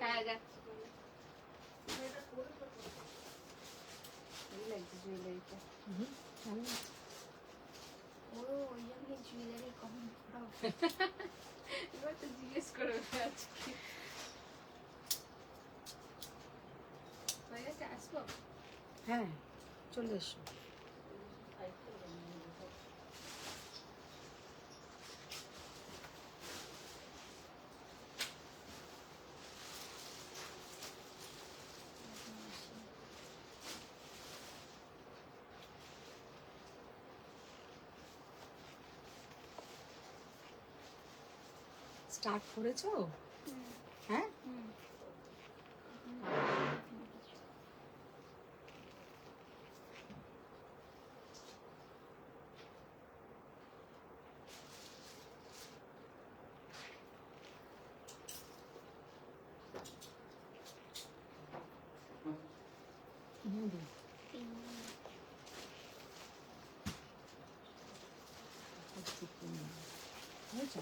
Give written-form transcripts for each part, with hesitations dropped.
হ্যাঁ যা এবার তো জিজ্ঞেস করবে আজকে হয়ে গেছে আসবো। হ্যাঁ চলে এসো। স্টার্ট করেছো? হ্যাঁ হয়েছে।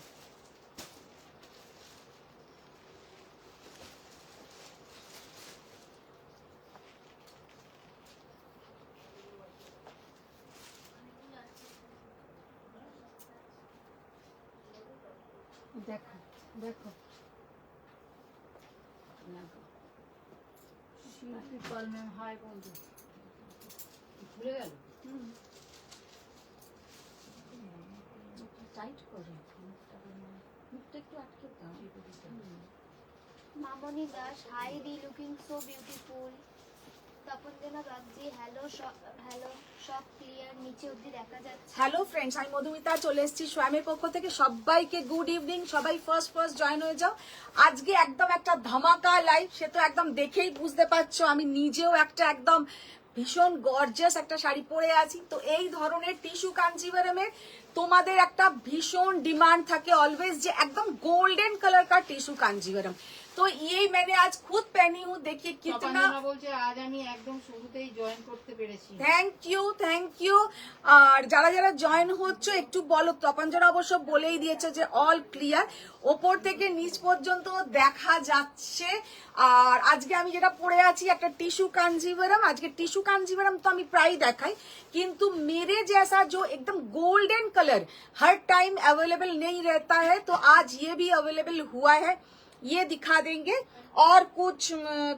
দেখো দেখো শিল্পী পাল ম্যাম হাই বন্ধু ভুলে গেল। টাইট করে মুখটা একটু আটকে দাও। মামনি দাস, হাই দি, লুকিং সো বিউটিফুল। তপনদেনা বাগজি, হ্যালো হ্যালো, সব ক্লিয়ার, নিচে অবধি দেখা যাচ্ছে। হ্যালো ফ্রেন্ডস, আমি মধুমিতা চলে এসেছি সোয়ামের পক্ষ থেকে। সবাইকে গুড ইভিনিং। সবাই ফার্স্ট জয়েন হয়ে যাও। আজকে একদম একটা ধামাকা লাইভ, সে তো একদম দেখেই বুঝতে পারছো। আমি নিজেও একটা একদম ভীষণ গর্জিয়াস একটা শাড়ি পরে আছি। তো এই ধরনের টিস্যু কাঞ্জিভারমের তোমাদের একটা ভীষণ ডিমান্ড থাকে অলवेज, যে एकदम गोल्डन कलर का टिश्यू कांजीवरम। तो ये मैंने आज खुद पहनी हूँ। देखिए कितना বলছে আজ আমি একদম শুরুতেই জয়েন করতে পেরেছি। Thank you. আর যারা যারা জয়েন হচ্ছে একটু বলো। তপনজোড়া অবশ্য বলেই দিয়েছে যে অল ক্লিয়ার, ওপর থেকে নিচ পর্যন্ত দেখা যাচ্ছে। আর আজকে আমি যেটা পরে আছি একটা টিস্যू कांजीवरम। আজকে টিস্যू कांजीवरम তো আমি প্রায় দেখাই, কিন্তু मेरे जैसा जो एकदम गोल्डन कलर हर टाइम अवेलेबल नहीं रहता है, तो आज ये भी अवेलेबल हुआ है। ये दिखा देंगे और कुछ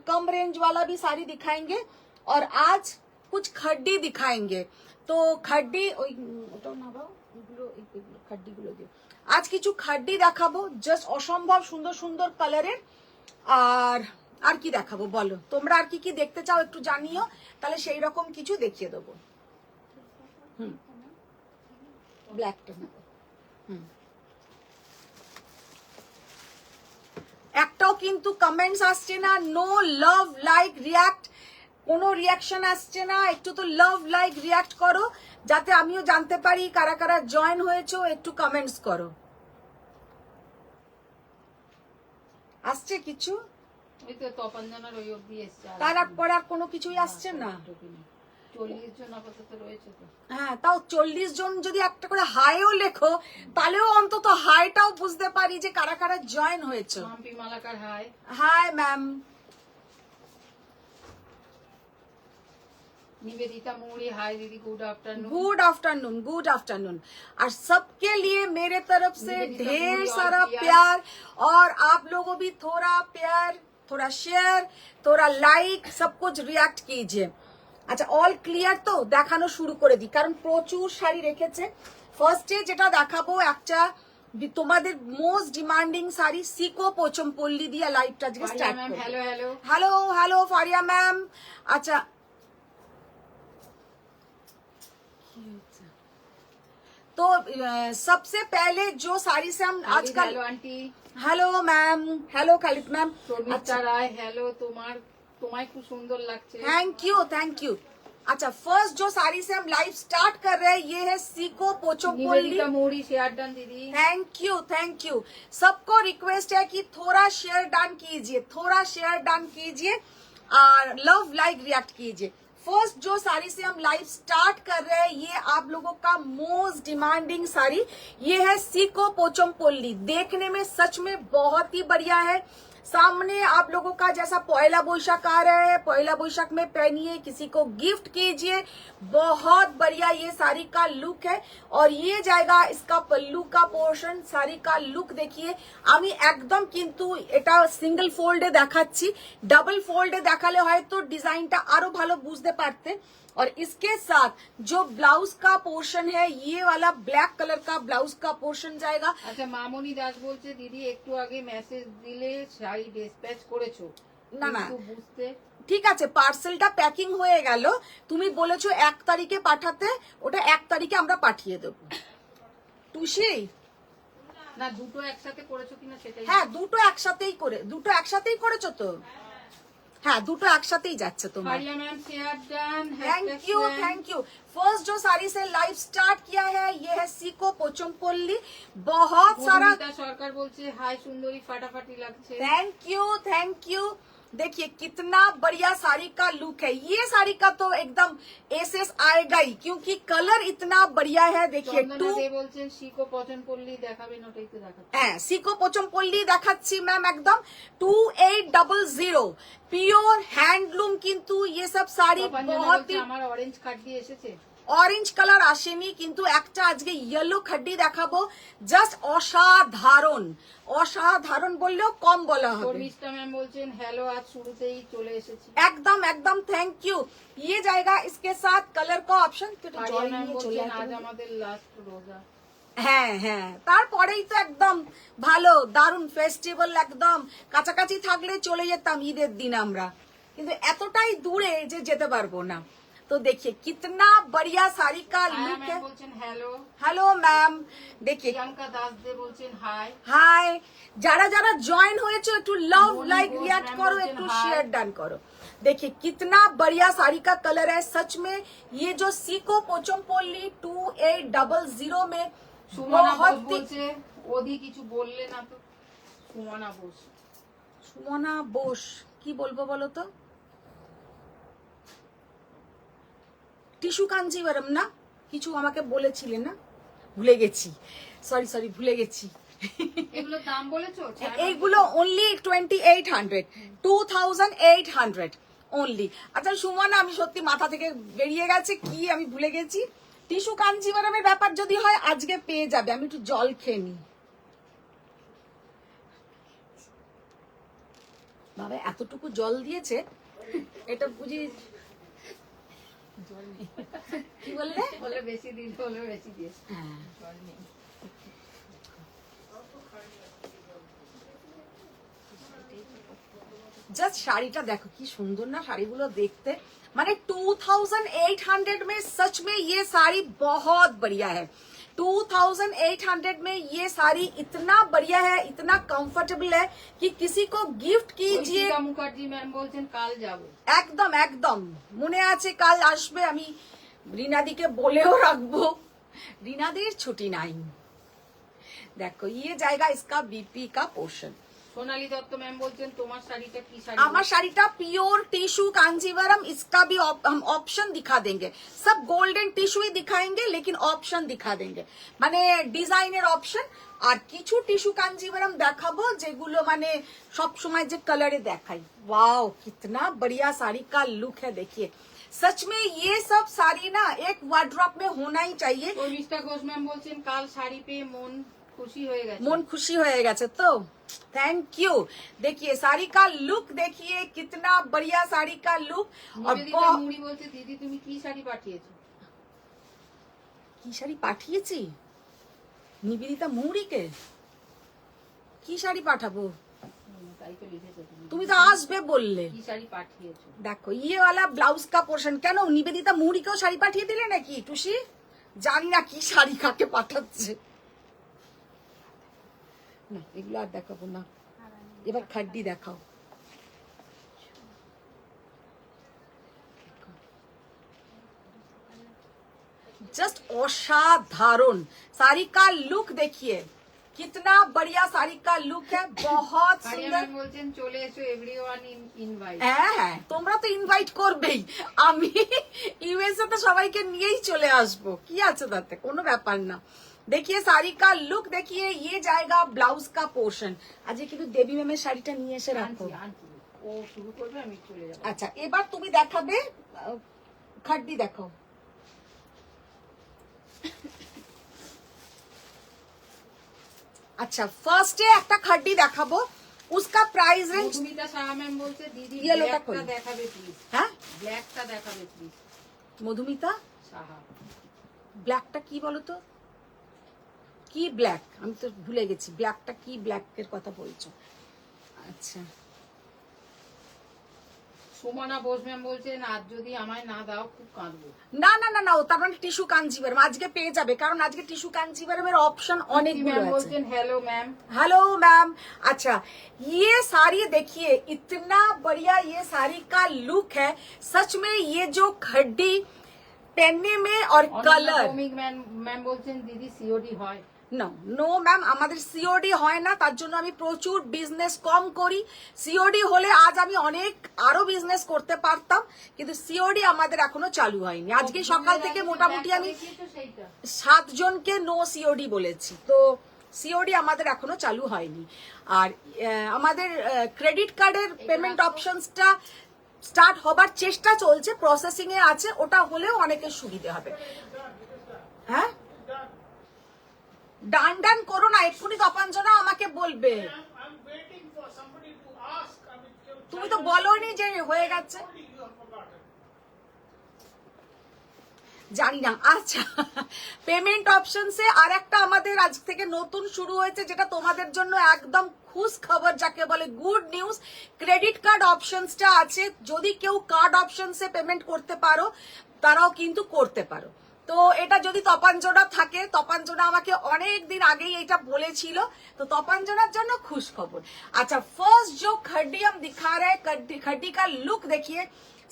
कम रेंज वाला भी साड़ी दिखाएंगे, और आज कुछ खड्डी दिखाएंगे। तो खड्डी खड्डी गुलो दियो। आज কিছু खड्डी দেখাবো, জাস্ট অসম্ভব সুন্দর সুন্দর কালারের। আর কি দেখাবো বলো, তোমরা আর কি কি দেখতে চাও একটু জানিও, তাহলে সেই রকম কিছু দেখিয়ে দেবো। ব্ল্যাকটা নেবো। একটাও কিন্তু কমেন্টস আসছে না, নো লাভ লাইক রিয়াক্ট, কোনো রিয়াকশন আসছে না। একটু তো লাভ লাইক রিয়াক্ট করো, যাতে আমিও জানতে পারি কারা কারা জয়েন হয়েছো। একটু কমেন্টস করো। আসছে কিছু? ওই তো তপনজনার ওই অবধি এসছে, তার পর আর কোনো কিছুই আসছে না। 40 জন আপাতত রয়েছে তো। হ্যাঁ, তাও 40 জন যদি একটা করে হাইও লেখো, তাহলেও অন্তত হাইটাও বুঝতে পারি যে কারা কারা জয়েন হয়েছে। Mampi Malakar hi. Hi ma'am. Nivedita Modi hi दीदी, गुड आफ्टरनून। Good afternoon. और सबके लिए मेरे तरफ से ढेर सारा प्यार, और आप लोगों भी थोड़ा प्यार, थोड़ा शेयर, थोड़ा लाइक, सब कुछ रिएक्ट कीजिए। আচ্ছা, অল ক্লিয়ার তো দেখানো শুরু করে দিই, কারণ প্রচুর শাড়ি রেখেছে। ফার্স্টে যেটা দেখাবো একটা তোমাদের মোস্ট ডিমান্ডিং শাড়ি, সিকো পোচমপল্লি দিয়ে লাইভটা আজকে স্টার্ট করব। Hello hello hello hello Faria ma'am. আচ্ছা, तो सबसे पहले जो साड़ी से हम आजकल, hello aunty, hello ma'am, hello Khalid ma'am. Sharmistha Roy hello, তোমায় খুব সুন্দর লাগছে। Thank you. अच्छा, फर्स्ट जो साड़ी से हम लाइव स्टार्ट कर रहे हैं, ये है सीको पोचमपल्ली। निवेदिता मोड़ी शेयर डन दीदी। Thank you. सबको रिक्वेस्ट है कि थोड़ा शेयर डन कीजिए, थोड़ा शेयर डन कीजिए और लव लाइक रिएक्ट कीजिए। फर्स्ट जो साड़ी से हम लाइव स्टार्ट कर रहे हैं, ये आप लोगों का मोस्ट डिमांडिंग साड़ी, ये है सीको पोचमपल्ली। देखने में सच में बहुत ही बढ़िया है। सामने आप लोगों का जैसा पहला बोईशाख आ रहा है, पहला बोईशाख में पहनिए, किसी को गिफ्ट कीजिए। बहुत बढ़िया ये साड़ी का लुक है और ये जाएगा इसका पल्लू का पोर्शन। साड़ी का लुक देखिए, আমি একদম কিন্তু এটা সিঙ্গেল ফোল্ডে দেখাচ্ছি, ডাবল ফোল্ডে দেখালে হয়তো ডিজাইনটা আরো ভালো বুঝতে পারতেন। और इसके साथ जो ब्लाउज का पोर्शन है, ये वाला ब्लैक कलर का ब्लाउज का पोर्शन जाएगा। আচ্ছা মামনি দাস বলছে দিদি একটু আগে মেসেজ দিলে শাড়ি ডিসপ্যাচ করেছো না না কিন্তু বুঝতে ঠিক আছে, পার্সেলটা প্যাকিং হয়ে গেল, তুমি বলেছো 1 তারিখে পাঠাতে, ওটা 1 তারিখে আমরা পাঠিয়ে দেবো। টুসি না দুটো একসাথে করেছো কিনা সেটাই। হ্যাঁ দুটো একসাথেই করেছো তো, হ্যাঁ দুটো একসাথেই যাচ্ছে তোমার। Faria ma'am share done. Thank you. First जो साड़ी से लाइव स्टार्ट किया है ये है सीको पोचमपल्ली। बहुत सारा সরকার বলছে হাই সুন্দরী ফাটাফাটি লাগছে। Thank you. देखिए कितना बढ़िया साड़ी का लुक है। ये साड़ी का तो एकदम एसएस आएगा ही क्योंकि कलर इतना बढ़िया है। देखिए চন্দনা দে বলছেন শিকো পছন্দ করলি দেখাবেন, ওটাই তো দেখাচ্ছি। হ্যাঁ সিকো পোচমপল্লি দেখাচ্ছি ম্যাম, একদম 2800 পিওর হ্যান্ডলুম। কিন্তু ये सब साड़ी बहुत ही আমার অরেঞ্জ খাড্ডি এসেছে। অরেঞ্জ কালার আসেনি কিন্তু একটা আজকে ইয়েলো খাড্ডি দেখাবো, জাস্ট অসাধারণ। অসাধারণ বললেও কম বলা হবে। শর্মিষ্ঠা ম্যাম বলছেন হ্যালো আজ শুরুতেই চলে এসেছি। एकदम थैंक यू। ये जाएगा इसके साथ कलर का ऑप्शन। ফারিয়া ম্যাম বলছেন আজ আমাদের লাস্ট রোজা। হ্যাঁ তারপরেই তো একদম ভালো দারুন ফেস্টিভ্যাল, একদম কাছাকাছি থাকলে চলে যেতাম ঈদের দিন আমরা, কিন্তু এতটাই দূরে যে যেতে পারবো না। तो देखिए कितना बढ़िया साड़ी का लुक है। বলছেন হ্যালো। हेलो मैम, देखिए প্রিয়াঙ্কা দাস দে বলছেন হাই। হাই। যারা যারা জয়েন হয়েছে একটু love Moni like Ghosh react ma'am करो, बोलते একটু हैं हाय। शेयर डन करो। देखिए कितना बढ़िया साड़ी का कलर है सच में। ये जो सीको पोचमपल्ली 2800 में সুমনা বোস बहुत ही বলছে ওদি কিছু বললে না তো। সুমনা বোস সুমনা বোস কি বলবো বলো তো? টিস্যু কাঞ্জিভারম না কিছু আমাকে বলেছিলেন না, ভুলে গেছি, সরি ভুলে গেছি। এগুলো দাম বলেছো? এইগুলো অনলি 2800 অনলি। আচ্ছা সুমনা আমি সত্যি মাথা থেকে বেরিয়ে গেছে, কি আমি ভুলে গেছি। টিস্যু কাঞ্জিভারমের ব্যাপার যদি হয় আজকে পেয়ে যাবে। আমি একটু জল খেয়ে নিই। বাবা এতটুকু জল দিয়েছে, এটা বুঝি জল নেই। কি বললে? বলে বেশি দিন হলে বেশি দিয়েছে। হ্যাঁ জল নেই। জাস্ট শাড়িটা দেখো কি সুন্দর না শাড়িগুলো দেখতে। माने 2800 में सच में ये साड़ी बहुत बढ़िया है। 2800 में ये साड़ी इतना बढ़िया है, इतना कंफर्टेबल है कि किसी को गिफ्ट कीजिए। ঐশিকা মুখার্জি ম্যাম বলছেন কাল যাব। একদম মনে আছে কাল আসবে, আমি রিনাদিকে বলেও রাখবো, রিনাদির ছুটি নাই। দেখো ये जाएगा इसका बीपी का पोर्शन। সোনালী দত্ত ম্যাম বলছেন তোমার শাড়িটা কি শাড়ি? আমার শাড়িটা পিওর টিश्यू कांजीवरम। इसका भी हम ऑप्शन दिखा देंगे, सब गोल्डन टिश्यू ही दिखाएंगे लेकिन ऑप्शन दिखा देंगे, মানে ডিজাইনের অপশন। আর কিছু টিश्यू कांजीवरम দেখাবো যেগুলো মানে সব সময় যে কালারে দেখাই। वाओ कितना बढ़िया साड़ी का लुक है। देखिए सच में ये सब साड़ी ना एक वार्डरोब में होना ही चाहिए। শর্মিষ্ঠা ঘোষ ম্যাম বলছেন কাল শাড়ি পেয়ে মন খুশি হয়ে গেছে। मन खुशी হয়ে গেছে তো, थैंक यू। देखिए साड़ी का लुक देखिए कितना बढ़िया साड़ी का लुक। और নিবেদিতা মুড়ি বলছে দিদি তুমি কি শাড়ি পাঠিয়েছো? কি শাড়ি পাঠিয়েছি? নিবেদিতা মুড়িকে কি শাড়ি পাঠাবো? তাই তো লিখেছো তুমি তো আসবে বললে। কি শাড়ি পাঠিয়েছো? দেখো ये वाला ब्लाउज का पोर्शन। কেন নিবেদিতা মুড়িকেও শাড়ি পাঠিয়ে দিলে নাকি টুসি? জানি না কি শাড়ি কাকে পাঠাচ্ছে। না এগুলো আর দেখাবো না, এবার খাড্ডি দেখাও। জাস্ট অসাধারণ साड़ी का लुक देखिए कितना बढ़िया साड़ी का लुक है, बहुत পারিয়া सुंदर। ম্যাম বলছেন চলে এসো এভরিওয়ান ইনভাইট। হ্যাঁ, তোমরা তো ইনভাইট করবেই, আমি ইউএসএ তে সবাইকে নিয়েই চলে আসবো, কি আছে তাতে, কোনো ব্যাপার না। देखिए साड़ी का लुक, देखिए ये जाएगा ब्लाउज का पोर्शन। আজকে কিন্তু দেবী ম্যামের শাড়িটা নিয়ে এসে রাখো। আনছি আনছি, ও শুরু করবে আমি চলে যাবো। আচ্ছা, এবার তুমি দেখাবে খাড্ডি দেখাও। আচ্ছা, ফার্স্টে একটা খাড্ডি দেখাবো, उसका price range. Madhumita Saha ma'am বলছে দিদি ইয়েলোটা ব্ল্যাকটা খোলো। দেখাবে প্লিজ, হ্যাঁ, ব্ল্যাকটা দেখাবে প্লিজ মধুমিতা সাহা। ব্ল্যাকটা কি বলো তো, কি ব্ল্যাক, আমি তো ভুলে গেছি ব্ল্যাকটা কি, ব্ল্যাকের কথা বলছো। আচ্ছা, সুমনা বোস ম্যাম বলছেন আজ যদি আমায় না দাও খুব কাঁদবো। না না না না, ও তার মানে টিস্যু কাঞ্জিভারম আজকে পেয়ে যাবে, কারণ আজকে টিস্যু কাঞ্জিভারমের অপশন অনেকগুলো ম্যাম আছে। বলছেন হ্যালো ম্যাম। Hello ma'am. अच्छा, ये साड़ी देखिए, इतना बढ़िया ये साड़ी का लुक है, सच में ये जो खड्डी पहनने में और कलर। ম্যাম বলছেন দিদি সিওডি হয়। নো ম্যাম, আমাদের সিওডি হয় না, তার জন্য আমি প্রচুর বিজনেস কম করি। সিওডি হলে আজ আমি অনেক আরো বিজনেস করতে পারতাম, কিন্তু সিওডি আমাদের এখনো চালু হয়নি। আজকে সকাল থেকে মোটামুটি আমি 7 জনকে নো সিওডি বলেছি, তো সিওডি আমাদের এখনো চালু হয়নি। আর আমাদের ক্রেডিট কার্ডের পেমেন্ট অপশনসটা স্টার্ট হবার চেষ্টা চলছে, প্রসেসিং এ আছে, ওটা হলেও অনেকের সুবিধা হবে। হ্যাঁ, ডান ডান করো না, এক্ষুনি তপাঞ্জনা আমাকে বলবে। তুমি তো বলোনি যে হয়ে গেছে, জানি না। আচ্ছা, পেমেন্ট অপশনসে আর একটা আমাদের আজ থেকে নতুন শুরু হয়েছে, যেটা তোমাদের জন্য একদম খুশ খবর, যাকে বলে গুড নিউজ। ক্রেডিট কার্ড অপশনসটা আছে, যদি কেউ কার্ড অপশনসে পেমেন্ট করতে পারো তারাও কিন্তু করতে পারো। তো এটা যদি তপাঞ্জনা থাকে, তপাঞ্জনা আমাকে অনেক দিন আগেই এটা বলেছিল, তো তপাঞ্জনার জন্য খুশ খবর। अच्छा, फर्स्ट जो खड्डी हम दिखा रहे हैं, खड्डी का लुक देखिए,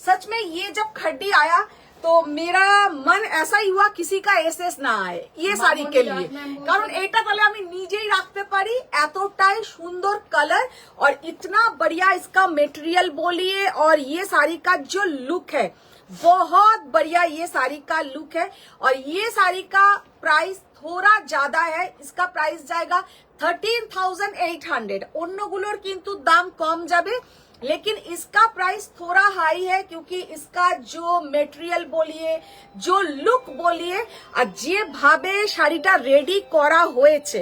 सच में ये जब खड्डी आया तो मेरा मन ऐसा ही हुआ किसी का एसएस ना आए ये साड़ी के लिए, কারণ এটা তাহলে আমি নিজেই রাখতে পারি, এতটাই সুন্দর কালার और इतना बढ़िया इसका मटेरियल बोलिए, और ये साड़ी का जो लुक है बहुत बढ़िया, ये साड़ी का लुक है। और ये साड़ी का प्राइस थोड़ा ज्यादा है, इसका प्राइस जाएगा 13,800। অন্যগুলোর কিন্তু দাম কম যাবে, लेकिन इसका प्राइस थोड़ा हाई है, क्योंकि इसका जो मटेरियल बोलिए, जो लुक बोलिए, আর যেভাবে শাড়িটা রেডি করা হয়েছে,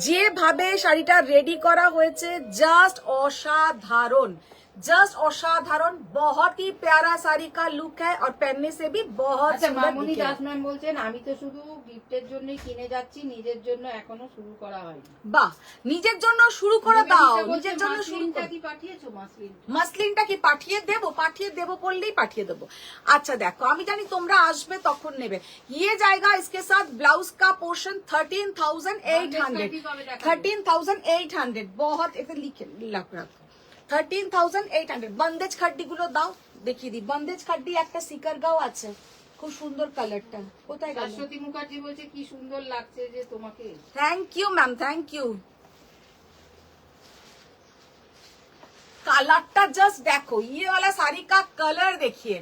যেভাবে শাড়িটা রেডি করা হয়েছে, জাস্ট অসাধারণ, जस्ट असाधारण, बहुत ही प्यारा साड़ी का लुक है और पहनने से भी बहुत আচ্ছা, सुंदर মামুনি दिखेगा। দাস ম্যাম বলছেন আমি তো শুধু গিফটের জন্যই কিনে যাচ্ছি, নিজের জন্য এখনো শুরু করা হয়নি। বাহ, নিজের জন্য শুরু করে দাও, নিজের জন্য শুরু মাসলিনটা করো। কি পাঠিয়েছো? মাসলিন মাসলিনটা কি পাঠিয়ে দেবো বললেই পাঠিয়ে দেবো। আচ্ছা দেখো, আমি জানি তোমরা আসবে তখন নেবে। ये जाएगा इसके साथ ब्लाउज का पोर्शन 13,800, 13,800, बहुत এটা লিখে রাখো, 13,800। বন্দেজ খাড্ডি গুলো দাও, দেখিয়ে দিই। বন্দেজ খাড্ডি একটা সিকার গাও আছে, খুব সুন্দর কালারটা, কোথায় গেল? শাশ্বতী মুখার্জি বলছে কি সুন্দর লাগছে যে তোমাকে। Thank you ma'am, thank you. কালারটা জাস্ট দেখো, ये वाला साड़ी का कलर देखिए,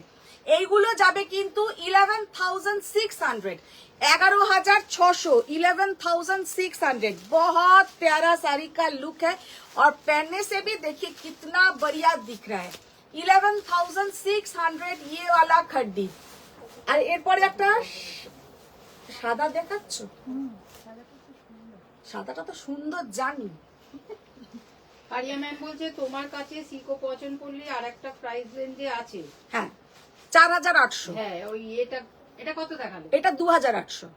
এইগুলো যাবে কিন্তু 11,600, 11,600, 11,600। बहुत प्यारा साड़ी का लुक है, और पहनने से भी देखिए कितना बढ़िया दिख रहा है। 11,600 ये वाला खड्डी। আর এরপরে একটা সাদা দেখাচ্ছ, সাদাটা তো সুন্দর জানি। পারিয়া ম্যাম বলছে তোমার কাছে সিকো পছন্দ করলে আর একটা প্রাইস রেঞ্জে আছে। হ্যাঁ, 4,800। হ্যাঁ, ওই এটা কত দেখালো? এটা 2,800।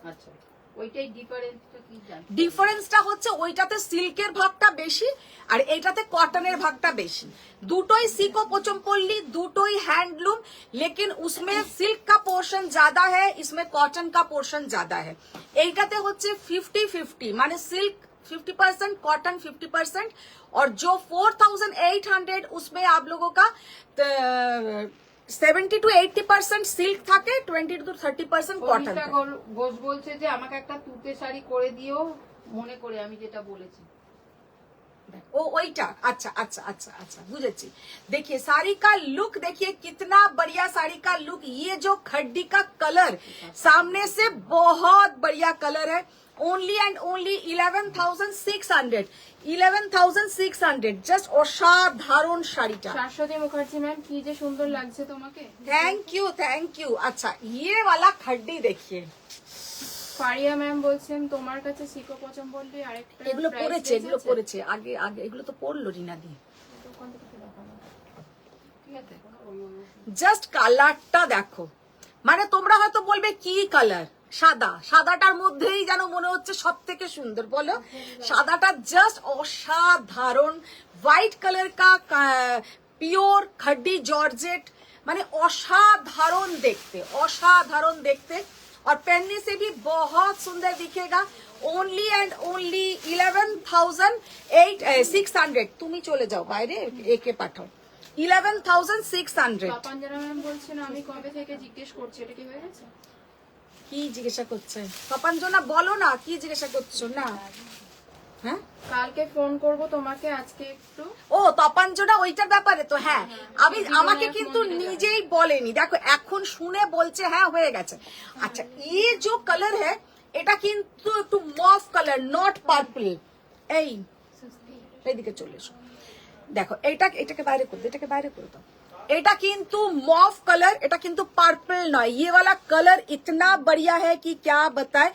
আচ্ছা, ওইটাই ডিফারেন্সটা কি জানো? ডিফারেন্সটা হচ্ছে ওইটাতে সিল্কের ভাগটা বেশি আর এইটাতে কটনের ভাগটা বেশি। দুটোই সিকো पोचमपल्ली, দুটোই হ্যান্ডলুম, लेकिन उसमें सिल्क का पोर्शन ज्यादा है, इसमें कॉटन का पोर्शन ज्यादा है। এইটাতে হচ্ছে 50-50, মানে সিল্ক 50%, कॉटन 50%, और जो 4,800 उसमें आप लोगों का 70 to 80% সিল্ক থাকে, 20 to 30% কটন। ঘোষ বলছে যে আমাকে একটা তুতে শাড়ি করে দিও, মনে করে আমি যেটা বলেছি। ओ ओइटा अच्छा अच्छा अच्छा अच्छा बुझे। देखिए साड़ी का लुक देखिए कितना बढ़िया साड़ी का लुक। ये जो खड्डी का कलर सामने से बहुत बढ़िया कलर है। ओनली एंड ओनली 11,600 11,600 জাস্ট অসাধারণ শাড়িটা। শাশ্বতী মুখার্জি ম্যাম কি যে সুন্দর লাগছে তোমাকে। Thank you. अच्छा ये वाला खड्डी देखिए। ফারিয়া ম্যাম বলছেন তোমার কাছে সিকো পছম বললি আরেকটা এগুলো price পড়েছে range এগুলো আছে? পড়েছে আগে আগে এগুলো তো পড়লো রিনা দি। দোকান থেকে দেখানো। ঠিক আছে জাস্ট কালারটা দেখো, মানে তোমরা হয়তো বলবে কি কালার, সাদা, সাদাটার মধ্যেই যেন মনে হচ্ছে সব থেকে সুন্দর। বলো সাদাটা জাস্ট অসাধারণ। হোয়াইট কালার কা পিওর खड्डी जॉर्जेट মানে অসাধারণ দেখতে, অসাধারণ দেখতে। और पहनने से भी बहुत सुंदर दिखेगा। Only and only 11,600। তুমি চলে যাও বাইরে, একে পাঠাও। 11,600। পাপাঞ্জনা ম্যাম বলছেন আমি কবে থেকে জিজ্ঞেস করছি, এটা কি হয়ে গেছে? কি জিজ্ঞাসা করছে পাপাঞ্জনা? বলো না কি জিজ্ঞাসা করছো না। হ্যাঁ কালকে ফোন করব তোমাকে, আজকে একটু ও তপাঞ্জনা ওইটার ব্যাপারে তো হ্যাঁ আমি আমাকে কিন্তু নিজেই বলেনি, দেখো এখন শুনে বলছে হ্যাঁ হয়ে গেছে। আচ্ছা ये जो कलर है এটা কিন্তু একটু মফ কালার, নট পার্পল। এইদিকে চলে এসো, দেখো এটাকে বাইরে করে দাও, এটাকে বাইরে করে দাও। এটা কিন্তু মফ कलर, এটা কিন্তু পার্পল নয়। ये वाला कलर इतना बढ़िया है कि क्या बताए।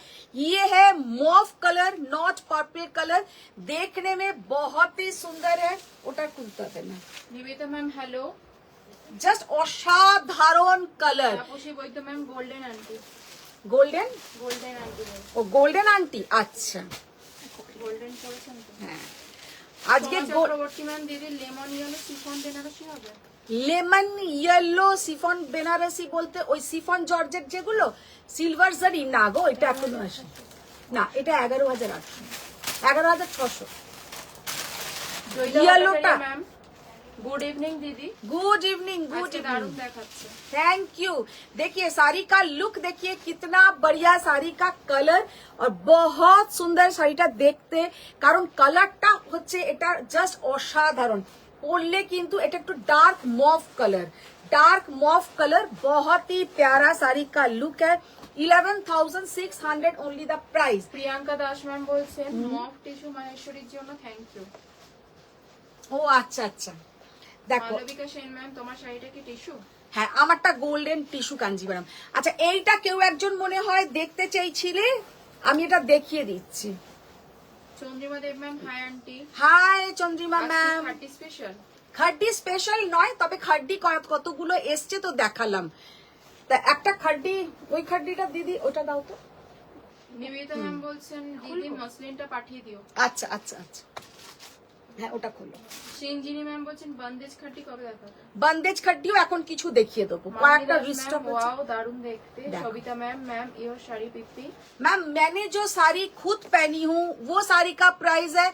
ये है mauve colour not purple colour, देखने में बहुत ही सुंदर है। ওটা খুলতে দেনা। Nivedita ma'am hello. জাস্ট অসাধারণ colour. Tapasi Baidya ma'am golden aunty. Golden golden aunty ও গোল্ডেন আন্টি আচ্ছা গোল্ডেন পড়েছেন তো। হ্যাঁ আজকে চক্রবর্তী ম্যাম দিদি লেমন ইয়েলো শিফন বেনারসি হবে। লেমন ইয়েলো সিফন বেনারসি বলতে ওই সিফন জর্জেট যেগুলো সিলভার জারি না গো, এটা এখনো আসে না। এটা 11,800 11,600 ইয়েলোটা। ম্যাম गुड इवनिंग दीदी। गुड इवनिंग गुड আজকে দারুণ इवनिंग দেখাচ্ছে। Thank you. देखिए साड़ी का लुक देखिए कितना बढ़िया साड़ी का कलर और बहुत सुंदर শাড়িটা দেখতে, কারণ কালারটা হচ্ছে এটা জাস্ট অসাধারণ। পরলে কিন্তু এটা একটু dark mauve colour, dark mauve colour बहुत ही प्यारा साड़ी का लुक है। 11,600 only the price. Priyanka Das ma'am বলছেন মফ টিস্যু মাহেশ্বরীর জন্য থ্যাংক ইউ। ও আচ্ছা আচ্ছা দেখো মালবিকা সেন ম্যাম তোমার শাড়িটা কি টিস্যু? হ্যাঁ আমারটা গোল্ডেন টিস্যু কাঞ্জিভারাম। আচ্ছা এইটা কেউ একজন মনে হয় দেখতে চাইছিলে, আমি এটা দেখিয়ে দিচ্ছি। Chandrima Deb ma'am hi aunty. Hi Chandrima ma'am. খাটি স্পেশাল। খাড্ডি স্পেশাল নয়, তবে খাড্ডি কতগুলো এসছে তো দেখালাম। তা একটা খাড্ডি, ওই খাড্ডিটা দিদি ওটা দাও তো। নিবেদিতা ম্যাম বলছেন দিদি মসলিনটা পাঠিয়ে দিও। আচ্ছা আচ্ছা আচ্ছা হ্যাঁ ওটা খোলো। সিংজিনি ম্যাম বলছেন বন্দেজ খাটি কবে দেখাবে? বন্দেজ খাড্ডিও এখন কিছু দেখিয়ে দেবো, কয়েকটা রিস্টক আছে। ওয়াও দারুণ দেখতে। দেখো। Sabita ma'am ma'am your sari পিপি। मैम मैंने जो साड़ी खुद पहनी हूँ वो साड़ी का प्राइस है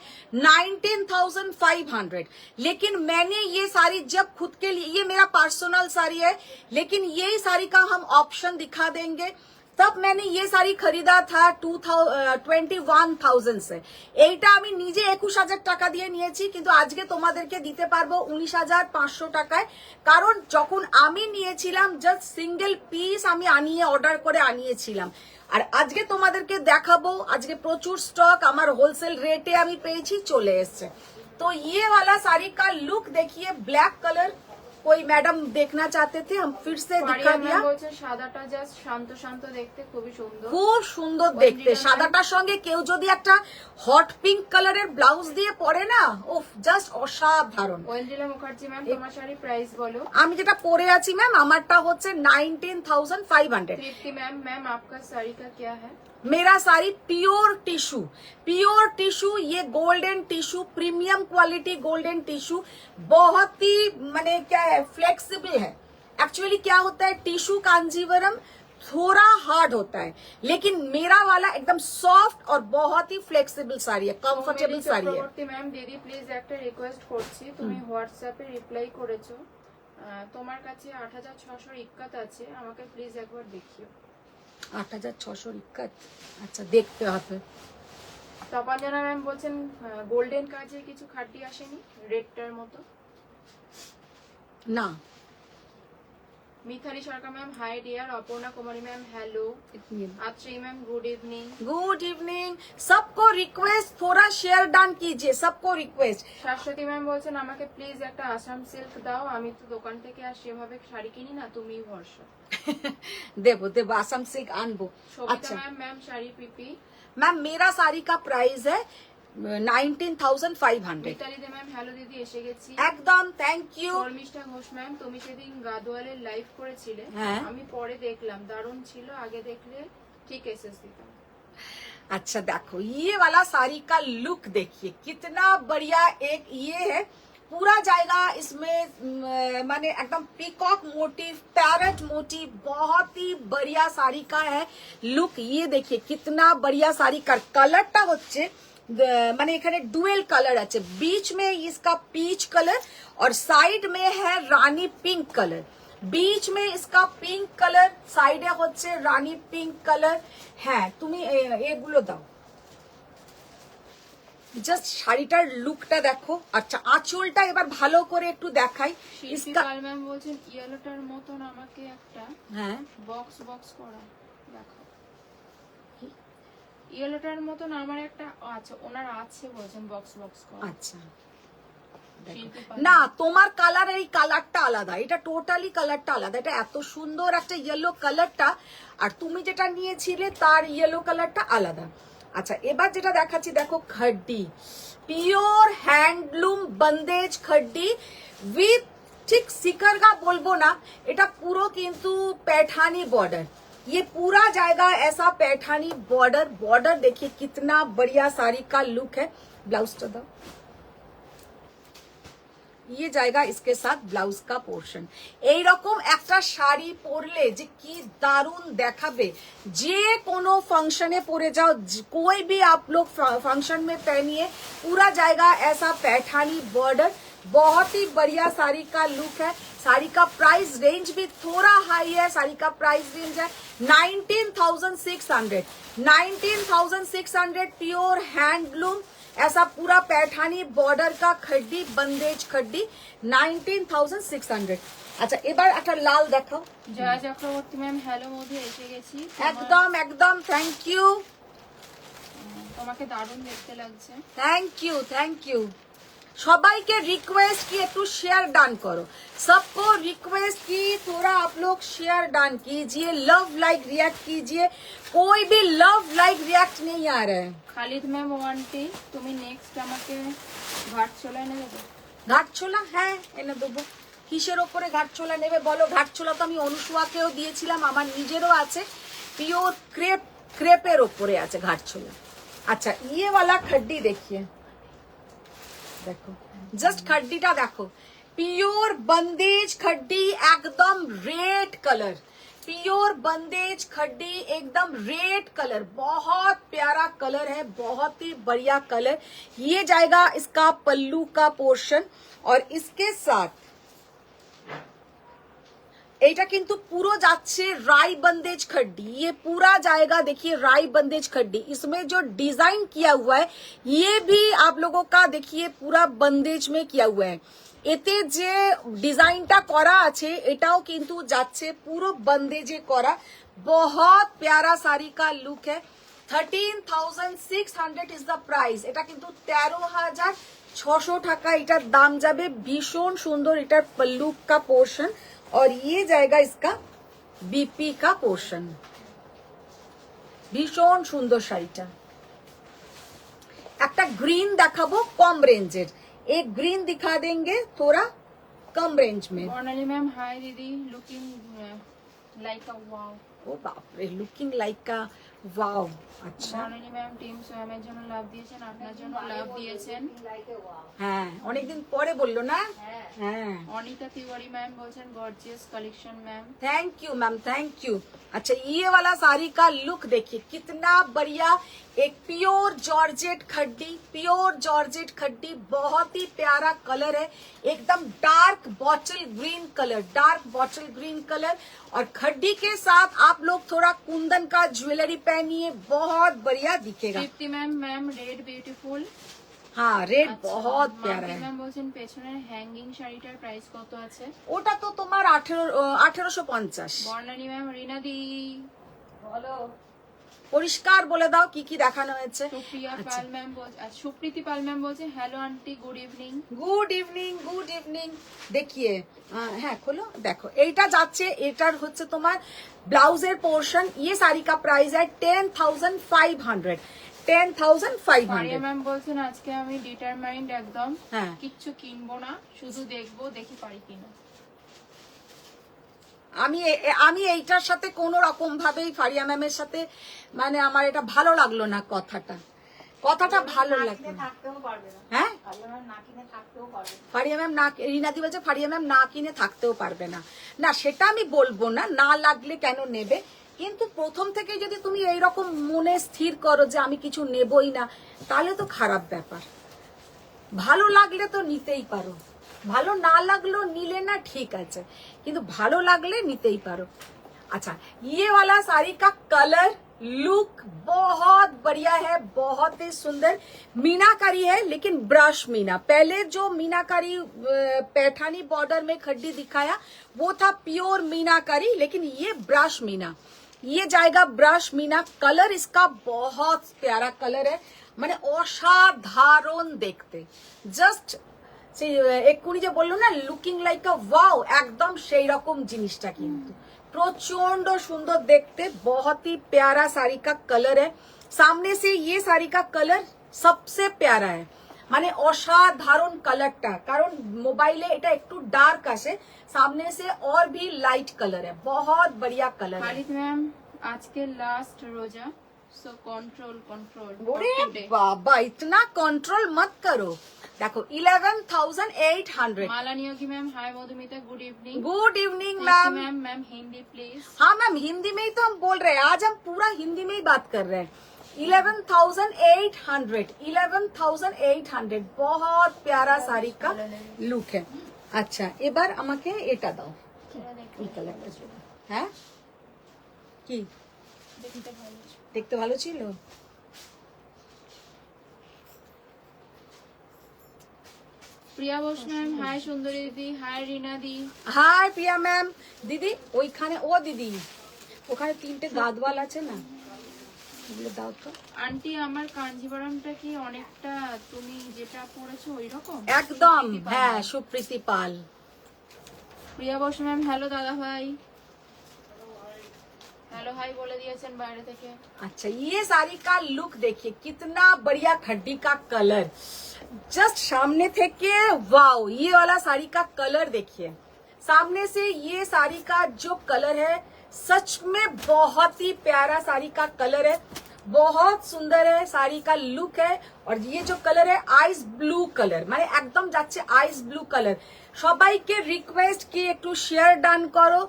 19,500, लेकिन मैंने ये साड़ी जब खुद के लिए, ये मेरा पर्सनल साड़ी है, लेकिन यही साड़ी का हम ऑप्शन दिखा देंगे। तब मैंने ये साड़ी खरीदा था 21,000 से। এইটা আমি নিজে 21,000 টাকা দিয়ে নিয়েছি, কিন্তু আজকে তোমাদেরকে দিতে পারবো 19,500 টাকায়। কারণ যখন আমি নিয়েছিলাম জাস্ট সিঙ্গেল পিস আমি আনিয়ে অর্ডার করে আনিয়েছিলাম, আর আজকে তোমাদেরকে দেখাবো আজকে প্রচুর স্টক আমার হোলসেল রেটে আমি পেয়েছি, চলে এসছে। তো ये वाला साड़ी का लुक देखिए, ब्लैक कलर। कोई मैडम देखना चाहते थे, हम फिर से दिखा পারিয়া दिया। ম্যাম বলছেন সাদাটা জাস্ট শান্ত শান্ত দেখতে খুবই সুন্দর। খুব সুন্দর দেখতে। সাদাটার সঙ্গে কেউ যদি একটা হট পিঙ্ক কালারের ব্লাউজ দিয়ে পরে না, ওফ জাস্ট অসাধারণ। ওয়েন্ডিলা মুখার্জি ম্যাম তোমার শাড়ি প্রাইস বলো। আমি যেটা পরে আছি ম্যাম আমারটা হচ্ছে 19,500। তৃপ্তি ম্যাম ম্যাম आपका साड़ी का क्या है? मेरा साड़ी प्योर टिश्यू, ये golden tissue, premium quality golden tissue, बहुत ही माने क्या है फ्लेक्सिबल है। एक्चुअली क्या होता है टिश्यू कांजीवरम थोड़ा हार्ड होता है, लेकिन मेरा वाला एकदम सॉफ्ट और बहुत ही फ्लेक्सिबल साड़ी है, कंफर्टेबल साड़ी है। চক্রবর্তী ম্যাম দিদি প্লিজ একটা রিকোয়েস্ট করছি, তুমি হোয়াটসঅ্যাপে রিপ্লাই করেছো, তোমার কাছে 8,600 ইক্কাত আছে, আমাকে প্লিজ একবার দেখিও। 8,600 ইক্কাত, আচ্ছা দেখতে হবে। তপাঞ্জনা ম্যাম বলছেন গোল্ডেন কাজে কিছু খাট্টি আসেনি রেডটার মতো। না, Mithali Sarkar ma'am hi dear. Aparna Kumari ma'am hello. Atri ma'am good evening. Good evening. सबको रिक्वेस्ट थोड़ा शेयर डान कीजिए, सबको रिक्वेस्ट। শাশ্বতী ম্যাম বলছেন আমাকে প্লিজ একটা আসাম সিল্ক দাও, আমি তো দোকান থেকে আর সেভাবে শাড়ি কিনি না, তুমিই ভরসা। देवो देवो आसम सिल्क आनबो। সবিতা अच्छा ম্যাম ম্যাম শাড়ি পিপি। मैम मेरा साड़ी का प्राइस है 19,500। মিতালি দে ম্যাম হ্যালো দিদি এসে গেছি। एकदम thank you. Sharmistha Ghosh ma'am তুমি সেদিন গাদোয়ালের লাইভ করেছিলে, হ্যাঁ। আমি পরে দেখলাম দারুণ ছিল, আগে দেখলে ঠিক এসএস দিতাম। अच्छा देखो ये वाला साड़ी का लुक देखिए कितना बढ़िया। एक ये है पूरा जाएगा इसमें माने एकदम पीकॉक मोटिव, पैरट मोटिव, बहुत ही बढ़िया साड़ी का है लुक। ये देखिए कितना बढ़िया साड़ी का कलरটা হচ্ছে মানে এখানে ডুয়েল কালার আছে, बीच में इसका पीच कलर और साइड में है रानी पिंक कलर। बीच में इसका पिंक कलर, সাইডে হচ্ছে রানী পিঙ্ক কালার। হ্যাঁ তুমি এগুলো দাও, জাস্ট শাড়িটার লুকটা দেখো। আচ্ছা আঁচলটা এবার ভালো করে একটু দেখাই। শিল্পী इसका পাল ম্যাম বলছেন ইয়েলোটার মতন আমাকে একটা হ্যাঁ বক্স বক্স করা দেখো। ইয়েলোটার মতন আমার একটা আচ্ছা ওনার আছে বলছেন বক্স বক্স করা। আচ্ছা শিল্পী পাল না তোমার কালার এই কালারটা আলাদা, এটা টোটালি কালারটা আলাদা। এটা এত সুন্দর একটা ইয়েলো কালারটা, আর তুমি যেটা নিয়েছিলে তার ইয়েলো কালারটা আলাদা। আচ্ছা এবার যেটা দেখাচ্ছি দেখো, খড্ডি পিওর হ্যান্ডলুম বন্দেজ খড্ডি উইথ ঠিক সিকরগা বলবো না, এটা পুরো কিন্তু पैठानी बॉर्डर। ये पूरा जाएगा ऐसा पैठानी बॉर्डर। बॉर्डर देखिए कितना बढ़िया साड़ी का लुक है। ब्लाउज तो दो, ये जाएगा इसके साथ ब्लाउज का पोर्शन। এই রকম একটা শাড়ি পরলে যে কি দারুণ দেখাবে, যে কোনো फंक्शने পরে যাও, कोई भी आप लोग फंक्शन में पहनिए, पूरा जाएगा ऐसा पैठानी बॉर्डर। बहुत ही बढ़िया साड़ी का लुक है। साड़ी का प्राइस रेंज भी थोड़ा हाई है। साड़ी का प्राइस रेंज है 19,600। 19,600 प्योर हैंडलूम, ऐसा पूरा पैठानी बॉर्डर का खड्डी बंदेज खड्डी 19,600। अच्छा এবার একটা লাল দেখাও। জয়া চক্রবর্তী ম্যাম হ্যালো মোদি এসে গেছি। একদম একদম থ্যাংক ইউ, তোমাকে দারুণ দেখতে লাগছে। Thank you thank you. সবাইকে रिक्वेस्ट की একটু शेयर डान करो, सबको रिक्वेस्ट की थोड़ा आप लोग शेयर डान कीजिए, लव लाइक रिएक्ट कीजिए। कोई भी लव लाइक रिएक्ट नहीं आ रहा है। খালিদ ম্যাম ওয়ানটি তুমি নেক্সট আমাকে ঘাটছোলা এনে দেবে। ঘাটছোলা হ্যাঁ এনে দেবো। কিসের ওপরে ঘাটছোলা নেবে বলো? ঘাটছোলা তো আমি অনুসুয়াকেও দিয়েছিলাম, আমার নিজেরও আছে। পিওর ক্রেপ, ক্রেপের ওপরে আছে ঘাটছোলা। আচ্ছা ये वाला खड्डी देखिए, देखो जस्ट खड्डीটা দেখো, পিওর बंदेज खड्डी एकदम रेड कलर, प्योर बंदेज खड्डी एकदम रेड कलर, बहुत प्यारा कलर है, बहुत ही बढ़िया कलर। ये जाएगा इसका पल्लू का पोर्शन और इसके साथ এটা কিন্তু পুরো যাচ্ছে राई बंदेज खड्डी। ये पूरा जाएगा देखिए राई बंदेज खड्डी। इसमें जो डिजाइन किया हुआ है ये भी आप लोगों का देखिए पूरा बंदेज में किया हुआ है। এতে যে ডিজাইনটা করা আছে এটাও কিন্তু যাচ্ছে পুরো বন্দেজে করা। बहुत प्यारा साड़ी का लुक है। 13,600 इज द प्राइस। এটা কিন্তু 13,600 টাকা এটার দাম যাবে। ভীষণ সুন্দর এটার পল্লু का पोर्शन और ये जाएगा इसका बीपी का पोर्शन। ভীষণ সুন্দর শাড়িটা। একটা গ্রিন দেখাবো কম রেঞ্জের, एक ग्रीन दिखा देंगे थोड़ा कम रेंज में। বর্ণালী ম্যাম হাই দিদি লুকিং লাইক আ ওয়াও। ओ बाप रे लुकिंग लाइक का वाओ। अच्छा বর্ণালী ম্যাম টিম সোয়ামের জন্য লাভ দিয়েছেন, আপনার জন্য লাভ দিয়েছেন। হ্যাঁ অনেকদিন পরে বললো না। হ্যাঁ অনিতা তিওয়ারি ম্যাম বলছেন gorgeous collection ma'am. Thank you ma'am thank you. अच्छा ये वाला साड़ी का लुक देखिए कितना बढ़िया। एक प्योर जॉर्जेट खड्डी, प्योर जॉर्जेट खड्डी, बहुत ही प्यारा कलर है, एकदम dark bottle green colour, dark bottle green colour. और खड्डी के साथ आप लोग थोड़ा कुंदन का ज्वेलरी पहनिए, बहुत बढ़िया दिखेगा। তৃপ্তি ম্যাম রেড বিউটিফুল। हाँ रेड আচ্ছা, बहुत प्यारा মাম্পি है। ম্যাম বলছেন পেছনের হ্যাঙ্গিং শাড়িটার প্রাইস কত আছে? ওটা তো তোমার 1850। বর্ণালী ম্যাম, রিনাদি, বলো, পরিষ্কার বলে দাও কি কি দেখানো হয়েছে। সুপ্রিয়া আচ্ছা। পাল ম্যাম বলছে, সুপ্রীতি পাল ম্যাম বলছে hello aunty, good evening. Good evening, good evening. দেখিয়ে হ্যাঁ খোলো, দেখো এইটা যাচ্ছে, এটার হচ্ছে তোমার ব্লাউজের পোর্শন। ইয়ে শাড়ি का प्राइस है 10,500। 10,500। মারিয়া ম্যাম বলছেন আজকে আমি ডিটারমাইন্ড একদম, হ্যাঁ। কিচ্ছু কিনবো না, শুধু দেখবো দেখি পারি কিনা। আমি এইটার সাথে কোনো রকম ভাবেই ফারিয়া ম্যামের সাথে মানে আমার এটা ভালো লাগলো না, কথাটা ভালো লাগলো না। হ্যাঁ ফারিয়া ম্যাম না, রিনাদি বলছে ফারিয়া ম্যাম না কিনে থাকতেও পারবে না। না সেটা আমি বলবো না, না লাগলে কেন নেবে, কিন্তু প্রথম থেকে যদি তুমি এইরকম মনে স্থির করো যে আমি কিছু নেবই না, তাহলে তো খারাপ ব্যাপার। ভালো লাগলে তো নিতেই পারো, ভালো না লাগলো নিলে না, ঠিক আছে, কিন্তু ভালো লাগলে নিতেই পাरो। अच्छा ये वाला साड़ी का कलर लुक बहुत बढ़िया है, बहुत ही सुंदर मीनाकारी है, लेकिन ब्रश मीना। पहले जो मीनाकारी पैठानी बॉर्डर में खड्डी दिखाया वो था प्योर मीनाकारी, लेकिन ये ब्रश मीना, ये जाएगा ब्रश मीना। कलर इसका बहुत प्यारा कलर है, মানে অসাধারণ দেখতে। জাস্ট সেই এক্ষুনি যে বললো না লুকিং লাইক আ ওয়াও, একদম সেই রকম জিনিসটা, কিন্তু প্রচন্ড সুন্দর দেখতে। बहुत ही प्यारा साड़ी का कलर है। सामने से ये साड़ी का कलर सबसे प्यारा है, মানে অসাধারণ কালারটা, কারণ মোবাইলে এটা একটু ডার্ক আসে, সামনে से और भी लाइट कलर है, बहुत बढ़िया कलर है। খালিদ ম্যাম আজকে লাস্ট রোজা, সো কন্ট্রোল কন্ট্রোল। ওরে বাবা ইতনা कंट्रोल मत करो। देखो 11,800। Mala Niyogi ma'am hi, Madhumita good evening. Good evening ma'am ma'am. Ma'am Hindi please. हाँ मैम हिंदी में ही तो हम बोल रहे हैं, आज हम पूरा हिंदी में ही बात कर रहे हैं। 11,800, 11,800, बहुत प्यारा साड़ी का लुक है। अच्छा এবার আমাকে এটা দাও, এই কালারটা ছিল, হ্যাঁ কি দেখতে ভালো ছিল। প্রিয়া বোস ম্যাম হাই, সুন্দরী দিদি হাই, রিনা দি হাই প্রিয়া ম্যাম। দিদি ওইখানে, ও দিদি ওখানে 3টে গাদওয়াল আছে না, ওগুলো দাও তো। আন্টি আমার কাঞ্জিবরমটা কি অনেকটা তুমি যেটা পরেছো ওই রকম? একদম হ্যাঁ, সুপ্রীতি পাল। প্রিয়া বোস ম্যাম হ্যালো দাদা ভাই, হ্যালো হাই বলে দিয়েছেন বাইরে থেকে। अच्छा ये साड़ी का लुक देखिए, कितना बढ़िया खड्डी का कलर, जस्ट सामने থেকে वाओ, ये वाला साड़ी का कलर देखिए, सामने से ये साड़ी का जो कलर है सच में बहुत ही प्यारा साड़ी का कलर है, बहुत सुंदर है, साड़ी का लुक है। और ये जो कलर है आइस ब्लू कलर, মানে একদম যাচ্ছে আইস ব্লু কালার। সবাইকে রিকোয়েস্ট কি একটু শেয়ার ডান করো,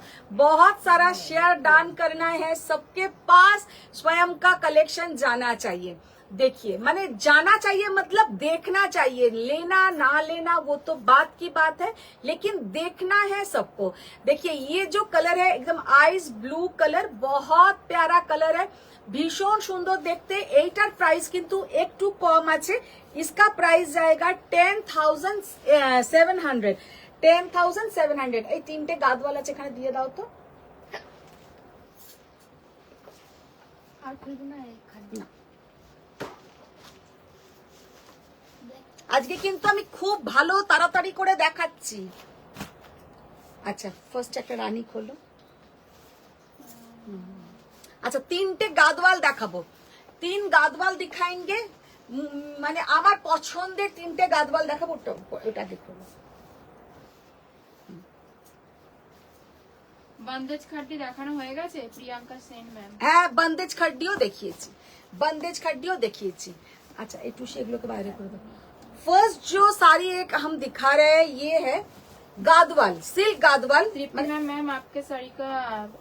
बहुत सारा शेयर डान करना है, सबके पास स्वयं का कलेक्शन जाना चाहिए। देखिए माने जाना चाहिए मतलब देखना चाहिए, लेना ना लेना वो तो बात की बात है, लेकिन देखना है सबको। देखिए ये जो कलर है एकदम आइस ब्लू कलर, बहुत प्यारा कलर है, ভীষণ সুন্দর দেখতে। এইটার প্রাইস কিন্তু একটু কম আছে, इसका प्राइस जाएगा 10,700। 10,700। এই 3টে গাদওয়াল আছে, এখানে দিয়ে দাও তো। আর খুলবো না এখানে। না। আজকে কিন্তু আমি খুব ভালো তাড়াতাড়ি করে দেখাচ্ছি। আচ্ছা ফার্স্ট একটা রানী খোলো। আচ্ছা 3টে গাদওয়াল দেখাবো, 3 গাদওয়াল দিখাएंगे, মানে আমার পছন্দের 3টে গাদওয়াল দেখাবো, ওটা দেখো। বন্দেজ খাড্ডি দেখানো হয়ে গেছে প্রিয়াঙ্কা সেন ম্যাম। হ্যাঁ বন্দেজ খাড্ডিও দেখিয়েছি, বন্দেজ খাড্ডিও দেখিয়েছি। अच्छा একটু সেগুলো के বাইরে করে দাও। फर्स्ट जो साड़ी एक हम दिखा रहे हैं ये है गादवाल, सिल्क गादवाल। तृप्ति मैम मैम आपके साड़ी का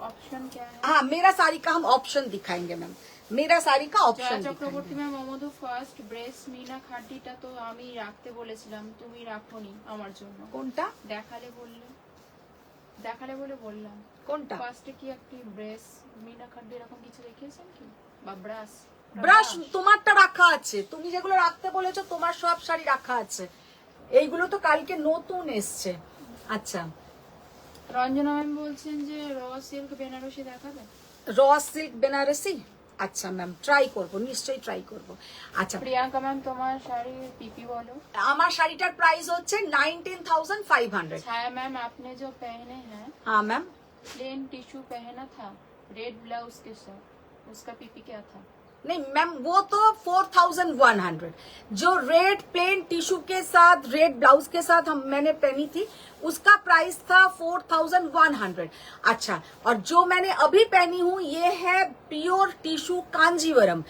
ऑप्शन क्या है? हाँ मेरा साड़ी का हम ऑप्शन दिखाएंगे मैम, मेरा साड़ी का জয়া ऑप्शन চক্রবর্তী ম্যাম অমধু ফার্স্ট ব্রেস মিনা খাড্ডিটা তো আমি রাখতে বলেছিলাম, তুমি রাখোনি আমার জন্য। কোনটা দেখালে বলে বললাম। কোনটা? ফার্স্টে কি একটি ব্রেস মিনা খাড্ডি এরকম কিছু দেখিয়েছেন কি? বা ব্রাশ? ব্রাশ তোমারটা রাখা আছে, তুমি যেগুলো রাখতে বলেছো তোমার সব শাড়ি রাখা আছে, এইগুলো তো কালকে নতুন এসছে। আচ্ছা, রঞ্জনা ম্যাম বলছেন যে র সিল্ক বেনারসি দেখাবে। র সিল্ক বেনারসি, আচ্ছা ম্যাম ট্রাই করব, নিশ্চয়ই ট্রাই করব। আচ্ছা প্রিয়াঙ্কা ম্যাম তোমার শাড়ির পিপি বলো। আমার শাড়িটার প্রাইস হচ্ছে 19,500। छाया मैम आपने जो पहने हैं হ্যাঁ ম্যাম, प्लेन टिश्यू पहना था रेड ब्लाउज के साथ, उसका पीपी क्या था? नहीं मैम वो तो 4,100, जो रेड प्लेन टिश्यू के साथ रेड ब्लाउज के साथ मैंने पहनी थी उसका प्राइस था 4,100। अच्छा, और जो मैंने अभी पहनी हूँ ये है प्योर टिश्यू कांजीवरम,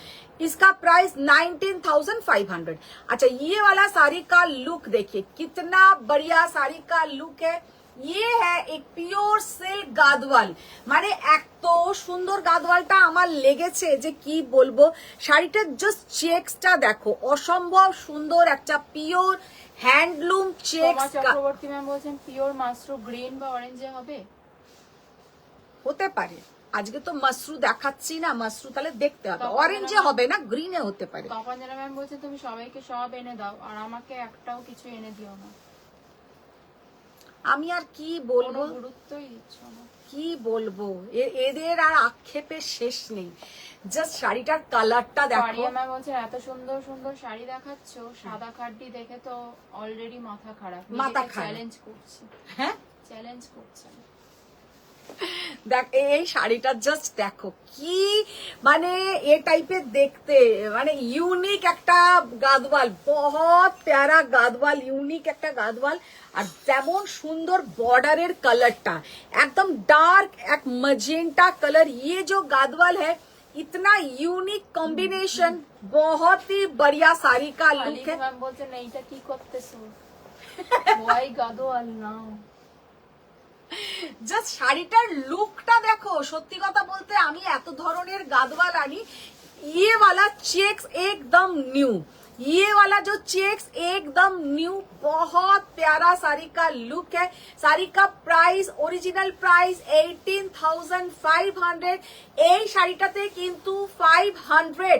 इसका प्राइस 19,500। अच्छा, ये वाला साड़ी का लुक देखिए कितना बढ़िया साड़ी का लुक है। ये है एक পিওর সিল্ক গাদওয়াল, মানে এত সুন্দর গাদওয়ালটা আমার লেগেছে যে কি বলবো। শাড়িটার জাস্ট চেকসটা দেখো, অসম্ভব সুন্দর একটা pure handloom checks. Chakraborty ma'am বলছেন পিওর মাশরু গ্রিন বা অরেঞ্জে হবে। হতে পারে, আজকে তো মাশরু দেখাচ্ছি না, মাশরু তাহলে দেখতে হবে, তখন অরেঞ্জে হবে না গ্রিনে হতে পারে। তপঞ্জনা ম্যাম বলছেন তুমি সবাইকে সব এনে দাও আর আমাকে একটাও কিছু এনে দিও না। আমি আর কি কোনো বলবো, গুরুত্বই দিচ্ছ না। কি বলবো, এদের আর আক্ষেপের শেষ নেই। জাস্ট শাড়িটার কালারটা দেখো। পারিয়া ম্যাম বলছেন এত সুন্দর সুন্দর শাড়ি দেখাচ্ছ, সাদা খাড্ডি দেখে তো অলরেডি মাথা খারাপ, মাথা খারাপ। চ্যালেঞ্জ করছি, হ্যাঁ চ্যালেঞ্জ করছেন। দেখ এই শাড়িটা জাস্ট দেখো কি, মানে এ টাইপের দেখতে, মানে ইউনিক একটা গাদওয়াল, বহুত প্যারা গাদওয়াল, ইউনিক একটা গাদওয়াল। আর যেমন সুন্দর বর্ডারের কালারটা एकदम डार्क एक मजेंटा कलर, ये जो गादवाल है इतना यूनिक कॉम्बिनेशन, बहुत ही बढ़िया साड़ी का लुक है। ম্যাম বলছেন এইটা কি করতেছো, ওয়াই গাদো আল নাও। জাস্ট শাড়িটার লুকটা দেখো, সত্যি কথা বলতে আমি এত ধরনের গাদওয়াল আনি, ये वाला चेक्स एकदम न्यू, ये वाला जो चेक्स एकदम न्यू, बहुत प्यारा साड़ी का लुक है। साड़ी का प्राइस ओरिजिनल प्राइस 18,500। এই শাড়িটাতে কিন্তু 500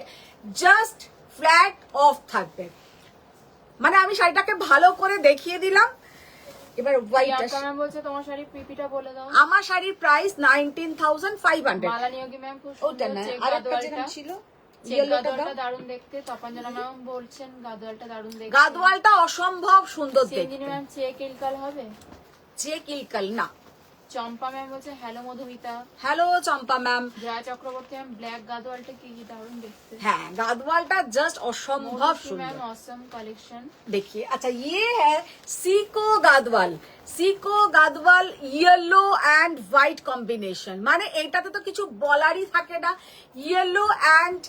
জাস্ট ফ্ল্যাট অফ থাকবে। মানে আমি শাড়িটাকে ভালো করে দেখিয়ে দিলাম। এবার হোয়াইট, প্রিয়াঙ্কা ম্যাম বলছে তোমার শাড়ির পিপিটা বলে দাও। আমার শাড়ির প্রাইস 19,500। মালা নিয়োগী ম্যাম খুব ওটা সুন্দর না, চেক আরেকটা গাদোয়ালটা, যেখানে ছিল চেক ইয়েলোটা গাদোয়ালটা দাও। দারুণ দেখতে। তপঞ্জনা ম্যাম বলছেন গাদোয়ালটা দারুণ দেখতে। গাদওয়ালটা অসম্ভব সুন্দর সিঞ্জিনি দেখতে। ম্যাম চেক ইলকাল হবে। যে কিলকাল না। চম্পা ম্যাম বলছে hello Madhumita. Hello Champa ma'am. Jaya Chakraborty ma'am black গাদোয়ালটা কি দারুণ দেখতে। হ্যাঁ গাদওয়ালটা জাস্ট অসম্ভব মৌসুমী ম্যাম সুন্দর। Awesome collection. देखिए, अच्छा ये है सीको गादवाल, सीको Gadwal yellow and white combination, মানে এটাতে তো কিছু বলারই থাকে না। येलो एंड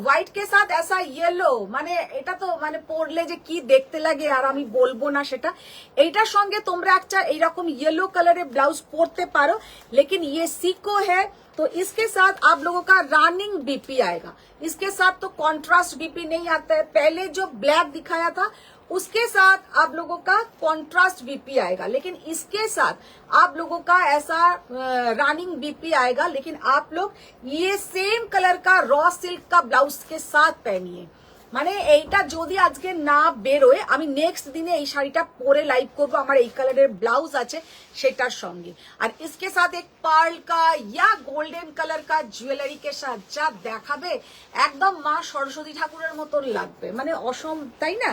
व्हाइट के साथ ऐसा येलो, মানে এটা তো মানে পরলে যে কি দেখতে লাগে আর আমি বলবো না সেটা। এইটার সঙ্গে তোমরা একটা এইরকম येलो কালারের ব্লাউজ পরতে পারো, लेकिन ये सीको है तो इसके साथ आप लोगों का रनिंग बीपी आएगा। इसके साथ तो कॉन्ट्रास्ट बीपी नहीं आता है, पहले जो ब्लैक दिखाया था उसके साथ आप लोगों का कॉन्ट्रास्ट बीपी आएगा, लेकिन इसके साथ आप लोगों का ऐसा रनिंग बीपी आएगा। लेकिन आप लोग ये सेम कलर का रॉ सिल्क का ब्लाउज के साथ पहनिए। মানে এইটা যদি আজকে না বেরোয় আমি নেক্সট দিনে এই শাড়িটা পরে লাইভ করব, আমার এই কালারের ব্লাউজ আছে সেটার সঙ্গে। আর इसके साथ एक পার্ল का या গোল্ডেন কালার का জুয়েলারি के साथ যা দেখাবে একদম মা সরস্বতী ঠাকুরের মতন লাগবে, মানে অসম, তাই না?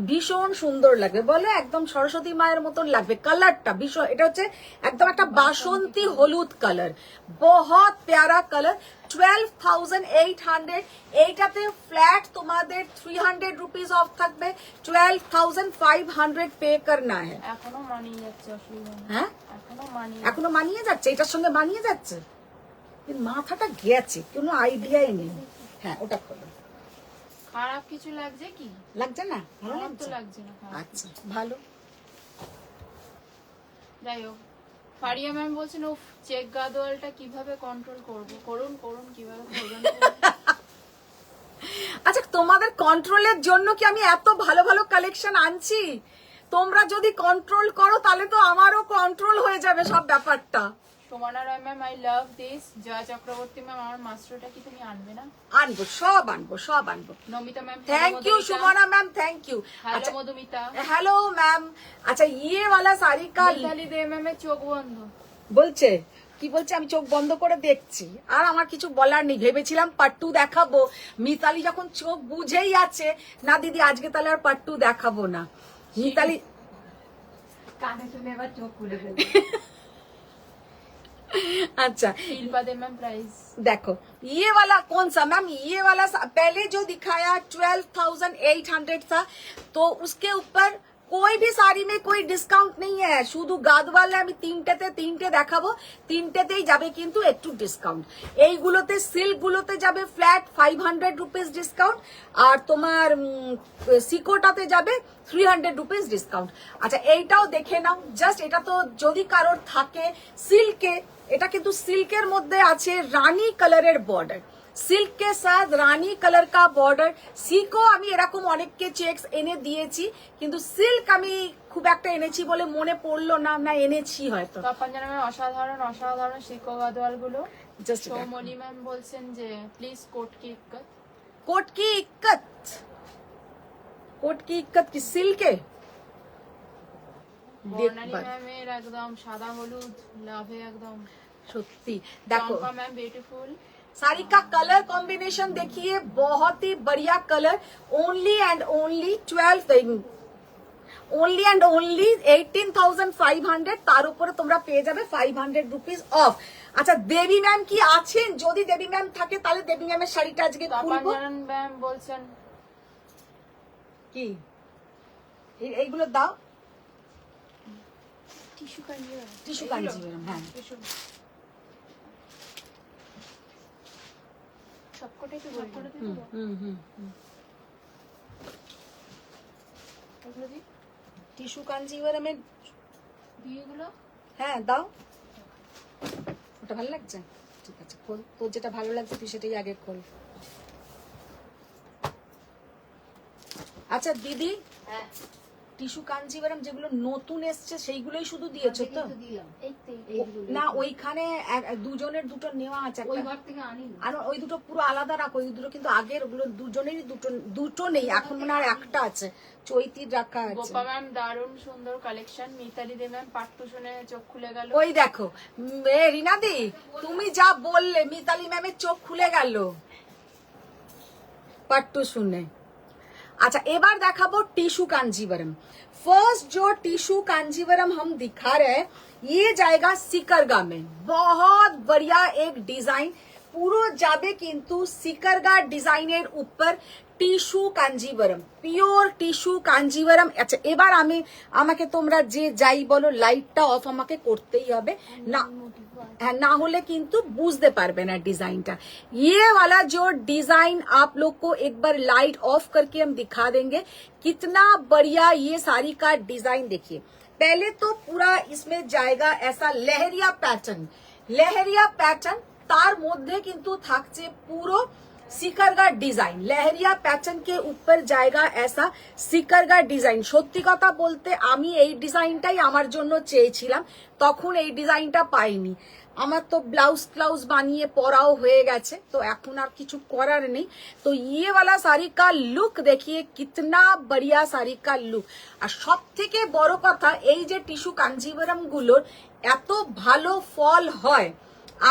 ভীষণ সুন্দর লাগবে, বলে একদম সরস্বতী মায়ের মতন লাগবে। কালারটা ভীষণ, এটা হচ্ছে একদম একটা বাসন্তী হলুদ কালার, বহুত প্যারা কালার। 12,800। এইটাতে ফ্ল্যাট তোমাদের 300 রুপিস অফ থাকবে, 12,500 পে করনা है। এখনো মানিয়ে যাচ্ছে, অসুবিধা নেই। হ্যাঁ এখনো মানিয়ে যাচ্ছে, এটার সঙ্গে মানিয়ে যাচ্ছে। কিন্তু মাথাটা গেছে, কোনো আইডিয়াই নেই। হ্যাঁ ওটা খোলো। খারাপ কিছু লাগছে কি? লাগছে না? ভালো খারাপ তো লাগছে? লাগছে না, খারাপ। আচ্ছা ভালো। যাই হোক, ফারিয়া ম্যাম বলছেন ও চেক গাদোয়ালটা কিভাবে কন্ট্রোল করব। করুন করুন, কিভাবে করবেন। আচ্ছা তোমাদের কন্ট্রোলের জন্য কি আমি এত ভালো ভালো কালেকশন আনছি? তোমরা যদি কন্ট্রোল করো তাহলে তো আমারও কন্ট্রোল হয়ে যাবে সব ব্যাপারটা। Sumana Roy ma'am I love this. Jaya Chakraborty ma'am আমার মাস্টারটা কি তুমি আনবে না? আনবো, সব আনবো, সব আনবো। Namita ma'am thank you Sumana ma'am, thank you. Hello Madhumita. Hello ma'am. अच्छा ये वाला साड़ी का মিতালি দে ম্যামের চোখ বন্ধ। বলছে কি বলছে, আমি চোখ বন্ধ করে দেখছি, আর আমার কিছু বলার নেই। ভেবেছিলাম পাট্টু দেখাবো, মিতালি যখন চোখ বুঝেই আছে, না দিদি আজকে তাহলে আর পাট্টু দেখাবো না। মিতালি কানে শুনে এবার চোখ খুলে ফেলবে। अच्छा শিল্পা দে ম্যাম প্রাইস। देखो ये वाला कौन सा मैम, ये वाला पहले जो दिखाया 12,800 था, तो उसके ऊपर कोई भी साड़ी में कोई डिस्काउंट नहीं है। শুধু গাদওয়ালে আমি তিনটে দেখাবো, তিনটেতেই যাবে কিন্তু একটু ডিসকাউন্ট। এইগুলোতে সিল্ক গুলোতে যাবে ফ্ল্যাট 500 রুপিস ডিসকাউন্ট, আর তোমার সিকোটাতে যাবে 300 রুপিস ডিসকাউন্ট। আচ্ছা এইটাও দেখে নাও, জাস্ট এটা তো যদি কারোর থাকে সিল্কে, এটা কিন্তু সিল্কের মধ্যে আছে রানী কালারের বর্ডার, সিল্ক के साथ রানী কালার का বর্ডার। সিকো আমি এরকম অনেককে চেকস এনে দিয়েছি, কিন্তু সিল্ক আমি খুব একটা এনেছি বলে মনে পড়লো না, না এনেছি হয়তো। তপন জানা ম্যাম অসাধারণ অসাধারণ শিকো গাদওয়াল গুলো। জাস্ট সৌমলি ম্যাম বলছেন যে প্লিজ কোট কি ইক্কত। কোট কি ইক্কত, কোট কি ইক্কত কি সিল্কে? বর্ণালী ম্যামের একদম সাদা হলুদ লাভে একদম সত্যি দেখো চম্পা ম্যাম বিউটিফুল। साड़ी का कलर कॉम्बिनेशन देखिए, बहुत ही बढ़िया कलर। ओनली एंड ओनली 18,500, তার উপরে তোমরা পেয়ে যাবে 500 রুপিস অফ। আচ্ছা দেবী ম্যাম কি আছেন? যদি দেবী ম্যাম থাকে তাহলে দেবী ম্যামের শাড়িটা আজকে তপন খুলবো। জানান ম্যাম বলছেন কি এইগুলো দাও, টিস্যু কাঞ্জিওর। টিস্যু কাঞ্জিভরম। হ্যাঁ সবকটাই তো সব করে দিয়ে দেবো? এগুলো দিই টিস্যু কাঞ্জিভরমের বিয়েগুলো। হ্যাঁ দাও, ওটা ভালো লাগছে, ঠিক আছে খোল, তোর যেটা ভালো লাগছে তুই সেটাই আগে খোল। আচ্ছা দিদি, হ্যাঁ টিস্যু কাঞ্জিভরম যেগুলো নতুন এসছে সেইগুলোই শুধু দিয়েছো তো? দিলাম এই তো এইগুলো না ওইখানে দুজনের দুটো নেওয়া আছে ওই একটা, ঘর থেকে আনি আর ওই দুটো পুরো আলাদা রাখো, ওই দুটো কিন্তু আগের, ওগুলো দুজনেরই দুটো নেই এখন, মনে হয় একটা আছে, চৈতির রাখা আছে। গোপা ম্যাম দারুণ সুন্দর কালেকশন। মিতালি দে ম্যাম পাট্টু শুনে চোখ খুলে গেল। ওই দেখো রিনাদি, তুমি যা বললে মিতালি ম্যামের চোখ খুলে গেল পাট্টু শুনে। अच्छा एबार देखाबो टिश्यू कांजीवरम। फर्स्ट जो टिश्यू कांजीवरम हम दिखा रहे हैं ये जाएगा सिकरगा में। बहुत बढ़िया एक डिजाइन, পুরো যাবে কিন্তু সিকারগা ডিজাইনের উপর tissue Kanjivaram, pure tissue Kanjivaram. আচ্ছা এবার আমাকে তোমরা যে যাই বলো লাইটটা অফ আমাকে করতেই হবে, না है ना होले किंतु बुझते पारबे ना डिजाइनटा। ये वाला जो डिजाइन आप लोग को एक बार लाइट ऑफ करके हम दिखा देंगे, कितना बढ़िया ये साड़ी का डिजाइन देखिए। पहले तो पूरा इसमें जाएगा ऐसा लहरिया पैटर्न, तार मध्य किंतु থাকছে পুরো সিকারগা ডিজাইন। লেহেরিয়া প্যাটার্ন কে উপর জায়গা ऐसा সিকারগা ডিজাইন। সত্যি কথা বলতে আমি এই ডিজাইনটাই আমার জন্য চেয়েছিলাম, তখন এই ডিজাইনটা পাইনি। আমার তো ব্লাউজ বানিয়ে পরাও হয়ে গেছে, তো এখন আর কিছু করার নেই। তো ये वाला साड़ी का लुक देखिए, कितना बढ़िया साड़ी का लुक। আর সব থেকে বড় কথা এই যে টিস্যু কাঞ্জিভরম গুলোর এত ভালো ফল হয়।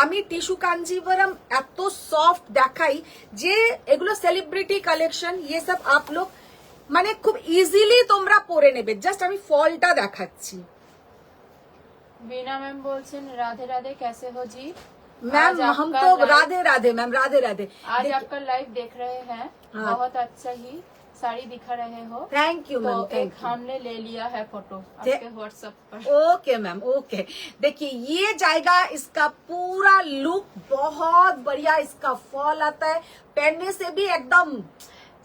আমি টিস্যু কাঞ্জিভরম এত সফট দেখাই যে এগুলো সেলিব্রিটি কালেকশন, ये सब आप लोग মানে খুব ইজিলি তোমরা পরে নেবে। জাস্ট আমি ফলটা দেখাচ্ছি। बीना मैम बोलছেন राधे राधे कैसे हो जी मैम हम तो राधे राधे मैम, राधे राधे। आज आपका लाइव देख रहे हैं, हाँ। बहुत अच्छा ही साड़ी दिखा रहे हो। थैंक यू मैम, तो थैंक एक यू। हमने ले लिया है फोटो आपके व्हाट्सएप पर। Okay ma'am okay. देखिए ये जाएगा इसका पूरा लुक, बहुत बढ़िया इसका फॉल आता है। पहनने से भी एकदम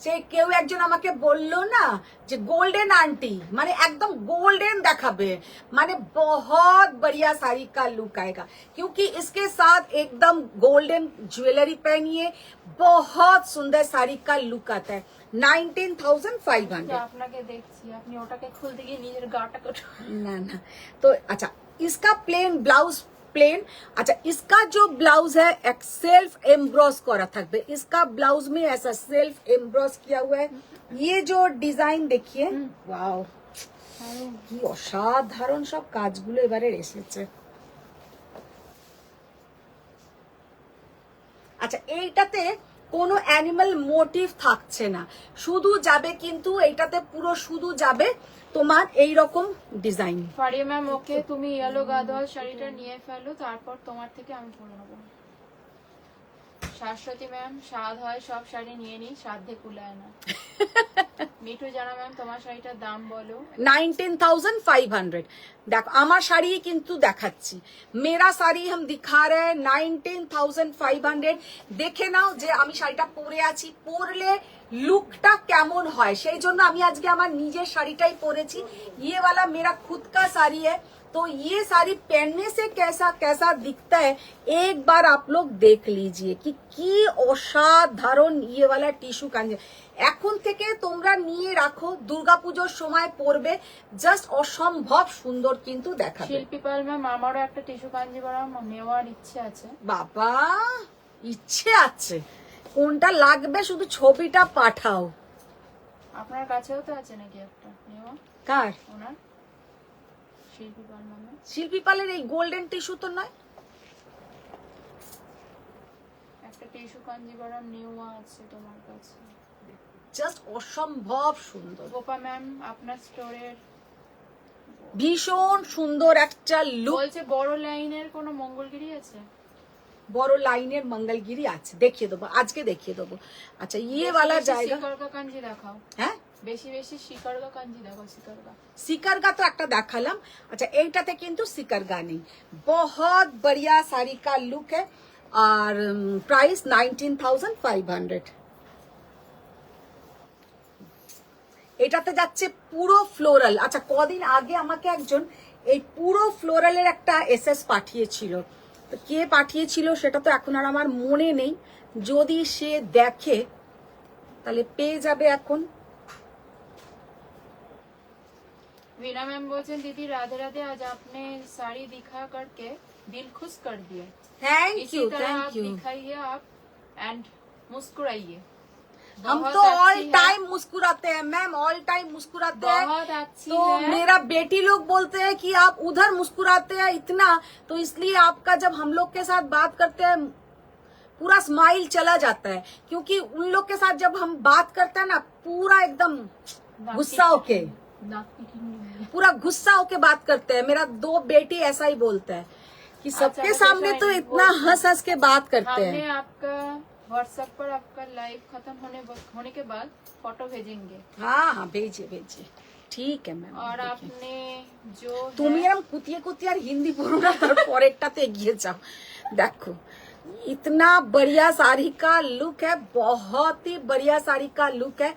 সে কেউ একজন আমাকে বললো না যে গোল্ডেন आंटी, মানে একদম গোল্ডেন দেখাবে, মানে बहुत बढ़िया साड़ी का लुक आएगा, क्योंकि इसके साथ एकदम गोल्डन ज्वेलरी पहनिए, बहुत सुंदर साड़ी का लुक आता है। 19,500। আপনাকে দেখছি আপনি ওটাকে খুলতে গিয়ে নিজের গাটা না না, তো আচ্ছা इसका প্লেন। আচ্ছা इसका जो ब्लाउज है एक सेल्फ एम्ब्रॉस करा থাকবে, इसका ब्लाउज में ऐसा सेल्फ एम्ब्रॉस किया हुआ है। ये जो डिजाइन देखिए, वाओ কি অসাধারণ সব কাজগুলো এবারে এসেছে। আচ্ছা এইটাতে কোনো অ্যানিমাল মোটিভ থাকছে না, শুধু যাবে কিন্তু এইটাতে পুরো শুধু যাবে তোমার এই রকম ডিজাইন। ফারিয়া ম্যাম ওকে তুমি ইয়েলো গাদোয়াল শাড়িটা নিয়ে ফেলো, তারপর তোমার থেকে আমি পরে নেবো। শাশ্বতী ম্যাম স্বাদ হয় সব শাড়ি নিয়ে নি, সাধ্যে কুলায় না। মিঠু জানা ম্যাম তোমার শাড়িটার দাম বলো। 19,500। দেখো আমার শাড়ি কিন্তু দেখাচ্ছি, মেরা শাড়ি হাম দিখা রে 19,500। দেখে নাও যে আমি শাড়িটা পরে আছি, পরলে লুকটা কেমন হয়, সেই জন্য আমি আজকে আমার নিজের শাড়িটাই পরেছি। ये वाला मेरा खुद का साड़ी है, तो ये साड़ी पहनने से कैसा कैसा दिखता है एक बार आप लोग देख लीजिए कि কি অসাধারণ ये वाला টিস্যু কাঞ্জি। এখন থেকে তোমরা নিয়ে রাখো, দুর্গাপূজার সময় পরবে, জাস্ট অসম্ভব সুন্দর কিন্তু দেখাবে। শিল্পী পাল ম্যাম আমারও একটা টিস্যু কাঞ্জিবরম নেওয়ার ইচ্ছে আছে। বাবা ইচ্ছে আছে, কোনটা লাগবে শুধু ছবিটা পাঠাও। আপনার কাছেও তো আছে নাকি একটা নেওয়া কার? ওনার শিল্পী পাল ম্যাম। শিল্পী পালের এই গোল্ডেন টিস্যু তো নয়, একটা টিস্যু কাঞ্জিবরম নেওয়া আছে তোমার কাছে। জাস্ট অসম্ভব সুন্দর, গোপা ম্যাম আপনার স্টোরের ভীষণ সুন্দর একটা লুক। বলছে বড় লাইনের কোনো মঙ্গলগিরি আছে? বড় লাইনের মঙ্গলগিরি আছে, দেখিয়ে দেবো, আজকে দেখিয়ে দেবো। আচ্ছা ইয়ে वाला জায়গা, শিকড়গা কাঞ্জি দেখাও। হ্যাঁ বেশি বেশি শিকড়গা কাঞ্জি দেখাও। শিকড়গা সিকারগা তো একটা দেখালাম। আচ্ছা এইটাতে কিন্তু সিকারগা নেই। বহুত বড়িয়া শাড়ি কা লুক है আর প্রাইস 19,500। এটাতে যাচ্ছে পুরো ফ্লোরাল। আচ্ছা কদিন আগে আমাকে একজন এই পুরো ফ্লোরালের একটা এসএস পাঠিয়েছিল, তো কে পাঠিয়েছিল সেটা তো এখন আর আমার মনে নেই, যদি সে দেখে তাহলে পেয়ে যাবে এখন। वीना मैम बोलছেন दीदी राधे राधे, आज आपने साड़ी दिखा करके दिल खुश कर दिया। थैंक इसी यू तरह आप थैंक यू। दिखाइए आप एंड मुस्कुराइए। हम बहुत तो अच्छी ऑल है, टाइम मुस्कुराते हैं मैम, ऑल टाइम मुस्कुराते हैं। बहुत अच्छी तो है। मेरा बेटी लोग बोलते हैं कि आप उधर मुस्कुराते हैं इतना, तो इसलिए आपका जब हम लोग के साथ बात करते हैं पूरा स्माइल चला जाता है, क्योंकि उन लोग के साथ जब हम बात करते हैं ना पूरा एकदम गुस्सा होके, पूरा गुस्सा होके बात करते हैं। मेरा 2 बेटी ऐसा ही बोलता है कि सबके अच्छा, सामने तो अच्छा, इतना हंस हंस के बात करते हमने हैं। आपका व्हाट्सएप पर आपका लाइव खत्म होने के बाद फोटो भेजेंगे। हाँ हाँ भेजिए भेजिए, ठीक है मैम। और देखिए। आपने जो তুমি है- এরকম কুতিয়ে কুতিয়ে আর হিন্দি পড়ো না, তার পরেরটাতে এগিয়ে যাও। দেখো इतना बढ़िया साड़ी का लुक है, बहुत ही बढ़िया साड़ी का लुक है।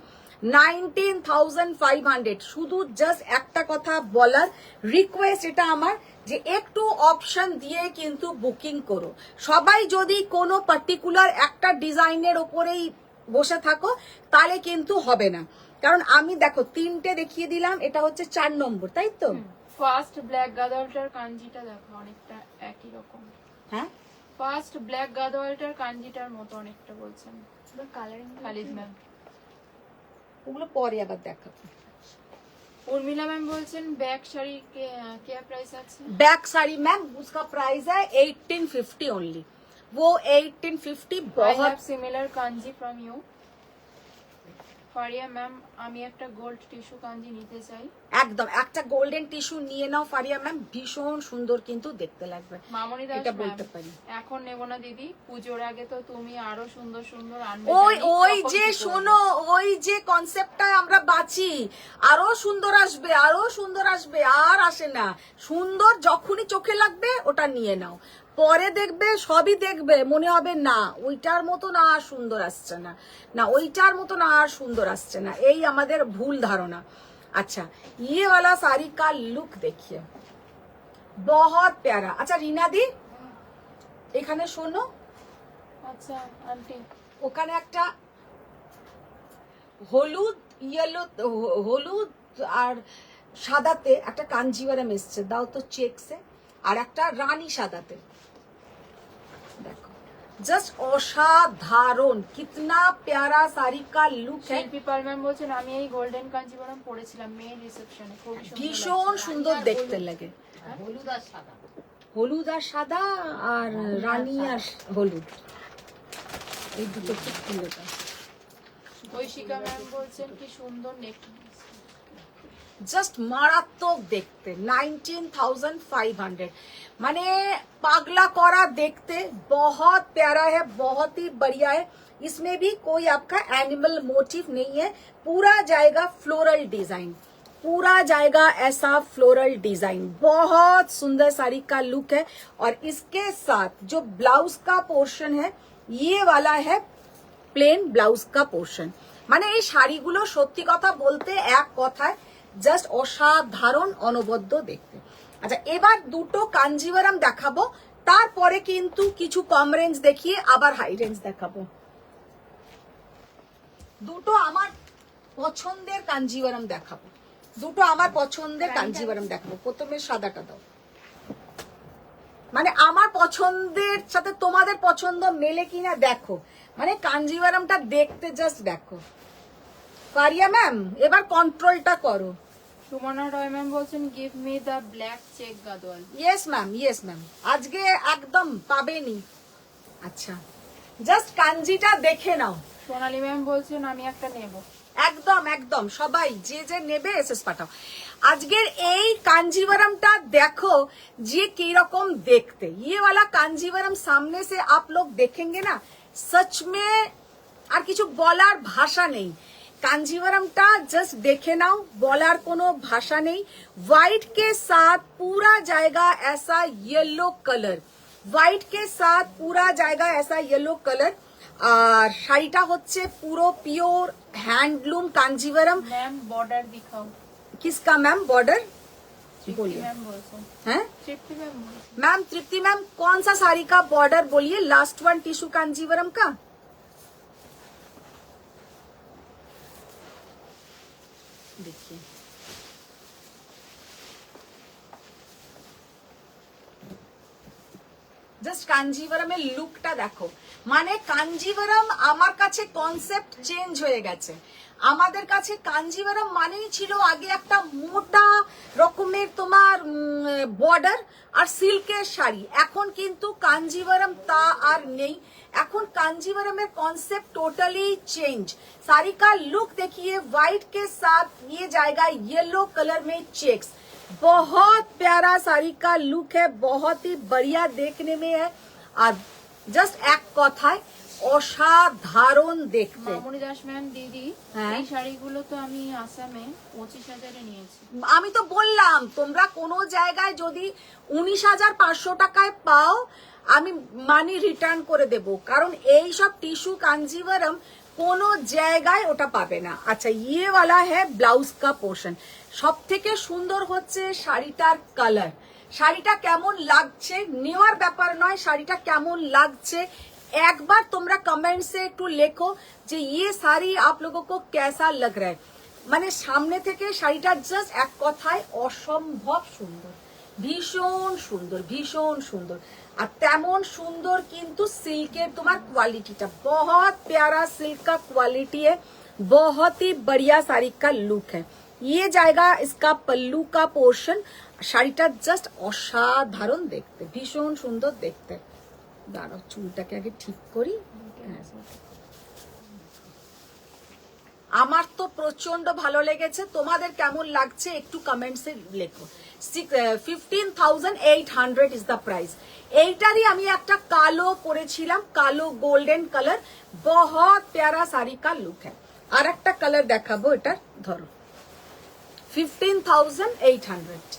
19,500। শুধু জাস্ট একটা কথা বলার রিকোয়েস্ট এটা আমার, যে একটু অপশন দিয়ে কিন্তু বুকিং করো। সবাই যদি কোনো পার্টিকুলার একটা ডিজাইনের ওপরেই বসে থাকো তাহলে কিন্তু হবে না, কারণ আমি দেখো 3টে দেখিয়ে দিলাম, এটা হচ্ছে 4 নম্বর, তাই তো? ফার্স্ট ব্ল্যাক গাদোয়ালটার কাঞ্জিটা দেখো, অনেকটা একই রকম। হ্যাঁ ফার্স্ট ব্ল্যাক গাদোয়ালটার কাঞ্জিটার মতো অনেকটা বলছেন কালারিং খালিদ ম্যাম। ওগুলো পরে আবার দেখাবো। उर्मिला मैम बोलছেন बैक শাড়ি क्या प्राइस আছে? बैक साड़ी मैम उसका प्राइस है 1850 ओनली, वो 1850 I बहुत। have similar kanji from you. Faria ma'am আমি একটা গোল্ড টিস্যু কাঞ্জি নিতে চাই। একদম একটা গোল্ডেন টিস্যু নিয়ে নাও ফারিয়া ম্যাম, ভীষণ সুন্দর কিন্তু দেখতে লাগবে। মামনি দাস এটা ম্যাম বলতে পারি। এখন নেব না দিদি, পুজোর আগে তো তুমি আরো সুন্দর সুন্দর আনবে। ওই জানি, ওই তখন যে কি করবো? শোনো, ওই যে কনসেপ্টটা আমরা বাঁচি, আরো সুন্দর আসবে আরো সুন্দর আসবে, আর আসে না। সুন্দর যখনই চোখে লাগবে ওটা নিয়ে নাও, পরে দেখবে সবই দেখবে মনে হবে না ওইটার মতন আর সুন্দর আসছে না, না ওইটার মতন আর সুন্দর আসছে না, এই আমাদের ভুল ধারণা। अच्छा ये वाला साड़ी का लुक देखिए, बहुत प्यारा। अच्छा रीना दी এখানে শোনো, আচ্ছা আন্টি ওখানে একটা হলুদ ইয়েলো, হলুদ আর সাদাতে একটা কাঞ্জিভারাম এসছে, দাও তো চেকসে। আর একটা রানী সাদাতে। দেখো জাস্ট অসাধারণ, কিতনা প্যারা শাড়ি কা লুক হ্যায়। শিল্পী পাল ম্যাম বলছেন আমি এই গোল্ডেন কাঞ্জিবরম পরেছিলাম মেয়ের রিসেপশনে, খুবই সুন্দর ভীষণ সুন্দর দেখতে লাগে। হলুদ আর সাদা। হলুদ আর সাদা আর রানী আর হলুদ, এই দুটো খুব সুন্দর। ঐশিকা ম্যাম বলছেন কি সুন্দর নেকলেস, জাস্ট মারাত্মক দেখতে। 19,500 মানে पागला करा देखते, बहुत प्यारा है, बहुत ही बढ़िया है। इसमें भी कोई आपका एनिमल मोटिव नहीं है, पूरा जाएगा फ्लोरल डिजाइन, पूरा जाएगा ऐसा फ्लोरल डिजाइन। बहुत सुंदर साड़ी का लुक है। और इसके साथ जो ब्लाउज का पोर्शन है ये वाला है প্লেন ব্লাউজ কা পোর্শন। মানে এই শাড়িগুলো সত্যি কথা বলতে এক কথায় জাস্ট অসাধারণ, অনবদ্য দেখতে। আচ্ছা এবার দুটো কাঞ্জিভারাম দেখাবো, তারপরে কিন্তু কিছু কম রেঞ্জ দেখিয়ে আবার হাই রেঞ্জ দেখাবো। দুটো আমার পছন্দের কাঞ্জিভারাম দেখাবো, দুটো আমার পছন্দের কাঞ্জিভারাম দেখাবো। প্রথমে সাদাটা দাও, মানে আমার পছন্দের সাথে তোমাদের পছন্দ মেলে কিনা দেখো। মানে কাঞ্জিভারামটা দেখতে জাস্ট দেখো। কারিয়া ম্যাম এবার কন্ট্রোলটা করো। সুমনা রয় ম্যাম বলছেন give me the black check Gadwal. Yes ma'am আজকে একদম পাবেনি। আচ্ছা জাস্ট কাঞ্জিটা দেখে নাও। সোনালী ম্যাম বলছেন আমি একটা নেব। একদম একদম সবাই যে যে নেবে এসএস পাঠাও। আজকের এই कांजीवरमটা देखो যে কি রকম দেখতে। ये वाला कांजीवरम सामने से आप लोग देखेंगे ना, सच में আর কিছু বলার ভাষা নেই। कांजीवरमটা জাস্ট দেখে নাও, বলার কোনো ভাষা নেই। व्हाइट के साथ पूरा जाएगा ऐसा येलो कलर, व्हाइट के साथ पूरा जाएगा ऐसा येलो कलर। আর শাড়িটা হচ্ছে পুরো pure handloom Kanjivaram. Ma'am border দিখাও। किसका मैम बॉर्डर তৃপ্তি बोलिए? ম্যাম বলছেন। हैं তৃপ্তি ম্যাম বলছেন। मैम तृप्ति मैम कौन सा साड़ी का बॉर्डर बोलिए, लास्ट वन टिश्यू कांजीवरम का। देखिए জাস্ট কাঞ্জিভারামের লুকটা দেখো। মানে কাঞ্জিভারাম আমার কাছে কনসেপ্ট চেঞ্জ হয়ে গেছে। আমাদের কাছে কাঞ্জিভারাম মানেই ছিল আগে একটা মোটা রকমের তোমার বর্ডার আর সিল্কের শাড়ি। এখন কিন্তু কাঞ্জিভারাম তা আর নেই। এখন कांजीवरमेर कॉन्सेप्ट टोटली चेंज। साड़ी का लुक देखिए, व्हाइट के साथ ये जाएगा येलो कलर में चेक्स। बहुत प्यारा साड़ी का लुक है, बहुत ही बढ़िया देखने में है। और जस्ट एक कथाয় অসাধারণ দেখতে। মামুনি দাস ম্যাম দিদি হ্যাঁ। এই শাড়িগুলো তো আমি আসামে 25,000-এ নিয়েছি। আমি তো বললাম তোমরা কোনো জায়গায় যদি 19,500 টাকায় পাও আমি মানি রিটার্ন করে দেব, কারণ এই সব টিস্যু কাঞ্জিভারাম কোনো জায়গায় ওটা পাবে না। আচ্ছা ইয়ে वाला है ব্লাউজ কা পোর্শন। সব থেকে সুন্দর হচ্ছে শাড়িটার কালার। শাড়িটা কেমন লাগছে নেওয়ার ব্যাপার নয়, শাড়িটা কেমন লাগছে একবার তোমরা কমেন্টসে একটু লেখো যে ये साड़ी आप लोगों को कैसा लग रहा है। মানে সামনে থেকে শাড়িটা জাস্ট এক কথায় অসম্ভব সুন্দর, ভীষণ সুন্দর, ভীষণ সুন্দর। আর তেমন সুন্দর কিন্তু সিল্কের তোমার কোয়ালিটিটা, बहुत प्यारा सिल्क का क्वालिटी है, बहुत ही बढ़िया साड़ी का लुक है। ये जाएगा इसका पल्लू का पोर्शन। শাড়িটা জাস্ট অসাধারণ দেখতে, ভীষণ সুন্দর দেখতে। দাঁড়াও চুলটাকে আগে ঠিক করি। আমার তো প্রচন্ড ভালো লেগেছে, তোমাদের কেমন লাগছে একটু কমেন্টসে লেখো। 15,800 ইজ দ্য প্রাইস। এইটারই আমি একটা কালো পরেছিলাম, কালো গোল্ডেন কালার, বহুত প্যারা শাড়ি কা লুক হ্যায়। আর একটা কালার দেখাবো, এটার ধরো 15,800।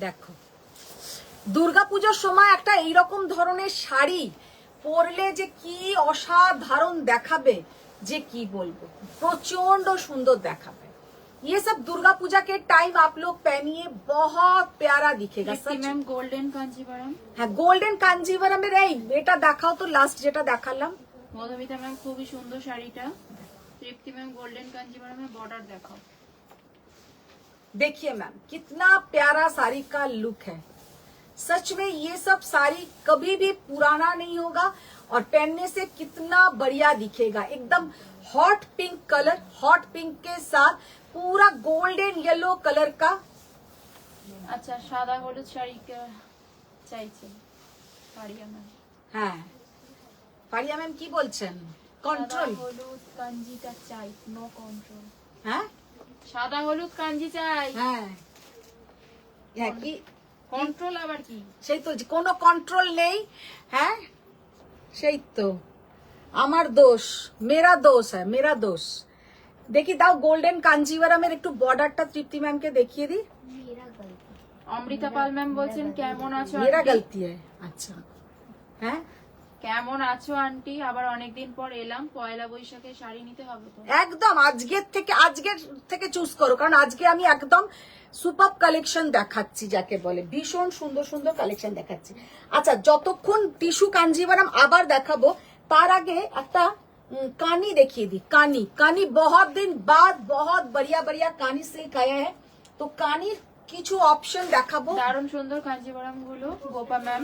দেখো দুর্গাপূজার সময় একটা এইরকম ধরনের শাড়ি পরলে যে কি অসাধারণ দেখাবে, যে কি বলবো, প্রচন্ড সুন্দর দেখাবে। ये सब दुर्गा पूजा के टाइम आप लोग पहनिए, बहुत प्यारा दिखेगा। তৃপ্তি ম্যাম গোল্ডেন কাঞ্জিভারাম। হ্যাঁ গোল্ডেন কাঞ্জিভারামের এই এটা দেখাও তো, লাস্ট যেটা দেখালাম। মধুমিতা ম্যাম খুবই সুন্দর শাড়িটা। তৃপ্তি ম্যাম গোল্ডেন কাঞ্জিভারমে বর্ডার দেখাও। देखिए मैम कितना प्यारा साड़ी का लुक है। सच में ये सब साड़ी कभी भी पुराना नहीं होगा और पहनने से कितना बढ़िया दिखेगा। एकदम hot pink colour, hot pink के साथ पूरा गोल्डन येलो कलर का। আচ্ছা সাদা হলুদ শাড়ি চাইছে পারিয়া ম্যাম। হ্যাঁ পারিয়া ম্যাম কি বলছেন? কন্ট্রোল। সাদা হলুদ কাঞ্জিটা চাই, নো কন্ট্রোল। হ্যাঁ সাদা হলুদ কাঞ্জি চাই, হ্যাঁ হ্যাঁ কি কন্ট্রোল আবার কি? সেই তো কোনো কন্ট্রোল নেই। হ্যাঁ সেই তো আমার দোষ, মেরা দোষ হ্যাঁ মেরা দোষ। দেখি দাও গোল্ডেন কাঞ্জিভারমের একটু বর্ডারটা তৃপ্তি ম্যামকে দেখিয়ে দিই। मेरा गलती। অমৃতা পাল ম্যাম বলছেন কেমন আছো মেরা আন্টি? গলতি হ্যাঁ। আচ্ছা হ্যাঁ কেমন আছো আন্টি? আবার অনেকদিন পর এলাম, পয়লা বৈশাখে শাড়ি নিতে হবে তো। একদম আজকের থেকে চুজ করো, কারণ আজকে আমি একদম সুপার কালেকশন দেখাচ্ছি, যাকে বলে ভীষণ সুন্দর সুন্দর কালেকশন দেখাচ্ছি। আচ্ছা যতক্ষণ টিস্যু কাঞ্জিভারম আবার দেখাবো তার আগে একটা কানি দেখিয়ে दी। কানি কানি बहुत दिन बाद बहुत बढ़िया बढ़िया कानी सिल्क आया है, तो কানির কিছু অপশন দেখাবো। দারুণ সুন্দর কাঞ্জিভারম গুলো গোপা ম্যাম।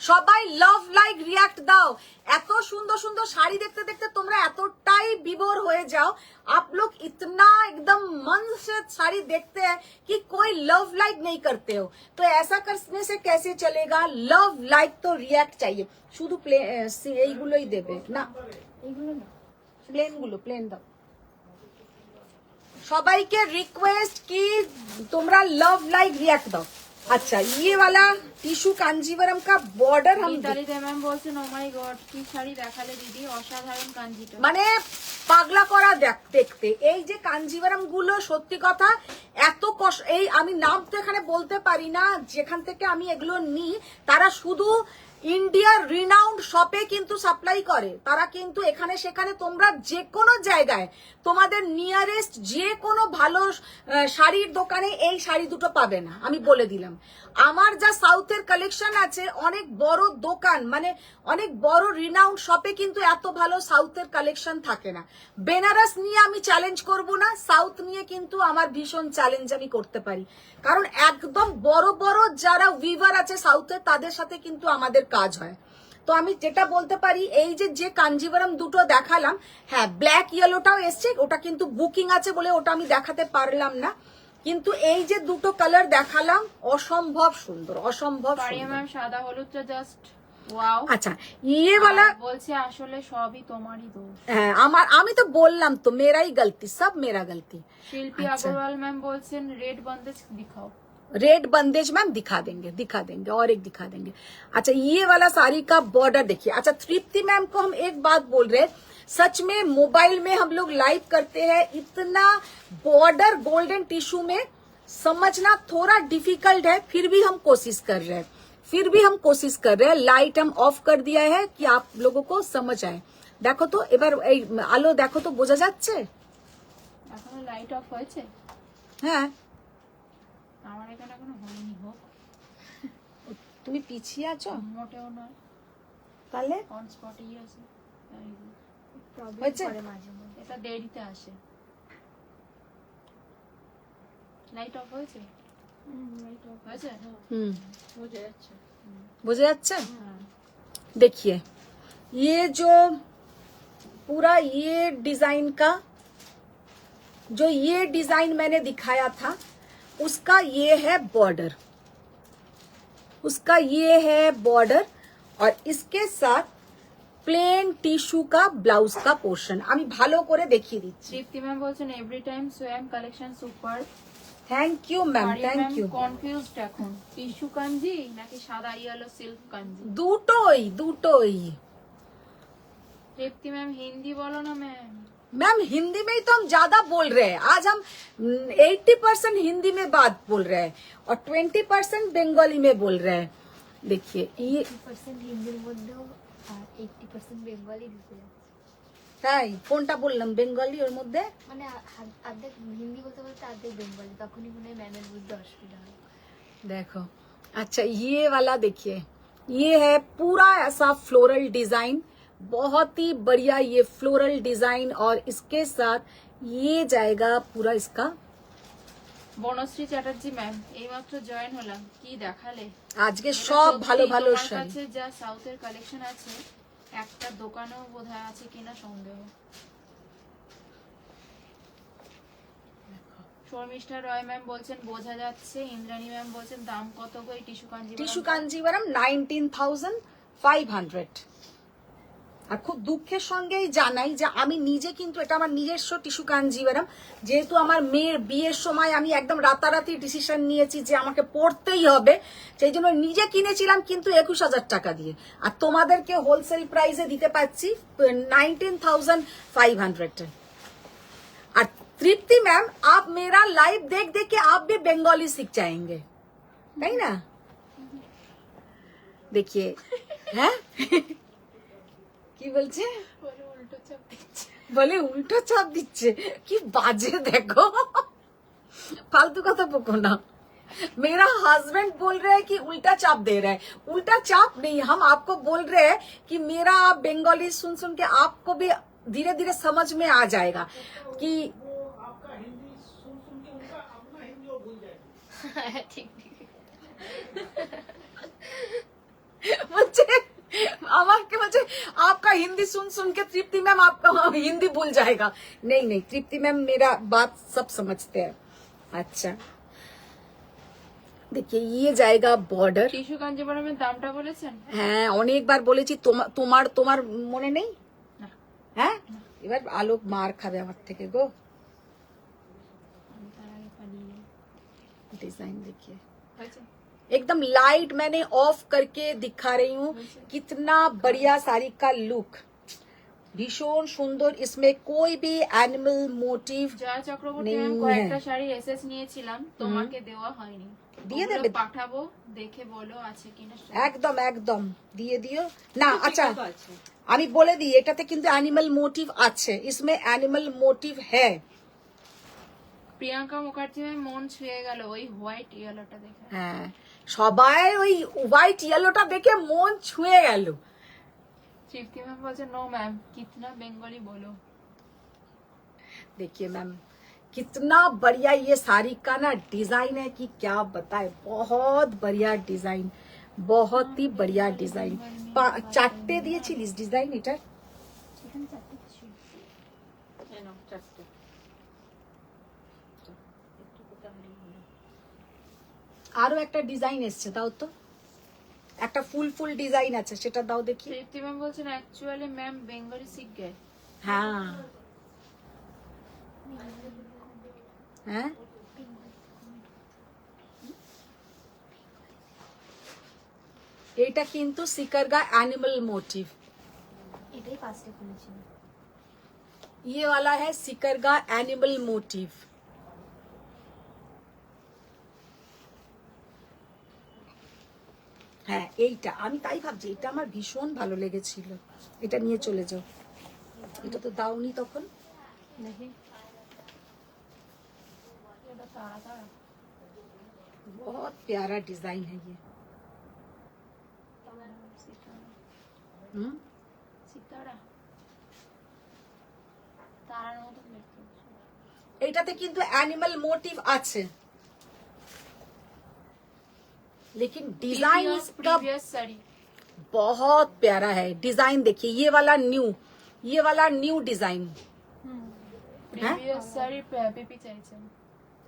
সবাই লাভ লাইক রিয়াক্ট দাও। এত সুন্দর সুন্দর শাড়ি देखते देखते তোমরা এতটাই বিভোর হয়ে যাও, आप लोग इतना एकदम मन से साड़ी देखते हैं कि कोई लव लाइक नहीं करते हो, तो ऐसा करने से कैसे चलेगा? लव लाइक तो रिएक्ट चाहिए। শুধু এইগুলোই দেবে না, এগুলো না প্লেন গুলো প্লেন দাও। সবাইকে রিকোয়েস্ট কি তোমরা লাভ লাইক রিয়াক্ট দাও। अच्छा ये वाला टिश्यू कांजीवरम का बॉर्डर हम মিতালি দে ম্যাম বলছেন ও মাই গড কি শাড়ি দেখালে দিদি, অসাধারণ কাঞ্জিটা। মানে পাগলা করা দেখতে। এই যে কাঞ্জিভারম গুলো সত্যি কথা এত কষ্ট, এই আমি নাম তো এখানে বলতে পারি না, যেখান থেকে আমি এগুলো নিই তারা শুধু ইন্ডিয়ার রিনাউন্ড শপে কিন্তু সাপ্লাই করে। তারা কিন্তু এখানে সেখানে তোমরা যে কোনো জায়গায় তোমাদের নিয়ারেস্ট যে কোনো ভালো শাড়ির দোকানে এই শাড়ি দুটো পাবে না, আমি বলে দিলাম। আমার যা সাউথের কালেকশন আছে অনেক বড় দোকান, মানে অনেক বড় রিনাউন্ড শপে কিন্তু এত ভালো সাউথের কালেকশন থাকে না। বেনারস নিয়ে আমি চ্যালেঞ্জ করব না, সাউথ নিয়ে কিন্তু আমার ভীষণ চ্যালেঞ্জ আমি করতে পারি, কারণ একদম বড় বড় যারা উইভার আছে সাউথের তাদের সাথে কিন্তু আমাদের কাজ হয়। তো আমি যেটা বলতে পারি এই যে কাঞ্জিভারম দুটো দেখালাম, হ্যাঁ ব্ল্যাক ইয়েলোটাও এসছে, ওটা কিন্তু বুকিং আছে বলে ওটা আমি দেখাতে পারলাম না, কিন্তু এই যে দুটো কালার দেখালাম অসম্ভব সুন্দর, অসম্ভব পারিয়া সুন্দর। ম্যাম সাদা হলুদটা জাস্ট ওয়াও। আচ্ছা ইয়ে वाला বলছে আসলে সবই তোমারই দোষ। হ্যাঁ আমি তো বললাম তো মেরাই গলতি, সব মেরা গলতি। শিল্পী আচ্ছা। আগরওয়াল ম্যাম বলছেন রেড বন্দেজ দিখাও। रेड बंदेज मैम दिखा देंगे और एक दिखा देंगे। अच्छा ये वाला साड़ी का बॉर्डर देखिए। अच्छा तृप्ति मैम को हम एक बात बोल रहे हैं, सच में मोबाइल में हम लोग लाइव करते हैं, इतना बॉर्डर गोल्डन टिश्यू में समझना थोड़ा डिफिकल्ट है, फिर भी हम कोशिश कर रहे हैं। लाइट हम ऑफ कर दिया है कि आप लोगों को समझ आए। देखो तो এবার এই আলো দেখো তো বোঝা যাচ্ছে? এখনো লাইট অফ হয়েছে? হ্যাঁ আমার এখানে এখনো হয়নি। হোক তুমি পিছিয়ে আছো মোটেও নয়, তাহলে অন স্পটেই আছে। প্রবলেম হয়েছে? করে মাঝে মধ্যে। এটা দেরিতে আসে। লাইট অফ হয়েছে? লাইট অফ হয়েছে? বোঝা যাচ্ছে। বোঝা যাচ্ছে? देखिए ये जो पूरा ये डिजाइन का जो ये डिजाइन मैंने दिखाया था उसका ये है बॉर्डर, और इसके साथ प्लेन टिश्यू का ब्लाउज का पोर्शन আমি ভালো করে দেখিয়ে দিচ্ছি। তৃপ্তি ম্যাম বলছেন every time Swayam collection super. Thank you ma'am, thank you. Confused এখন টিস্যু কাঞ্জি নাকি সাদা ইয়েলো সিল্ক কাঞ্জি? দুটোই। তৃপ্তি ম্যাম হিন্দি বলো না ম্যাম। मैम हिंदी में ही तो हम ज्यादा बोल रहे हैं, आज हम 80% हिंदी में बात बोल रहे हैं और 20% बंगाली में बोल रहे हैं। देखिए ये 80% হিন্দির মধ্যেও আর 80% বেঙ্গলি ঢুকে যাচ্ছে। তাই কোনটা বললাম বেঙ্গলি ওর মধ্যে? মানে অর্ধেক হিন্দি বলতে বলতে অর্ধেক বেঙ্গলি, তখনই মনে হয় ম্যামের বুঝতে অসুবিধা হয়। देखो अच्छा ये वाला देखिए, ये है पूरा ऐसा फ्लोरल डिजाइन, बहुत ही बढ़िया ये फ्लोरल डिजाइन और इसके साथ ये जाएगा पूरा इसका। বনশ্রী চ্যাটার্জি ম্যাম এইমাত্র জয়েন হলাম, কি দেখালে। আজকে সব সত্যি ভালো ভালো তোমার শাড়ি। কাছে যা সাউথের কালেকশন আছে একটা দোকানেও বোধহয় আছে কিনা সন্দেহ। শর্মিষ্ঠা রয় ম্যাম বলছেন বোঝা যাচ্ছে। ইন্দ্রাণী ম্যাম বলছেন দাম কত গো এই টিস্যু কাঞ্জিভারাম? টিস্যু কাঞ্জিভারাম 19,500। আর খুব দুঃখের সঙ্গেই জানাই যে আমি নিজে কিন্তু এটা আমার নিজস্ব টিস্যু কাঞ্জিভারাম, যেহেতু আমার মেয়ের বিয়ের সময় আমি একদম রাতারাতি ডিসিশন নিয়েছি যে আমাকে পড়তেই হবে, সেই জন্য নিজে কিনেছিলাম কিন্তু 21,000 টাকা দিয়ে। আর তোমাদেরকে হোলসেল প্রাইসে দিতে পারছি 19,500। और तृप्ति मैम आप मेरा लाइव देख देख के आप भी बंगाली सीख जाएंगे, नहीं ना? देखिए है কি বলছে? বলে উল্টো চাপ দিচ্ছে। কি বাজে দেখো, फालतू কথা বকো না। मेरा हस्बैंड बोल रहे हैं कि उल्टा चाप दे रहे हैं। उल्टा चाप नहीं, हम आपको बोल रहे हैं कि मेरा बंगाली सुन सुन के आपको भी धीरे धीरे समझ में आ जाएगा कि आपका हिंदी सुन सुन के उनका अपना हिंदी वो भूल जाएगा। ঠিক ঠিক। बच्चे আমাকে বলছে आपका हिंदी सुन सुन के तृप्ति मैम आपका हिंदी भूल जाएगा। नहीं नहीं, तृप्ति मैम मेरा बात सब समझते हैं। अच्छा देखिए ये जाएगा बॉर्डर। টিস্যু কাঞ্জিভারামের দামটা বলেছেন? হ্যাঁ অনেকবার বলেছি, তোমার তোমার মনে নেই? না। হ্যাঁ এবার আলোক মার খাবে আমার থেকে গো। আমি তার আগে পালিয়ে যাই। डिजाइन देखिए হয়েছে? एकदम लाइट मैंने ऑफ करके दिखा रही हूँ। कितना बढ़िया साड़ी का लुक, भीषण सुंदर। इसमें कोई भी एनिमल मोटिव জয়া চক্রবর্তী নেই ম্যাম হ্যাঁ। কয়েকটা শাড়ি এসএস নিয়েছিলাম, তোমাকে দেওয়া হয়নি। দিয়ে ওগুলো দেবে। পাঠাবো, দেখে বলো আছে কিনা। একদম একদম দিয়ে দিও না। আচ্ছা আমি বলে দিই এটাতে কিন্তু অ্যানিমাল মোটিভ আছে, इसमें एनिमल मोटिव है। প্রিয়াঙ্কা মুখার্জি ম্যাম মন ছুঁয়ে গেল ওই হোয়াইট ইয়েলোটা দেখে। হ্যাঁ সবাই ওই হোয়াইট ইয়েলোটা দেখে মন ছুঁয়ে গেল। তৃপ্তি ম্যাম বলছে নো ম্যাম কিতনা বেঙ্গলি বলো। देखिए मैम कितना बढ़िया ये साड़ी का ना डिजाइन है कि क्या बताए, बहुत बढ़िया डिजाइन, बहुत ही बढ़िया डिजाइन। चारटे दिएছিলিস ডিজাইন এটা? এখানে চারটে কিছু আরো একটা ডিজাইন এসছে, দাও তো। একটা ফুল ফুল ডিজাইন আছে, সেটা দাও দেখি। তৃপ্তি ম্যাম বলছেন অ্যাকচুয়ালি ম্যাম বেঙ্গলি শিখ গে। হ্যাঁ হ্যাঁ এটা কিন্তু সিকারগা एनिमल मोटिव। এটাই ফার্স্টে খুলেছিল। ये वाला है सिकरगा एनिमल मोटिव। হ্যাঁ এইটা আমি তাই ভাবছি, এটা আমার ভীষণ ভালো লেগেছিল। এটা নিয়ে চলে যাও, এটা তো দাওনি তখন। দেখি এটা তারা তারা बहुत प्यारा डिजाइन है ये। हम्म সিতারা তারার মতো দেখতে। এটাতে কিন্তু एनिमल मोटिव আছে, लेकिन डिजाइन इसका प्रीवियस साड़ी बहुत प्यारा है। डिजाइन देखिए ये वाला न्यू डिजाइन। प्रीवियस साड़ी পিপি চাইছেন।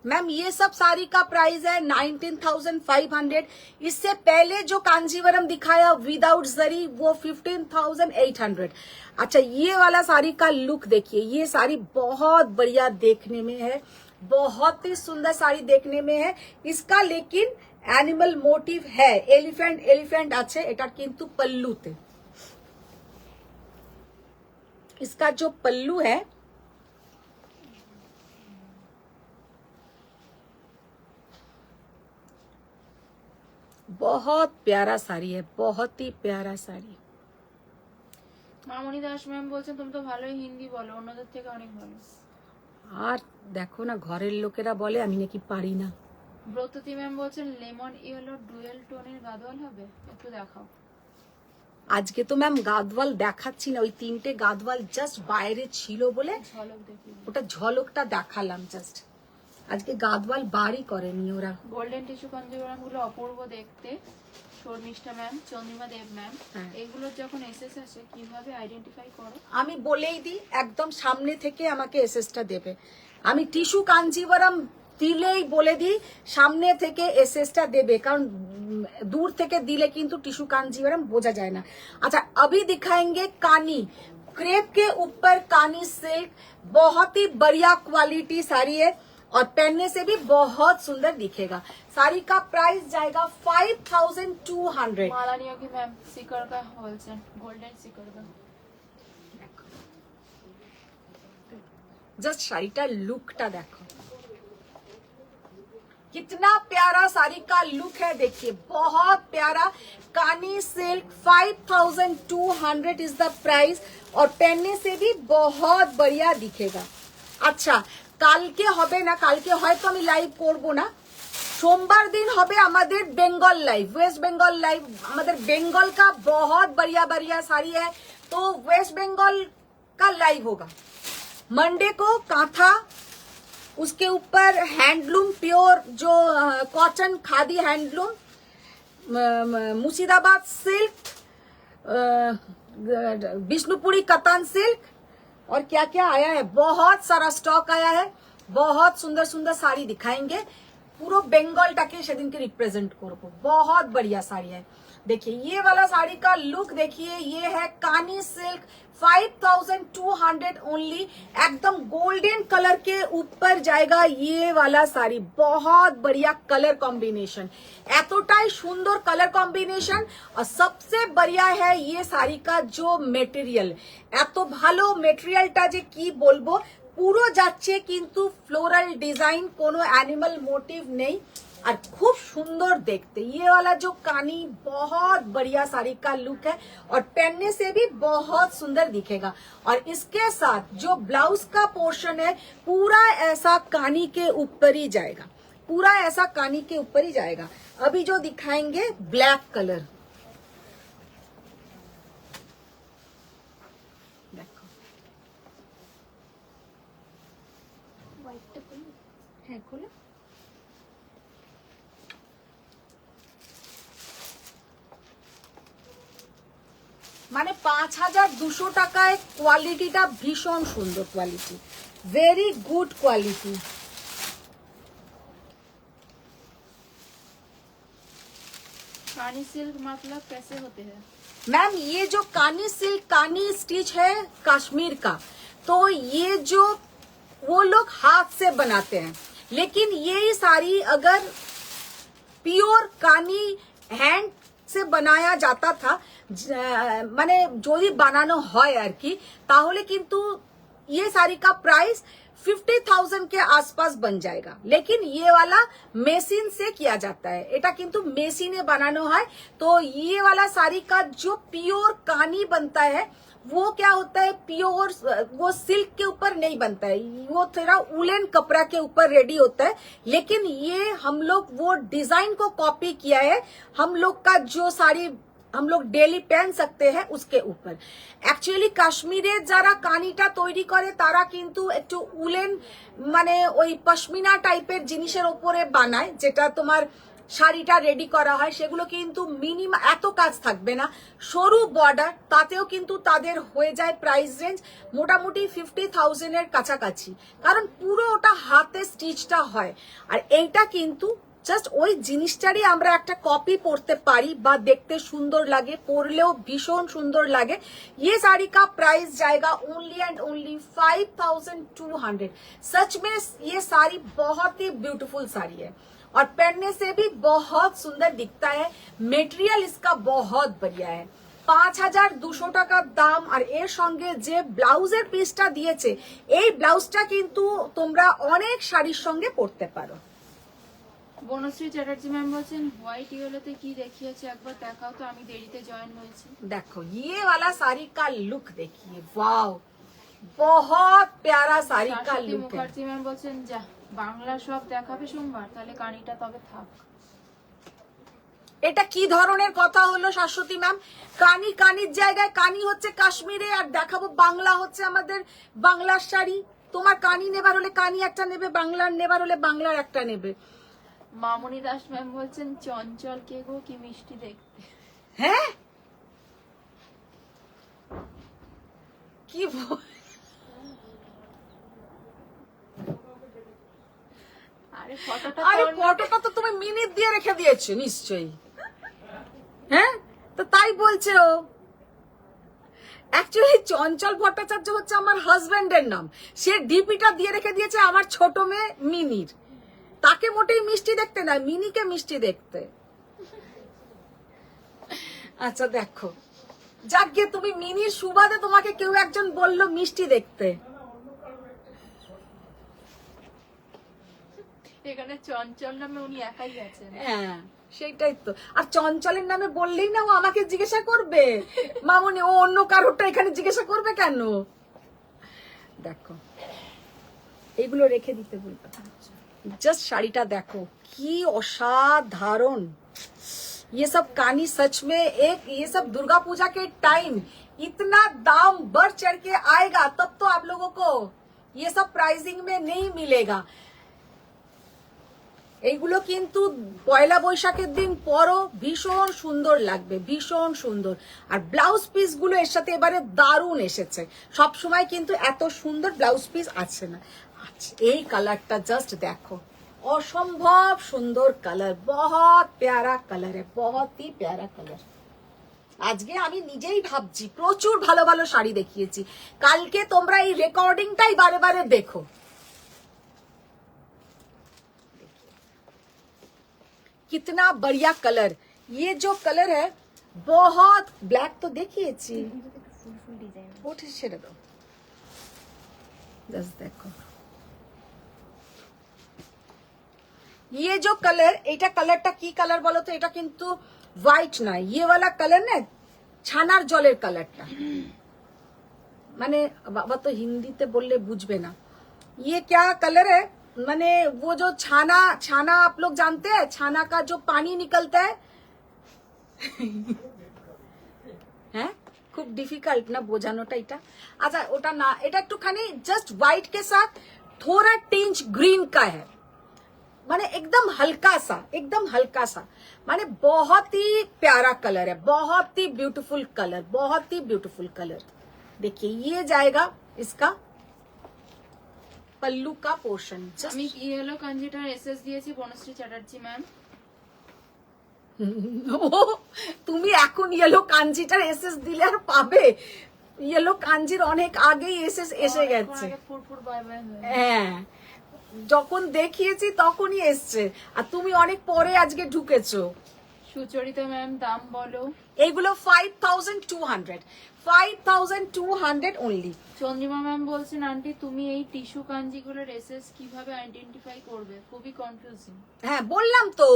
मैम ये सब साड़ी का प्राइस है 19,500। इससे पहले जो कांजीवरम दिखाया विदाउट जरी वो 15,800। अच्छा ये वाला साड़ी का लुक देखिए, ये साड़ी बहुत बढ़िया देखने में है, बहुत ही सुंदर साड़ी देखने में है। इसका लेकिन एनिमल मोटिव है, एलिफेंट আছে এটা কিন্তু पल्लूते। इसका जो पल्लू है बहुत प्यारा साड़ी है, बहुत ही प्यारा साड़ी। মামনি দাস ম্যাম বলছেন তুমি তো ভালোই হিন্দি বলো, অন্যদের থেকে অনেক ভালো। আর দেখো না ঘরের লোকেরা বলে আমি নাকি পারি না। ব্রততী ম্যাম বলছেন লেমন ইয়েলো ডুয়েল টোনের গাদোয়াল হবে, একটু দেখাও। আজকে তো ম্যাম গাদওয়াল দেখাচ্ছি না, ওই 3টে গাদওয়াল জাস্ট বাইরে ছিল বলে ঝলক দেখি। ওটা ঝলকটা দেখালাম জাস্ট। আজকে গাদওয়াল বারই করেনি ওরা। গোল্ডেন টিস্যু কাঞ্জিভারাম গুলো অপূর্ব দেখতে। শর্মিষ্ঠা ম্যাম, চন্দ্রিমা দেব ম্যাম, হ্যাঁ। এগুলোর যখন এসএস আসে কিভাবে আইডেন্টিফাই করো? আমি বলেই দিই, একদম সামনে থেকে আমাকে এসএসটা দেবে। আমি টিস্যু কাঞ্জিভারাম দিলেই বলে দিই সামনে থেকে এসএসটা দেবে, কারণ दूर থেকে দিলে কিন্তু টিস্যু कांजीवरम বোঝা যায় না। अच्छा अभी दिखाएंगे कानी, क्रेप के ऊपर कानी सिल्क, बहुत ही बढ़िया क्वालिटी साड़ी है और पहनने से भी बहुत सुंदर दिखेगा। साड़ी का प्राइस जाएगा 5200। माला नियोगी मैम सिकर का होलसेल, गोल्डन सिकर का। जस्ट শাড়িটা লুকটা দেখো, कितना प्यारा साड़ी का लुक है, देखिए बहुत प्यारा। कानी सिल्क 5200 इज द प्राइस और पहनने से भी बहुत बढ़िया दिखेगा। अच्छा কালকে হবে না, কালকে হয়তো আমি লাইভ করব না, সোমবার दिन হবে আমাদের Bengal live, west Bengal live. আমাদের बेंगल का बहुत बढ़िया बढ़िया साड़ी है, तो वेस्ट बंगाल का लाइव होगा। मंडे को कांथा, उसके ऊपर हैंडलूम प्योर जो cotton khadi handloom, Murshidabad silk, Bishnupuri कतान सिल्क और क्या क्या आया है, बहुत सारा स्टॉक आया है। बहुत सुंदर सुंदर साड़ी दिखाएंगे, पूरा बेंगलটাকে সেদিনকে रिप्रेजेंट করব। बहुत बढ़िया साड़ी है, देखिए ये वाला साड़ी का लुक देखिए, ये है कानी सिल्क 5200 ओनली, एकदम गोल्डन कलर के ऊपर जाएगा ये वाला साड़ी। बहुत बढ़िया कलर कॉम्बिनेशन, এতটাই সুন্দর कलर कॉम्बिनेशन। और सबसे बढ़िया है ये साड़ी का जो মেটেরিয়াল, এত ভালো মেটেরিয়ালটা যে কি বলবো, পুরো যাচ্ছে কিন্তু ফ্লোরাল ডিজাইন, কোনো অ্যানিমাল মোটিভ নেই और खूब सुंदर देखते। ये वाला जो कानी बहुत बढ़िया साड़ी का लुक है और पहनने से भी बहुत सुंदर दिखेगा। और इसके साथ जो ब्लाउज का पोर्शन है पूरा ऐसा कानी के ऊपर ही जाएगा, पूरा ऐसा कानी के ऊपर ही जाएगा। अभी जो दिखाएंगे ब्लैक कलर, देखो হোয়াইটটা খুলি। है खोलो। মানে 5200 টাকায় কোয়ালিটিটা ভীষণ সুন্দর কোয়ালিটি, ভেরি গুড কোয়ালিটি। कानी सिल्क मतलब कैसे होते हैं? मैम ये जो कानी सिल्क, कानी स्टिच है कश्मीर का, तो ये जो वो लोग हाथ से बनाते हैं, लेकिन ये साड़ी अगर प्योर कानी हैंड से बनाया जाता था, মানে যদি বানানো হয় আর কি, তাহলে কিন্তু ये साड़ी का प्राइस 50,000 के आसपास बन जाएगा। लेकिन ये वाला मेसिन से किया जाता है, এটা কিন্তু মেশিনে বানানো হয়। तो ये वाला साड़ी का जो प्योर कानी बनता है वो क्या होता है, प्योर वो सिल्क के ऊपर नहीं बनता है, वो थोड़ा उलन कपड़ा के ऊपर रेडी होता है। लेकिन ये हम लोग वो डिजाइन को कॉपी किया है, हम लोग का जो साड़ी हम लोग डेली पहन सकते हैं उसके ऊपर। एक्चुअली কাশ্মীরের যারা কানিটা তৈরি করে তারা কিন্তু একটু উলেন মানে ওই পশমিনা টাইপের জিনিসের উপরে বানায়, যেটা তোমার শাড়িটা রেডি করা হয়, সেগুলো কিন্তু মিনিমাম এত কাজ থাকবে না, সরু বর্ডার, তাতেও কিন্তু তাদের হয়ে যায় প্রাইস রেঞ্জ মোটামুটি 50,000 এর কাছাকাছি, কারণ পুরো ওটা হাতে স্টিচটা হয়। আর এইটা কিন্তু জাস্ট ওই জিনিসটারই আমরা একটা কপি পরতে পারি বা দেখতে সুন্দর লাগে, পরলেও ভীষণ সুন্দর লাগে। ये साड़ी का प्राइस जाएगा ओनली एंड ओनली 5200। सच में ये साड़ी बहुत ही ब्यूटीफुल साड़ी है और पहनने से भी बहुत सुंदर दिखता है। मटेरियल इसका बहुत बढ़िया है। 5200 টাকা দাম, আর এর সঙ্গে যে ব্লাউজের পিসটা দিয়েছে, এই ব্লাউজটা কিন্তু তোমরা অনেক শাড়ির সঙ্গে পরতে পারো। বনশ্রী চ্যাটার্জি ম্যাম বলছেন হোয়াইট ইয়েলোতে কি দেখিয়েছে একবার দেখাও তো, আমি দেরিতে জয়েন হয়েছি। देखो ये वाला साड़ी का लुक देखिए, वाओ बहुत प्यारा साड़ी का শাশ্বতী लुक है। মুখার্জি ম্যাম বলছেন যা বাংলা সব দেখাবে সোমবার, তাহলে কানিটা তবে থাক। এটা কি ধরনের কথা হলো শাশ্বতী ম্যাম? কানি কানির জায়গায় কানি হচ্ছে কাশ্মীরে, আর দেখাবো বাংলা হচ্ছে আমাদের বাংলার শাড়ি। তোমার কানি নেবার হলে কানি একটা নেবে, বাংলার নেবার হলে বাংলার একটা নেবে। মামনি দাস ম্যাম বলছেন চঞ্চল কে গো, কি মিষ্টি দেখতে। হ্যাঁ কি আরে ফটোটা আরে ফটোটা তো তুমি মিনিট দিয়ে রেখে দিয়েছো নিশ্চয়ই। হ্যাঁ তো তাই বলছে ও। অ্যাকচুয়ালি চঞ্চল ভট্টাচার্য হচ্ছে আমার হাজবেন্ডের নাম, সে ডিপিটা দিয়ে রেখে দিয়েছে আমার ছোট মেয়ে মিনির। তাকে মোটেই মিষ্টি দেখতে না, মিনিকে মিষ্টি দেখতে। আচ্ছা দেখো, যাক গিয়ে তুমি মিনির সুবাদে তোমাকে কেউ একজন বললো মিষ্টি দেখতে। এখানে চঞ্চল নামে উনি একাই আছেন। হ্যাঁ সেইটাই তো। আর চঞ্চলের নামে বললেই না ও আমাকে জিজ্ঞাসা করবে মামুনি, ও অন্য কারোরটা এখানে জিজ্ঞাসা করবে কেন? দেখো এইগুলো রেখে দিতে বলবে। জাস্ট শাড়িটা দেখো কি অসাধারণ। ये सब कानी सच में एक, ये सब दुर्गा पूजा के टाइम इतना दाम बढ़ चढ़ के आएगा तब तो आप लोगों को ये सब प्राइसिंग में नहीं मिलेगा। এইগুলো কিন্তু পয়লা বৈশাখের দিন পরও ভীষণ সুন্দর লাগবে, ভীষণ সুন্দর। আর ব্লাউজ পিস গুলো এর সাথে এবারে দারুণ এসেছে। সব সময় কিন্তু এত সুন্দর ব্লাউজ পিস আছে না। আচ্ছা এই কালারটা জাস্ট দেখো, অসম্ভব সুন্দর কালার, বহুত প্যারা কালার, বহুত হি প্যারা কালার। আজকে আমি নিজেই ভাবছি প্রচুর ভালো ভালো শাড়ি দেখিয়েছি, কালকে তোমরা এই রেকর্ডিংটাই বারে বারে দেখো। कितना बढ़िया कलर, ये जो कलर है बहुत, ब्लैक तो देखिए ছেড়ে দাও, জাস্ট দেখো ये जो कलर, এটা কালারটা কি কালার বলো তো? এটা কিন্তু হোয়াইট নয়, ये वाला कलर না ছানার জলের কালারটা, মানে বাবা তো হিন্দিতে বললে বুঝবে না। ये क्या कलर है, माने वो जो छाना, छाना आप लोग जानते हैं, छाना का जो पानी निकलता है हैं, खूब डिफिकल्ट ना বোঝানোটা এটা। अच्छा ওটা না, এটা একটুখানি জাস্ট হোয়াইট के साथ थोड़ा टिंच ग्रीन का है, माने एकदम हल्का सा, एकदम हल्का सा, माने बहुत ही प्यारा कलर है, बहुत ही ब्यूटीफुल कलर, बहुत ही ब्यूटीफुल कलर। देखिए ये जाएगा इसका पल्लू का पोर्शन। আমি ইয়েলো কাঞ্জিটার এসএস দিয়েছি বনশ্রী চ্যাটার্জি ম্যাম। তুমি এখন ইয়েলো কাঞ্জিটার এসএস দিলে আর পাবে? ইয়েলো কাঞ্জির অনেক আগেই এসএস এসে গেছে। ফুরফুর বাই বাই হয়ে। হ্যাঁ যখন দেখিয়েছি তখনই এসছে, আর তুমি অনেক পরে আজকে ঢুকেছো। সুচরিতা ম্যাম দাম বলো। এইগুলো 5200, 5200 অনলি। চন্দ্রিমা ম্যাম বলছেন আন্টি তুমি এই টিস্যু কাঞ্জিগুলোর এসএস কিভাবে আইডেন্টিফাই করবে, খুবই কনফিউজিং। হ্যাঁ বললাম তো,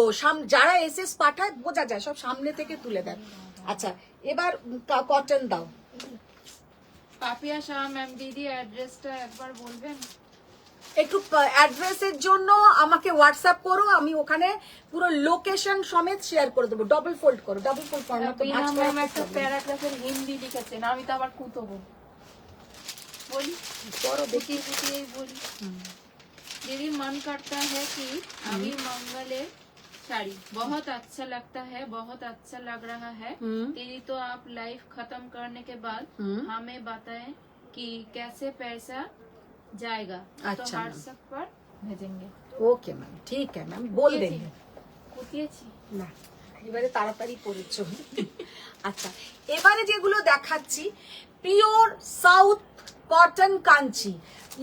যারা এসএস পাঠায় বোঝা যায়, সব সামনে থেকে তুলে দেয়। আচ্ছা এবার কটন দাও। পাপিয়া শাহ ম্যাম দিদি অ্যাড্রেসটা একবার বলবেন? একটু অ্যাড্রেসের জন্য আমাকে হোয়াটসঅ্যাপ করো, আমি ওখানে পুরো লোকেশন সমেত শেয়ার করে দেবো। ডবল ফোল্ড করো, ডবল ফোল্ড করো না তো বিনা ভাঁজ ম্যাম করা একটা প্যারাগ্রাফের হিন্দি লিখেছেন, আমি তো আবার কুতবো বলি, করো দেখি। কুতিয়ে কুতিয়েই বলি। दीदी मन करता है कि अभी मंगले साड़ी बहुत अच्छा लगता है, बहुत अच्छा लग रहा है। दीदी तो आप लाइव खत्म करने के बाद हमें बताएं कि कैसे पैसा जाएगा, तो अच्छा व्हाट्सएप पर भेजेंगे। ওকে ম্যাম, ঠিক আছে ম্যাম, বল দেंगे। কুতিয়েছি না এবারে তাড়াতাড়ি পড়েছো। আচ্ছা এবারে যেগুলো দেখাচ্ছি পিওর সাউথ कॉटन कांची।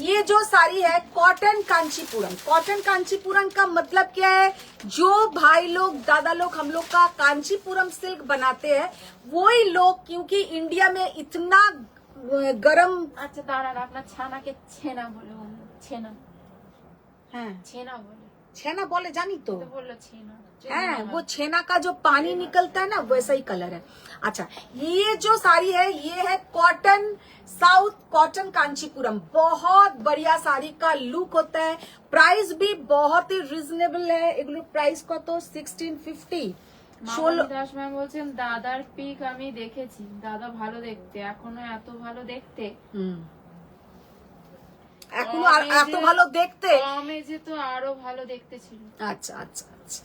ये जो साड़ी है कॉटन कांचीपुरम। कॉटन कांचीपुरम का मतलब क्या है? जो भाई लोग दादा लोग हम लोग का कांचीपुरम सिल्क बनाते हैं वही लोग, क्योंकि इंडिया में इतना गरम। अच्छा दाঁড়ান, আপনার ছানাকে ছেনা বলে, ছেনা, হ্যাঁ ছেনা বলে, छेना बोले जानी तो তো বললো ছেনা। है, वो छेना का जो पानी निकलता है ना वैसा ही कलर है। अच्छा ये जो साड़ी है ये है कॉटन साउथ कॉटन कांचीपुरम। बहुत बढ़िया साड़ी का लुक होता है, प्राइस भी बहुत ही रिजनेबल है। एगुलो प्राइस को तो 1650 ষোলো মামনি দাস ম্যাম বলছেন দাদার পিক আমি দেখেছি, দাদা ভালো দেখতে, এখনো এত ভালো দেখতে। এখনো এত ভালো দেখতে? কম এজে তো আরো ভালো দেখতে ছিল। আচ্ছা আচ্ছা আচ্ছা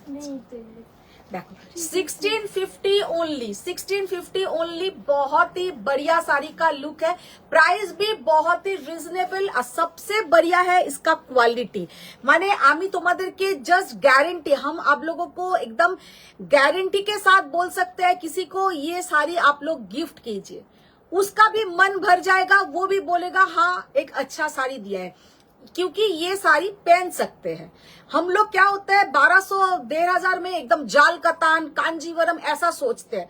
देखो 1650 ओनली, 1650 ओनली। बहुत ही बढ़िया साड़ी का लुक है, प्राइस भी बहुत ही रिजनेबल। सबसे बढ़िया है इसका क्वालिटी। माने आमी तुम्हादेरके जस्ट गारंटी, हम आप लोगों को एकदम गारंटी के साथ बोल सकते हैं, किसी को ये साड़ी आप लोग गिफ्ट कीजिए, उसका भी मन भर जाएगा, वो भी बोलेगा हाँ एक अच्छा साड़ी दिया है, क्योंकि ये साड़ी पहन सकते हैं हम लोग। क्या होता है 1200 1500 में एकदम जाल कतान कांजीवरम ऐसा सोचते हैं,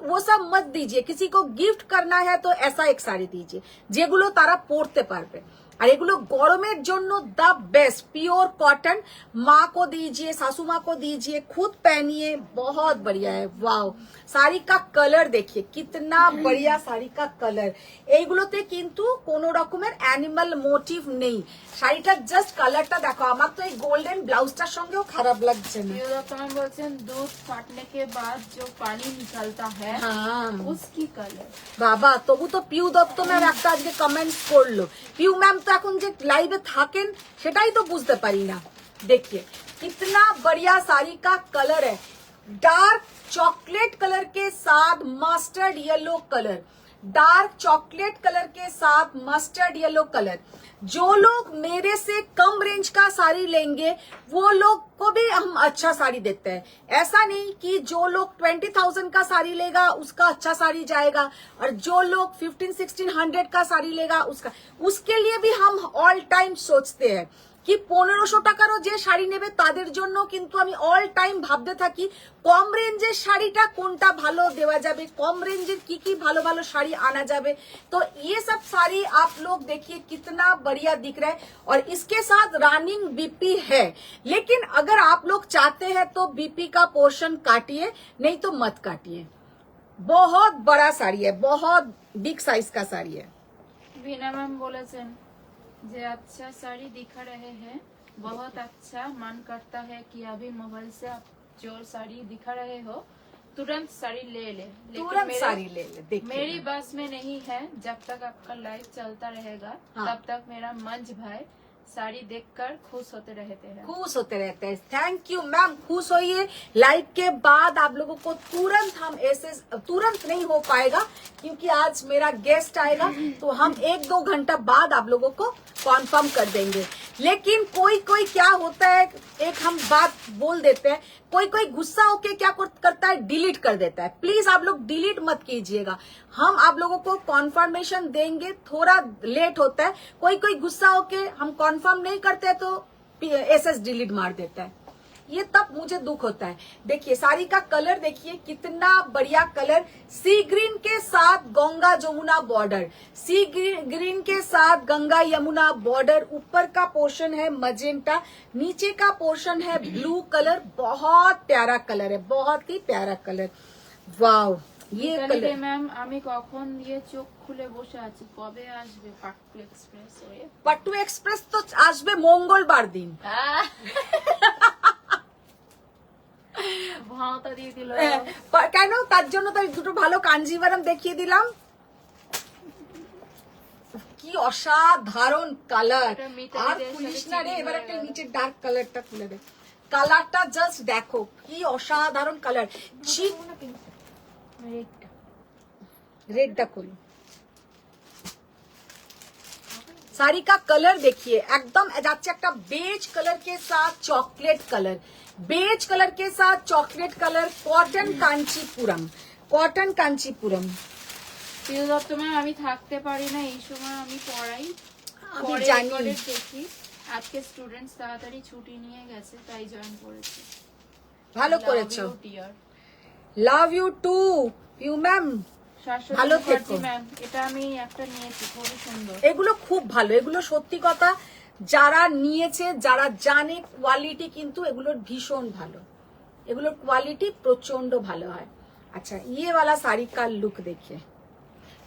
वो सब मत दीजिए। किसी को गिफ्ट करना है तो ऐसा एक साड़ी दीजिए যেগুলো তারা পরতে পারবে। আর এগুলো গরমের জন্য द बेस्ट, प्योर कॉटन। माँ को दीजिए, सासू माँ को दीजिए, खुद पहनिए, बहुत बढ़िया है। वाओ, साड़ी का कलर देखिए कितना बढ़िया साड़ी का कलर। এইগুলোতে কিন্তু কোনো রকমের অ্যানিমাল মোটিভ নেই। শাড়িটা জাস্ট কালারটা দেখো, আমার তো এই গোল্ডেন ব্লাউজটার সঙ্গেও খারাপ লাগছে না। ম্যাম বলছেন দুধ ফাটने के बाद जो पानी निकलता है হ্যাঁ उसकी कलर। বাবা, তবু তো পিউ দত্ত ম্যাম একটা আজকে কমেন্ট করলো। পিউ ম্যাম তো এখন যে লাইভে থাকেন সেটাই তো বুঝতে পারি না। देखिए कितना बढ़िया साड़ी का कलर है, डार्क चॉकलेट कलर के साथ mustard yellow colour, dark chocolate colour के साथ मस्टर्ड येलो कलर। जो लोग मेरे से कम रेंज का साड़ी लेंगे वो लोग को भी हम अच्छा साड़ी देते हैं। ऐसा नहीं कि जो लोग 20,000 का साड़ी लेगा उसका अच्छा साड़ी जाएगा, और जो लोग 1500-1600 का साड़ी लेगा उसके लिए भी हम ऑल टाइम सोचते हैं कि 1500 টাকারও যে শাড়ি নেবে তাদের জন্য কিন্তু আমি অল টাইম ভাবতে থাকি কম রেঞ্জের শাড়িটা কোনটা ভালো দেওয়া যাবে, কম रेंजर की ভালো ভালো শাড়ি आना जावे। तो ये सब साड़ी आप लोग देखिए कितना बढ़िया दिख रहा है, और इसके साथ रनिंग बीपी है। लेकिन अगर आप लोग चाहते हैं तो बीपी का पोर्शन काटिए, नहीं तो मत काटिए। बहुत बड़ा साड़ी है, बहुत बिग साइज का साड़ी है। वीना मैम बोलेছেন যে अच्छा साड़ी दिखा रहे हैं, बहुत अच्छा मन करता है कि अभी मोबाइल से आप जो साड़ी दिखा रहे हो तुरंत साड़ी ले ले, लेकिन तुरंत साड़ी ले ले। देखिए मेरी बस में नहीं है। जब तक आपका लाइव चलता रहेगा हाँ। तब तक मेरा मंच भाई साड़ी देखकर खुश होते रहते हैं। खुश होते रहते हैं। थैंक यू मैम, खुश होइए। लाइव के बाद आप लोगों को तुरंत हम ऐसे तुरंत नहीं हो पाएगा क्योंकि आज मेरा गेस्ट आएगा, तो हम 1-2 घंटा बाद आप लोगों को कॉन्फर्म कर देंगे। लेकिन कोई कोई क्या होता है, एक हम बात बोल देते हैं, कोई कोई गुस्सा होके क्या करता है, डिलीट कर देता है। प्लीज आप लोग डिलीट मत कीजिएगा, हम आप लोगों को कॉन्फर्मेशन देंगे, थोड़ा लेट होता है। कोई कोई गुस्सा होके हम कॉन्फर्म नहीं करते तो एसएस डिलीट मार देता है, ये तब मुझे दुख होता है। देखिए साड़ी का कलर देखिए कितना बढ़िया कलर, सी ग्रीन के साथ गंगा यमुना बॉर्डर, सी ग्रीन के साथ गंगा यमुना बॉर्डर। ऊपर का पोर्शन है मजेंटा, नीचे का पोर्शन है ब्लू कलर। बहुत प्यारा कलर है, बहुत ही प्यारा कलर। वाव, ये कलर ম্যাম আমি কখন দিয়ে চোখ খুলে বসে আছি, কবে আসবে পাট্টু এক্সপ্রেস হয়ে? पट्टू एक्सप्रेस तो আসবে মঙ্গলবার দিন। ভাঁতা দিয়ে দিল। কেন, তার জন্য তো দুটো ভালো কাঞ্জিভারাম দেখিয়ে দিলাম। কি অসাধারণ কালার। এটা মিতালি আর দের খুলিস সাথে না রে, চিনি এবার হয়ে একটা গেল। নিচে ডার্ক কালারটা খুলে দে। কালারটা জাস্ট দেখো কি অসাধারণ কালার। চিক रेड खोलो। साड़ी का कलर देखिए एकदम जाচ্ছে একটা बेज कलर के साथ चॉकलेट कलर, बेज कलर के साथ chocolate colour, cotton Kanchipuram, cotton Kanchipuram. প্রিয় দত্ত ম্যাম আমি থাকতে পারি না এই সময়, আমি পড়াই, আমি পরে জানি। রেকর্ডে দেখি। আজকে স্টুডেন্টস তাড়াতাড়ি ছুটি নিয়ে গেছে তাই জয়েন করেছে। ভালো করেছো, love you too you ma'am. ভালো থেকো ম্যাম, এটা আমি একটা নিয়েছি, খুবই সুন্দর। এগুলো খুব ভালো, এগুলো সত্যি কথা, যারা নিয়েছে যারা জানে কোয়ালিটি কিন্তু এগুলোর ভীষণ ভালো, এগুলোর কোয়ালিটি প্রচন্ড ভালো হয়। अच्छा ये वाला साड़ी का लुक देखिए,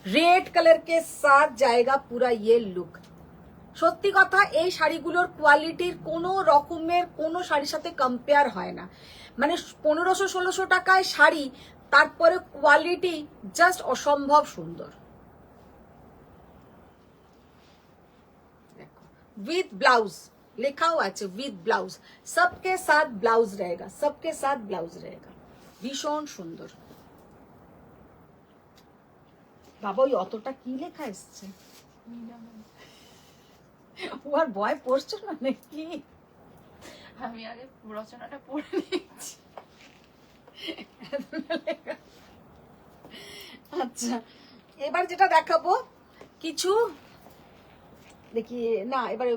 रेड कलर के साथ जाएगा पूरा ये लुक, সত্যি কথা, এই শাড়িগুলোর কোয়ালিটির কোনো রকমের কোনো শাড়ির সাথে কম্পেয়ার হয় না। মানে 1500-1600 টাকায় শাড়ি, তারপরে কোয়ালিটি জাস্ট অসম্ভব সুন্দর। দেখো विद ब्लाउज लिखा हुआ है, विद ब्लाउज, सबके साथ ब्लाउज रहेगा, सबके साथ ब्लाउज रहेगा। ভীষণ সুন্দর। বাবা ওই অতটা কি লেখা এসছে? ও আর ভয় পড়ছে না নাকি? আমি আগে রচনাটা পড়ে নিচ্ছি। আচ্ছা, এবার যেটা দেখাবো কিছু দেখি না, এবার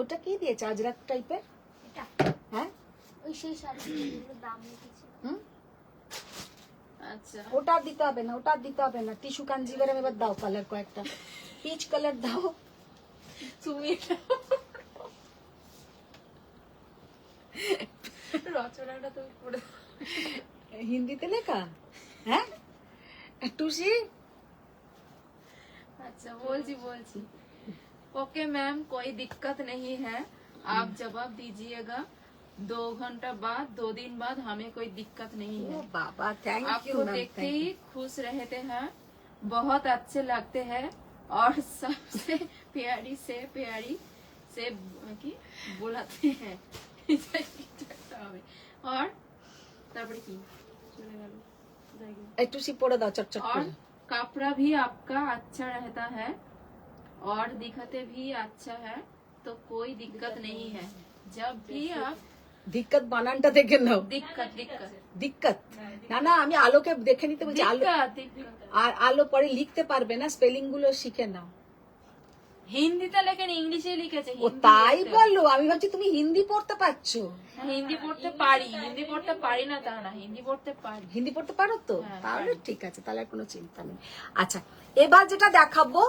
ওটা কি দিয়েছে আজরাক টাইপের? এটা হ্যাঁ, ওই সেই শাড়িগুলোর দাম লিখেছি। হুম, আচ্ছা, ওটা দিতে হবে না, ওটা দিতে হবে না। টিস্যু কাঞ্জিভারাম এবার দাও, কালার কয়েকটা পিচ কালার দাও। তুমি রচনাটা তুমি পড়ে দাও। হিন্দিতে লেখা? হ্যাঁ টুসি, अच्छा बोलची ओके मैम, कोई दिक्कत नहीं है, आप जवाब दीजिएगा 2 घंटा बाद, 2 दिन बाद, हमें कोई दिक्कत नहीं ও है। বাবা থ্যাংক ইউ आपको ম্যাম, देखते ही खुश रहते हैं, बहुत अच्छे लगते हैं, और सबसे प्यारी से की बुलाते हैं। और তারপরে কি চলে গেল, কোথায় গেল? একটু সি পড়ে দাও চটচট और করে। कपड़ा भी आपका अच्छा रहता है और दिखते भी अच्छा है, तो कोई दिक्कत नहीं है। जब भी आप দিক্কত বানানটা দেখে নাও। दिक्कत দিক্কত না না, আমি আলোকে দেখে নিতে বলছি। আলো दिक्कत আর আলো পরে লিখতে পারবে না, স্পেলিং গুলো শিখে নাও। হিন্দিতে লেখেন, ইংলিশে লিখেছে। ও তাই বললো, আমি ভাবছি তুমি হিন্দি পড়তে পারছো। হিন্দি পড়তে পারি, হিন্দি পড়তে পারি না তা না, হিন্দি পড়তে পারি। হিন্দি পড়তে পারো তো? হ্যাঁ, তাহলে ঠিক আছে, তাহলে আর কোনো চিন্তা নেই। আচ্ছা, এবার যেটা দেখাবো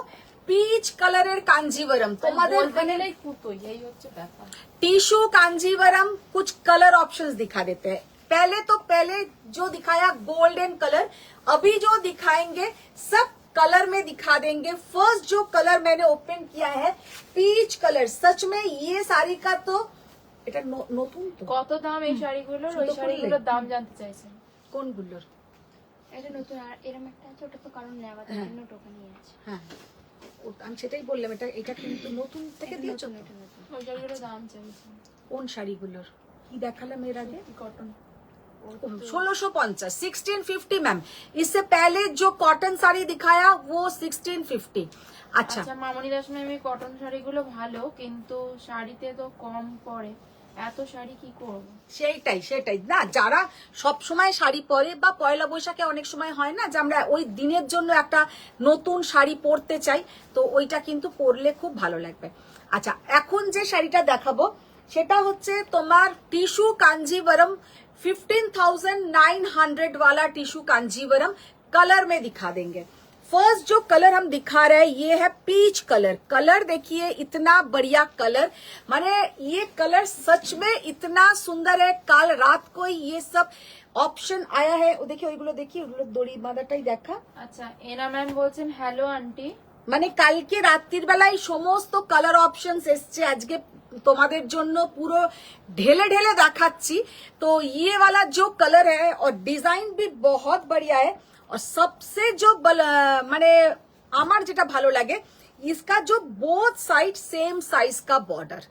পিচ কালারের কাঞ্জিভারাম। তোমাদের বলতে গেলেই কুতোই, এই হচ্ছে ব্যাপার। टिश्यू कांजीवरम कुछ कलर ऑप्शंस दिखा देते हैं। पहले जो दिखाया गोल्डन कलर, अभी जो दिखाएंगे सब कलर में दिखा देंगे। फर्स्ट जो कलर मैंने ओपन किया है पीच कलर, सच में ये साड़ी का तो এটা নতুন তো। কত দাম এই শাড়িগুলোর? ওই সুতো শাড়িগুলোর দাম জানতে চাইছেন? কোনগুলোর? এটা নতুন, আর এরকম একটা আছে, ওটা তো কারণ নেওয়া, তার জন্য টোকেন নিয়ে আছে। হ্যাঁ আমি সেটাই বললাম, এটা কিন্তু নতুন থেকে দিয়েছো তো? এটা নতুন। ওই শাড়িগুলোর দাম চাইছেন কোন শাড়িগুলোর কি দেখালাম এর আগে? কটন। 1650, 1650 मैम। इससे पहले जो कॉटन साड़ी दिखाया वो 1650। अच्छा, আচ্ছা মামনি দাস ম্যাম, এই কটন শাড়িগুলো ভালো, কিন্তু শাড়িতে তো কম পড়ে, এত শাড়ি কি করব? সেটাই না, যারা সব সময় শাড়ি পরে বা পয়লা বৈশাখে অনেক সময় হয় না যে আমরা ওই দিনের জন্য একটা নতুন শাড়ি পরতে চাই, তো ওইটা কিন্তু পরলে খুব ভালো লাগবে। আচ্ছা, এখন যে শাড়িটা দেখাবো সেটা হচ্ছে তোমার টিস্যু कांजीवरम 15,900 वाला टिश्यू कांजीवरम। कलर में दिखा देंगे। फर्स्ट जो कलर हम दिखा रहे हैं ये है पीच कलर। कलर देखिए, इतना बढ़िया कलर, माने ये कलर सच में इतना सुंदर है। कल रात को ये सब ऑप्शन आया है, देखिए ওইগুলো देखिए, ওইগুলো দড়ি বাঁধাটাই দেখা। আচ্ছা এনা ম্যাম বলছেন হ্যালো আন্টি, মানে কালকে রাত্রির বেলায় সমস্ত কালার অপশনস এসছে, আজকে তোমাদের জন্য পুরো ঢেলে ঢেলে দেখাচ্ছি। তো ये वाला जो कलर है और डिजाइन भी बहुत बढ़िया है, और सबसे जो মানে আমার যেটা ভালো লাগে, इसका जो बोथ साइड सेम साइज का बॉर्डर,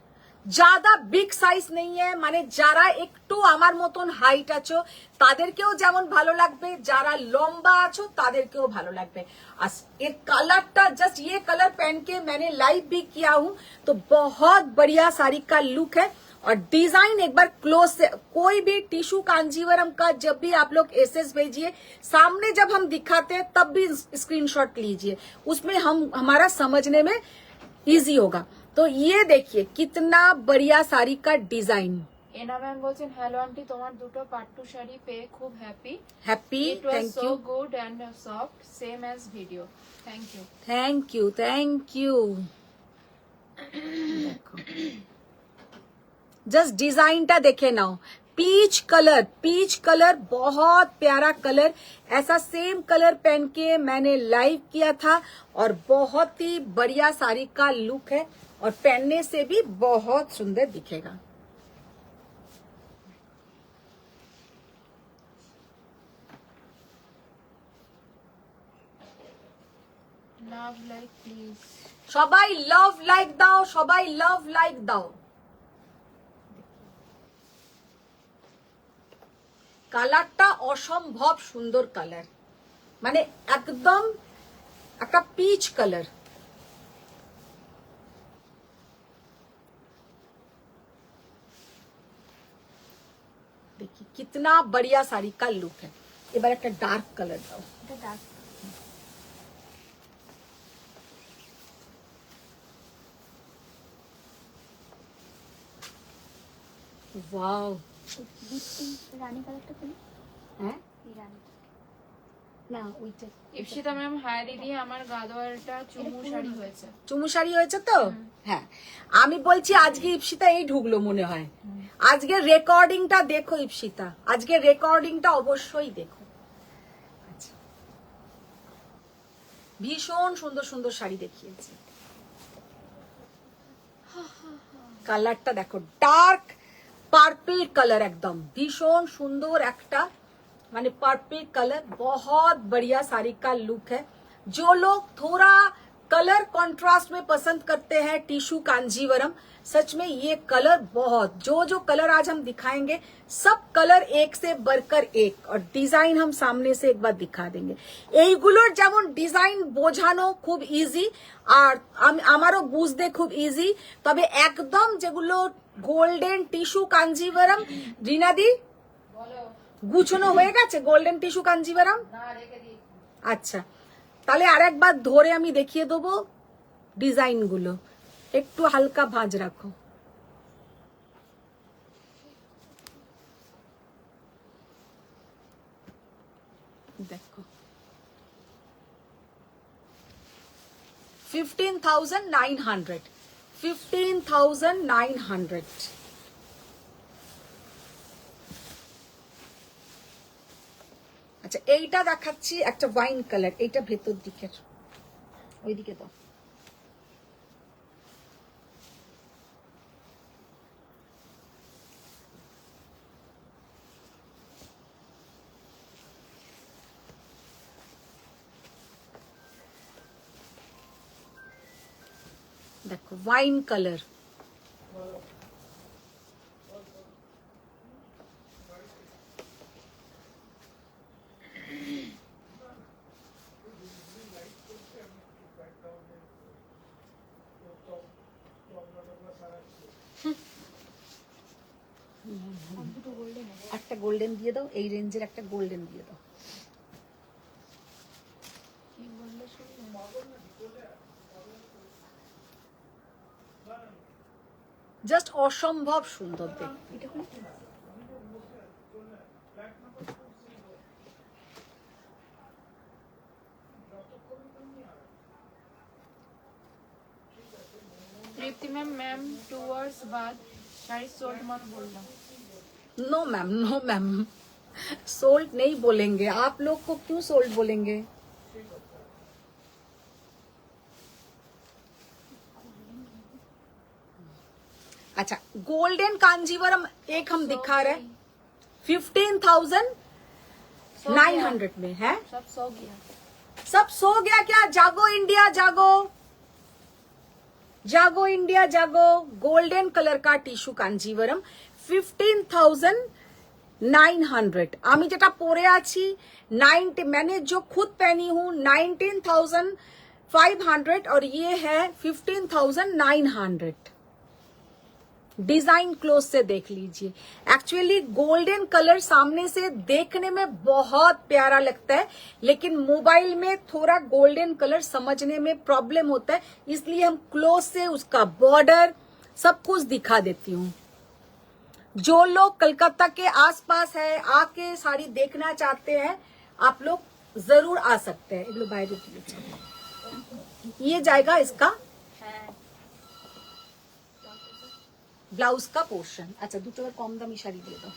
ज्यादा बिग साइज नहीं है। মানে যারা একটু আমার মতন হাইট আছো তাদেরকেও যেমন ভালো লাগবে, যারা লম্বা আছো তাদেরকেও ভালো লাগবে। আর এর কালারটা जस्ट ये कलर पहन के मैंने लाइव भी किया हूँ, तो बहुत बढ़िया साड़ी का लुक है। और डिजाइन एक बार क्लोज से, कोई भी टिश्यू कांजीवरम का जब भी आप लोग एसएस भेजिए, सामने जब हम दिखाते हैं तब भी स्क्रीनशॉट लीजिए, उसमें हमारा समझने में इजी होगा। तो ये देखिए कितना बढ़िया साड़ी का डिजाइन। এনা ম্যাম বলছেন হ্যালো আন্টি, তোমার দুটো পাট্টু শাড়ি পেয়ে খুব happy. Happy, it was thank so you, good and soft, same as video. Thank you. Thank you, thank you. देखो जस्ट डिजाइनটা দেখে নাও। पीच कलर बहुत प्यारा कलर, ऐसा सेम कलर पहन के मैंने लाइव किया था और बहुत ही बढ़िया साड़ी का लुक है। और पहनने से भी बहुत सुंदर दिखेगा। Love like please. সবাই লাভ লাইক দাও, সবাই লাভ লাইক দাও। কালারটা অসম্ভব সুন্দর কালার, মানে একদম একটা পিচ কালার। देखिए कितना बढ़िया साड़ी का लुक है। এবার একটা ডার্ক কালার দাও। এটা ডার্ক वाओ, রানী কালারটা কোন? হ্যাঁ এই রানী না ওইটা ইপসিতা ম্যাম হাই দিদি, আমার গাদোয়ারটা চুমু শাড়ি হয়েছে। চুমু শাড়ি হয়েছে তো? হ্যাঁ, আমি বলছি আজকে ইপসিতা এই ঢুকলো মনে হয়। আজকে রেকর্ডিংটা দেখো ইপসিতা, আজকে রেকর্ডিংটা অবশ্যই দেখো। আচ্ছা, ভীষণ সুন্দর সুন্দর শাড়ি দেখিয়েছে। কালারটা দেখো, ডার্ক পার্পল কালার, একদম ভীষণ সুন্দর একটা माने पर्पल कलर। बहुत बढ़िया साड़ी का लुक है। जो लोग थोड़ा कलर कंट्रास्ट में पसंद करते हैं टिश्यू कांजीवरम, सच में ये कलर बहुत, जो कलर आज हम दिखाएंगे सब कलर एक से बढ़कर एक, और डिजाइन हम सामने से एक बार दिखा देंगे। এইগুলোর যেমন ডিজাইন বোঝানো খুব ইজি আর আমারও বুঝতে খুব ইজি, তবে একদম যেগুলো গোল্ডেন টিস্যু কাঞ্জিভারাম, রিনাদি গুছানো হয়ে গেছে গোল্ডেন টিস্যু কাঞ্জিভারাম? আচ্ছা, তাহলে আরেকবার ধরে আমি দেখিয়ে দেবো ডিজাইন গুলো, একটু হালকা ভাঁজ রাখো। দেখো 15,900, 15,900। আচ্ছা, এইটা দেখাচ্ছি একটা ওয়াইন কালার, এইটা ভেতর দিকের, ওইদিকে দাও। দেখো ওয়াইন কালার, একটা গোল্ডেন দিয়ে দাও, এই রেঞ্জের একটা গোল্ডেন দিয়ে দাও। জাস্ট অসম্ভব সুন্দর দেখতে। तृप्ति मैम, मैम 2 आवर्स बाद शाड़ी सोल्ड मत बोलना। No ma'am, no ma'am, sold नहीं बोलेंगे। आप लोग को क्यों सोल्ड बोलेंगे? अच्छा, गोल्डन कांजीवरम एक हम दिखा रहे हैं 15,900 में है। सब सो गया। सब सो गया क्या? जागो इंडिया जागो, जागो इंडिया जागो। गोल्डन कलर का टिश्यू कांजीवरम 15,900। আমি যেটা পরে আছি 90, मैंने जो खुद पहनी हूँ 19,500 और ये है 15,900। डिजाइन क्लोज से देख लीजिए। एक्चुअली गोल्डन कलर सामने से देखने में बहुत प्यारा लगता है, लेकिन मोबाइल में थोड़ा गोल्डन कलर समझने में प्रॉब्लम होता है, इसलिए हम क्लोज से उसका बॉर्डर सब कुछ दिखा देती हूँ। जो लोग कलकत्ता के आसपास है, आके साड़ी देखना चाहते हैं, आप लोग जरूर आ सकते हैं। लो बाहर ये जाएगा इसका ব্লাউজ কা পোর্শন। আচ্ছা, দুটো কম দামি শাড়ি দিয়ে দাও,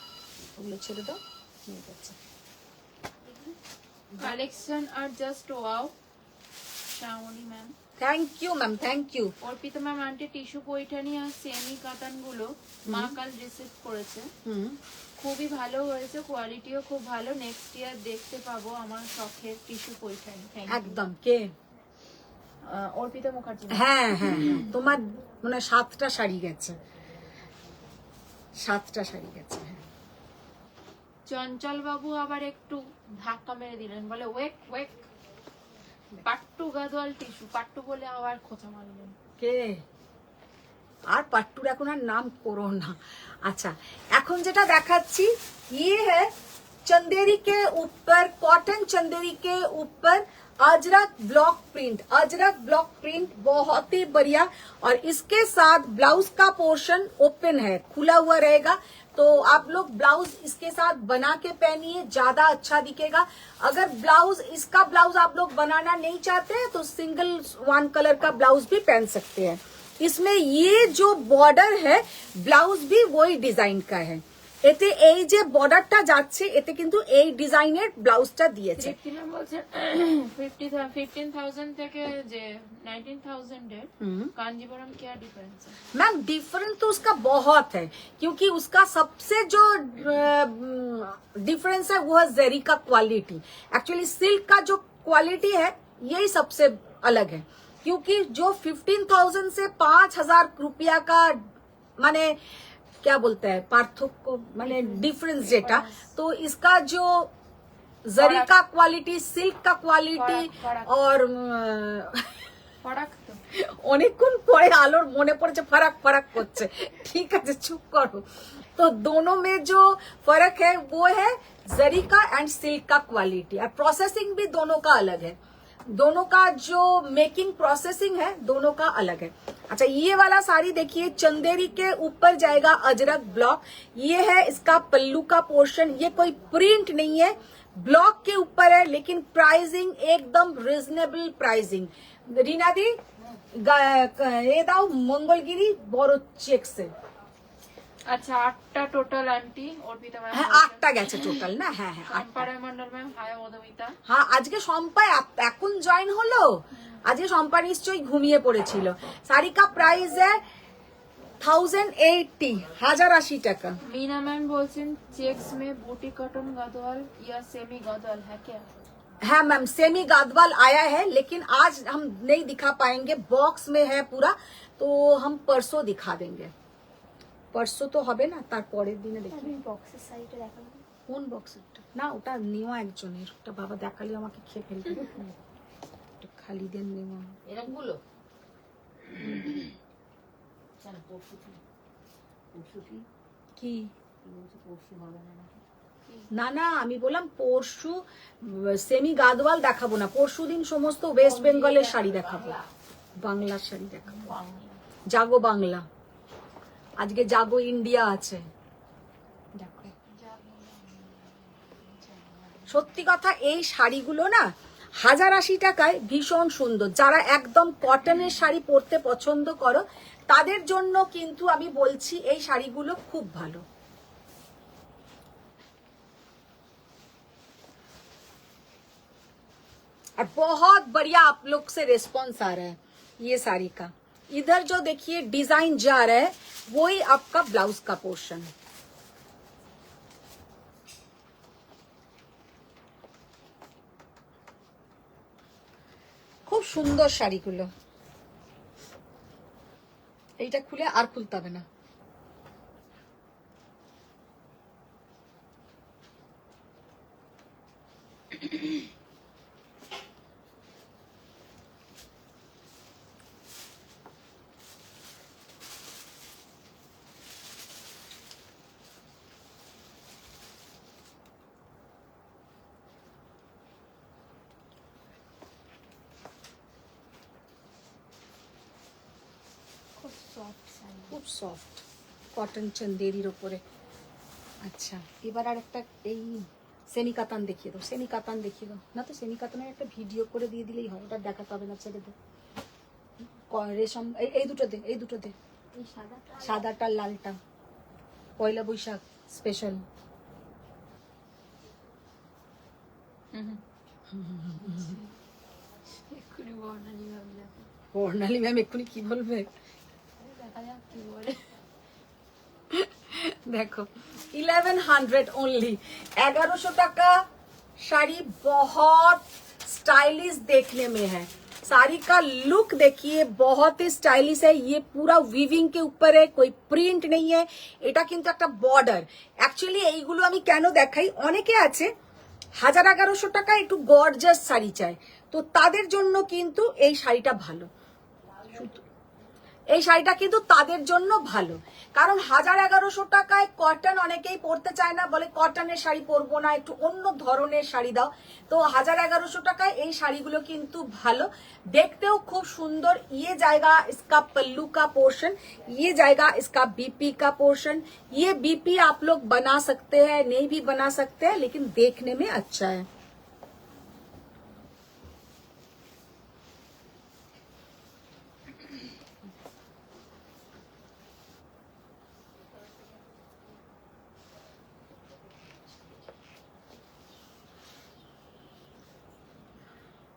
ওগুলো ছেড়ে দাও, নিয়ে যাচ্ছে। Collection are just wow. Shyamali ma'am thank you ma'am, thank you. Arpita ma'am aunty tissue Paithani আর সেমি কাতান গুলো মা কাল রিসিভ করেছে, খুবই ভালো হয়েছে, কোয়ালিটিও খুব ভালো। নেক্সট ইয়ার দেখতে পাবো আমার শখের টিস্যু পৈঠানি। একদম। কে? অর্পিতা মুখার্জি। হ্যাঁ হ্যাঁ হ্যাঁ, তোমার মানে 7টা শাড়ি গেছে, 7টা শাড়ি গেছে। হ্যাঁ। চঞ্চল বাবু আবার একটু ধাক্কা মেরে দিলেন, বলে ওয়েক ওয়েক, পাট্টু গাদোয়াল টিস্যু, পাট্টু বলে আবার খোঁচা মারলেন। কে? আর পাট্টুর এখন আর নাম করো না। আচ্ছা, এখন যেটা দেখাচ্ছি ये है चंदेरी के ऊपर, कॉटन चंदेरी के ऊपर Ajrak block print, Ajrak block print बहुत ही बढ़िया। और इसके साथ ब्लाउज का पोर्शन ओपन है, खुला हुआ रहेगा, तो आप लोग ब्लाउज इसके साथ बना के पहनिए, ज्यादा अच्छा दिखेगा। अगर ब्लाउज, इसका ब्लाउज आप लोग बनाना नहीं चाहते हैं तो सिंगल 1 कलर का ब्लाउज भी पहन सकते हैं। इसमें ये जो बॉर्डर है ब्लाउज भी वही डिजाइन का है, এতে এই যে বর্ডারটা যাচ্ছে এতে কিন্তু এই ডিজাইনের ব্লাউজটা দিয়েছে। 15,000 থেকে যে 19,000 এর कांजीवरम क्या डिफरेंस है? मैम डिफरेंस तो उसका बहुत है, क्योंकि उसका सबसे जो डिफरेंस है वो है जरी का क्वालिटी। एक्चुअली सिल्क का जो क्वालिटी है यही सबसे अलग है, क्योंकि जो 15,000 से 5,000 रुपया का माने क्या बोलते हैं पार्थक्य, माने डिफरेंस जेटा, तो इसका जो जरी का क्वालिटी, सिल्क का क्वालिटी और फर्क तो অনেকক্ষণ পরে আলোর মনে পড়েছে ফারাক ফারাক করছে, ঠিক আছে চুপ করো। तो दोनों में जो फर्क है वो है जरी का एंड सिल्क का क्वालिटी, और प्रोसेसिंग भी दोनों का अलग है, दोनों का जो मेकिंग प्रोसेसिंग है दोनों का अलग है। अच्छा, ये वाला साड़ी देखिए, चंदेरी के ऊपर जाएगा अजरक ब्लॉक, ये है इसका पल्लू का पोर्शन, ये कोई प्रिंट नहीं है, ब्लॉक के ऊपर है, लेकिन प्राइसिंग एकदम रिजनेबल प्राइसिंग। रीना दी ये दाओ मंगलगिरी बड़ो चेक से। আচ্ছা 8টা টোটাল আন্টি। অর্পিতা ম্যাম হ্যাঁ 8টা গেছে টোটাল না? হ্যাঁ হ্যাঁ 8টা। সম্পারা মন্ডল ম্যাম, হায় মধুমিতা। হ্যাঁ আজকে সম্পা এখন জয়েন হলো, আজকে সম্পা নিশ্চয়ই ঘুমিয়ে পড়েছিল। শাড়ি কা প্রাইস है 1080, 1080 টাকা। मीना मैम बोलছেন चेक्स में बूटी कॉटन गदवाल या सेमी गदवाल है क्या? हाँ मैम, सेमी गादवाल आया है, लेकिन आज हम नहीं दिखा पाएंगे, बॉक्स में है पूरा, तो हम परसों दिखा देंगे। परसों तो হবে না, তার পরের দিনে দেখি। আমি বক্সের শাড়িটা দেখাবো। কোন বক্সটা? না ওটা নিও একজনের, ওটা বাবা দেখালে আমাকে খেয়ে ফেলবে। ওটা খালিদের নেওয়া এরকম গুলো কেন পরশু কি কি? বলছে পরশু হবে না নাকি? না না, আমি বললাম পরশু সেমি গাদওয়াল দেখাবো না, পরশু দিন সমস্ত ওয়েস্ট বেঙ্গলের শাড়ি দেখাবো, বাংলার শাড়ি দেখাবো। জাগো বাংলা, আজকে জাগো ইন্ডিয়া আছে। দেখো সত্যি কথা, এই শাড়িগুলো না 1080 টাকায় ভীষণ সুন্দর। যারা একদম কটনের শাড়ি পরতে পছন্দ করো তাদের জন্য কিন্তু আমি বলছি এই শাড়িগুলো খুব ভালো। और बहुत बढ़िया आप लोग से रिस्पॉन्स आ रहा है ये साड़ी का। इधर जो देखिए डिजाइन जा रहा है वही आपका ब्लाउज का पोर्शन है। খুব সুন্দর শাড়িগুলো, এইটা খুলে আর খুলতে হবে না। খুব সফট শাড়ি। খুব সফট কটন চন্দেরির উপরে। আচ্ছা এবার আর একটা এই সেমি কাতান দেখিয়ে দাও, সেমি কাতান দেখিয়ে দাও না, তো সেমি কাতানের একটা ভিডিও করে দিয়ে দিলেই হয়, ওটা দেখাতে হবে না, ছেড়ে দে। রেশম এই দুটো দে, এই দুটো দে, এই সাদাটা সাদাটা লালটা, পয়লা বৈশাখ স্পেশাল। এক্ষুনি বর্ণালী ভাবে দেখো। বর্ণালী ম্যাম এক্ষুনি কি বলবে দেখা যাক কি বলে। देखो 1100 ओनली 1100 টাকা साड़ी बहुत स्टाइलिश देखने में है। साड़ी का लुक देखिए बहुत ही स्टाइलिश है। ये पूरा वीविंग के ऊपर है, कोई प्रिंट नहीं है। এটা কিন্তু একটা বর্ডার। অ্যাকচুয়ালি এইগুলো আমি কেন দেখাই, অনেকে আছে 1000-1100 টাকা একটু গর্জাস শাড়ি চায়, তো তাদের জন্য কিন্তু এই শাড়িটা ভালো। এই শাড়িটা কিন্তু তাদের জন্য ভালো, কারণ 1000-1100 টাকায় কটন অনেকেই পরতে চায় না, বলে কটনের শাড়ি পরবো না, একটু অন্য ধরনের শাড়ি দাও। তো 1000-1100 টাকায় এই শাড়িগুলো কিন্তু ভালো, দেখতেও খুব সুন্দর। ये जाएगा इसका पल्लू का पोर्शन, ये जाएगा इसका बीपी का पोर्शन। ये बीपी आप लोग बना सकते हैं, नहीं भी बना सकते हैं, लेकिन देखने में अच्छा है।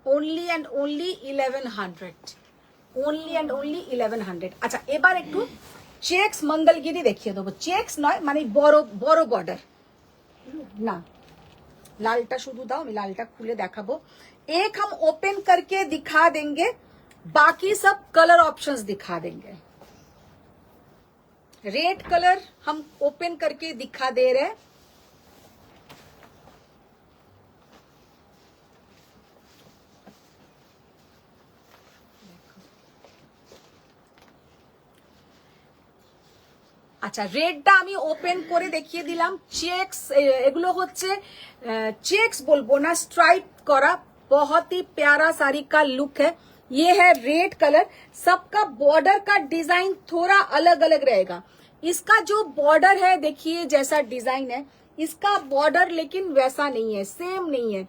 only and only 1100, only and only 1100। আচ্ছা এবার একটু চেক্স মঙ্গলগিরি দেখিয়ে দেবো। চেক্স নয়, মানে বড় বড় বর্ডার না। লালটা শুধু দাও, আমি লালটা খুলে দেখাবো। एक हम ओपन करके दिखा देंगे, बाकी सब कलर ऑप्शंस दिखा देंगे। रेड कलर हम ओपन करके दिखा दे रहे हैं। আচ্ছা রেডটা আমি ওপেন করে দেখিয়ে দিলাম। চেক্স, এগুলো হচ্ছে চেক্স বলবো না, স্ট্রাইপ করা, बहुत ही प्यारा साड़ी का लुक है। ये है रेड कलर, सबका बॉर्डर का डिजाइन थोड़ा अलग अलग रहेगा। इसका जो बॉर्डर है देखिए जैसा डिजाइन है, इसका बॉर्डर लेकिन वैसा नहीं है, सेम नहीं है,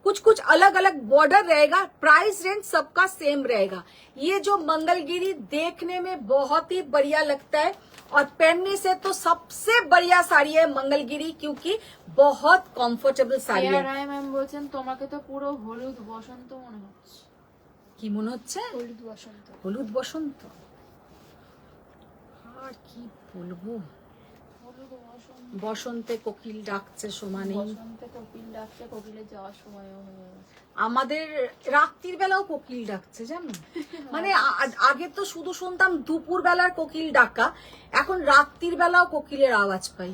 कुछ कुछ अलग अलग बॉर्डर रहेगा। प्राइस रेंज सबका सेम रहेगा। ये जो मंगलगिरी देखने में बहुत ही बढ़िया लगता है और पहनने से तो सबसे बढ़िया साड़ी है मंगलगिरी, क्योंकि बहुत कंफर्टेबल साड़ी है। রায় ম্যাম বলছেন তোমাকে তো পুরো হলুদ বসন্ত মনে হচ্ছে। কি মনে হচ্ছে? হলুদ বসন্ত। হলুদ বসন্ত। আর কি বলবো, হলুদ বসন্ত, বসন্তে কোকিল ডাকছে সমানে। বসন্তে কোকিল ডাকছে, কোকিলে যাওয়ার সময়ও হয়ে গেছে। আমাদের রাত্রির বেলাও কোকিল ডাকছে জানো, মানে আগে তো শুধু শুনতাম দুপুর বেলার কোকিল ডাকা, এখন রাত্রির বেলাও কোকিলের আওয়াজ পাই।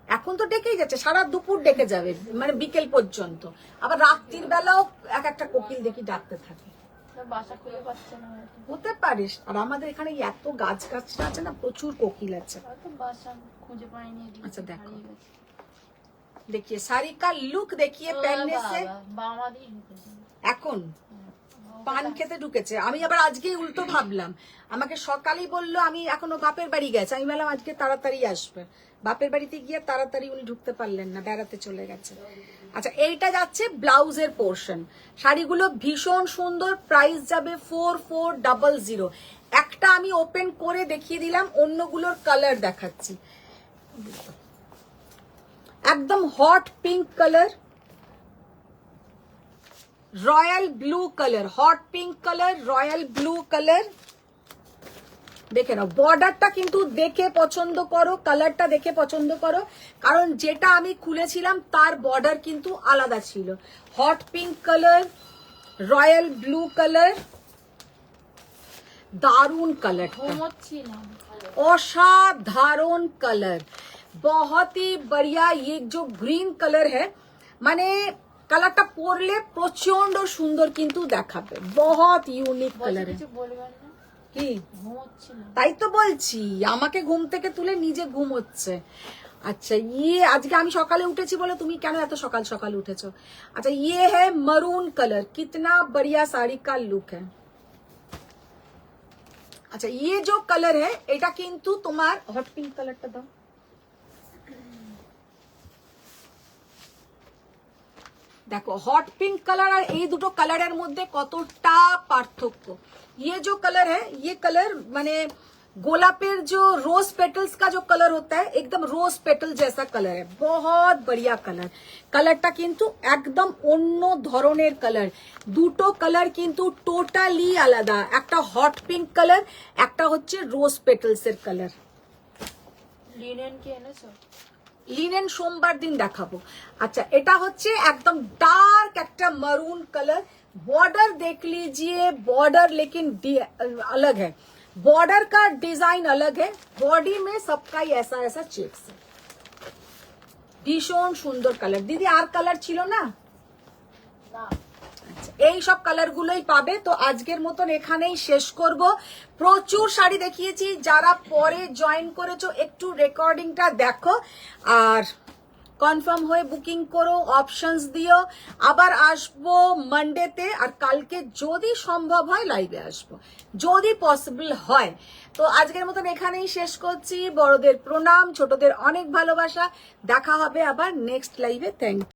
এখন তো ডেকেই যাচ্ছে, সারা দুপুর ডেকে যাবে, মানে বিকেল পর্যন্ত। আবার রাত্রির বেলাও এক একটা কোকিল দেখি ডাকতে থাকে। বাসা খুঁজে পাচ্ছে না হয়তো। হতে পারিস। আর আমাদের এখানে এত গাছ গাছটা আছে না, প্রচুর কোকিল আছে। হয়তো বাসা খুঁজে পাইনি। আচ্ছা দেখো, देखिए साड़ी का लुक देखिए पहनने से। বামাদি ঢুকেছে এখন পান খেতে ঢুকেছে। আমি আবার আজকে উল্টো ভাবলাম, আমাকে সকালেই বললো, আমি এখনো বাপের বাড়ি গেছে, আমি বললাম আজকে তাড়াতাড়ি আসবে। বাপের বাড়িতে গিয়ে তাড়াতাড়ি উনি ঢুকতে পারলেন না, বেড়াতে চলে গেছে। আচ্ছা এইটা যাচ্ছে ব্লাউজের পোর্শন। শাড়িগুলো ভীষণ সুন্দর, প্রাইস যাবে 4400। একটা আমি ওপেন করে দেখিয়ে দিলাম, অন্যগুলোর কালার দেখাচ্ছি। एकदम hot pink colour, royal blue colour, hot pink colour, royal blue colour. দেখে নাও, বর্ডারটা কিন্তু দেখে পছন্দ করো, কালারটা দেখে পছন্দ করো, কারণ যেটা আমি খুলেছিলাম তার বর্ডার কিন্তু আলাদা ছিল। Hot pink colour, royal blue colour, দারুন কালার, ঘুমোচ্ছিলাম। অসাধারণ কালার, बहुत ही बढ़िया। ये जो ग्रीन कलर है, মানে কালারটা পরলে প্রচন্ড সুন্দর কিন্তু দেখাবে, बहुत यूनिक কালার है। কিছু বলবেন না? কি ঘুমোচ্ছিলাম। তাই তো বলছি, আমাকে ঘুম থেকে তুলে নিজে ঘুম হচ্ছে। আচ্ছা ये আজকে আমি সকালে উঠেছি বলে তুমি কেন এত সকাল সকাল উঠেছো? আচ্ছা ये है मरून कलर, कितना बढ़िया साड़ी का लुक है। আচ্ছা ये जो कलर है এটা কিন্তু তোমার হট পিঙ্ক কালারটা দাও। দেখো হট পিঙ্ক কালার আর এই দুটো কালারের মধ্যে কতটা পার্থক্য। ये जो कलर है, ये कलर মানে गोलापेर जो रोज पेटल्स का जो कलर होता है एकदम रोज पेटल जैसा कलर है, बहुत बढ़िया कलर। কালারটা কিন্তু একদম অন্য ধরনের কালার, দুটো কালার কিন্তু টোটালি আলাদা, একটা হট পিঙ্ক কালার, একটা হচ্ছে রোজ পেটলস এর কালার। লিনেন কি এনেছো? লিনেন সোমবার দিন দেখাবো। আচ্ছা, এটা হচ্ছে একদম ডার্ক একটা মারুন কালার, बॉर्डर देख लीजिए, बॉर्डर लेकिन अलग है, बॉर्डर का डिजाइन अलग है, बॉडी में सबका ही ऐसा ऐसा चेक्स है, ভীষণ সুন্দর কালার। দিদি আর কালার ছিল না? আচ্ছা, এই সব কালার গুলোই পাবে। তো আজকের মতন এখানেই শেষ করব। প্রচুর শাড়ি দেখিয়েছি, যারা পরে জয়েন করেছো একটু রেকর্ডিংটা দেখো আর কনফার্ম হয়ে বুকিং করো, অপশনস দিও। আবার আসবো মানডেতে, আর কালকে যদি সম্ভব হয় লাইভে আসবো, যদি পসিবল হয়। তো আজকের মতন এখানেই শেষ করছি। বড়দের প্রণাম, ছোটদের অনেক ভালোবাসা। দেখা হবে আবার নেক্সট লাইভে। Thank you.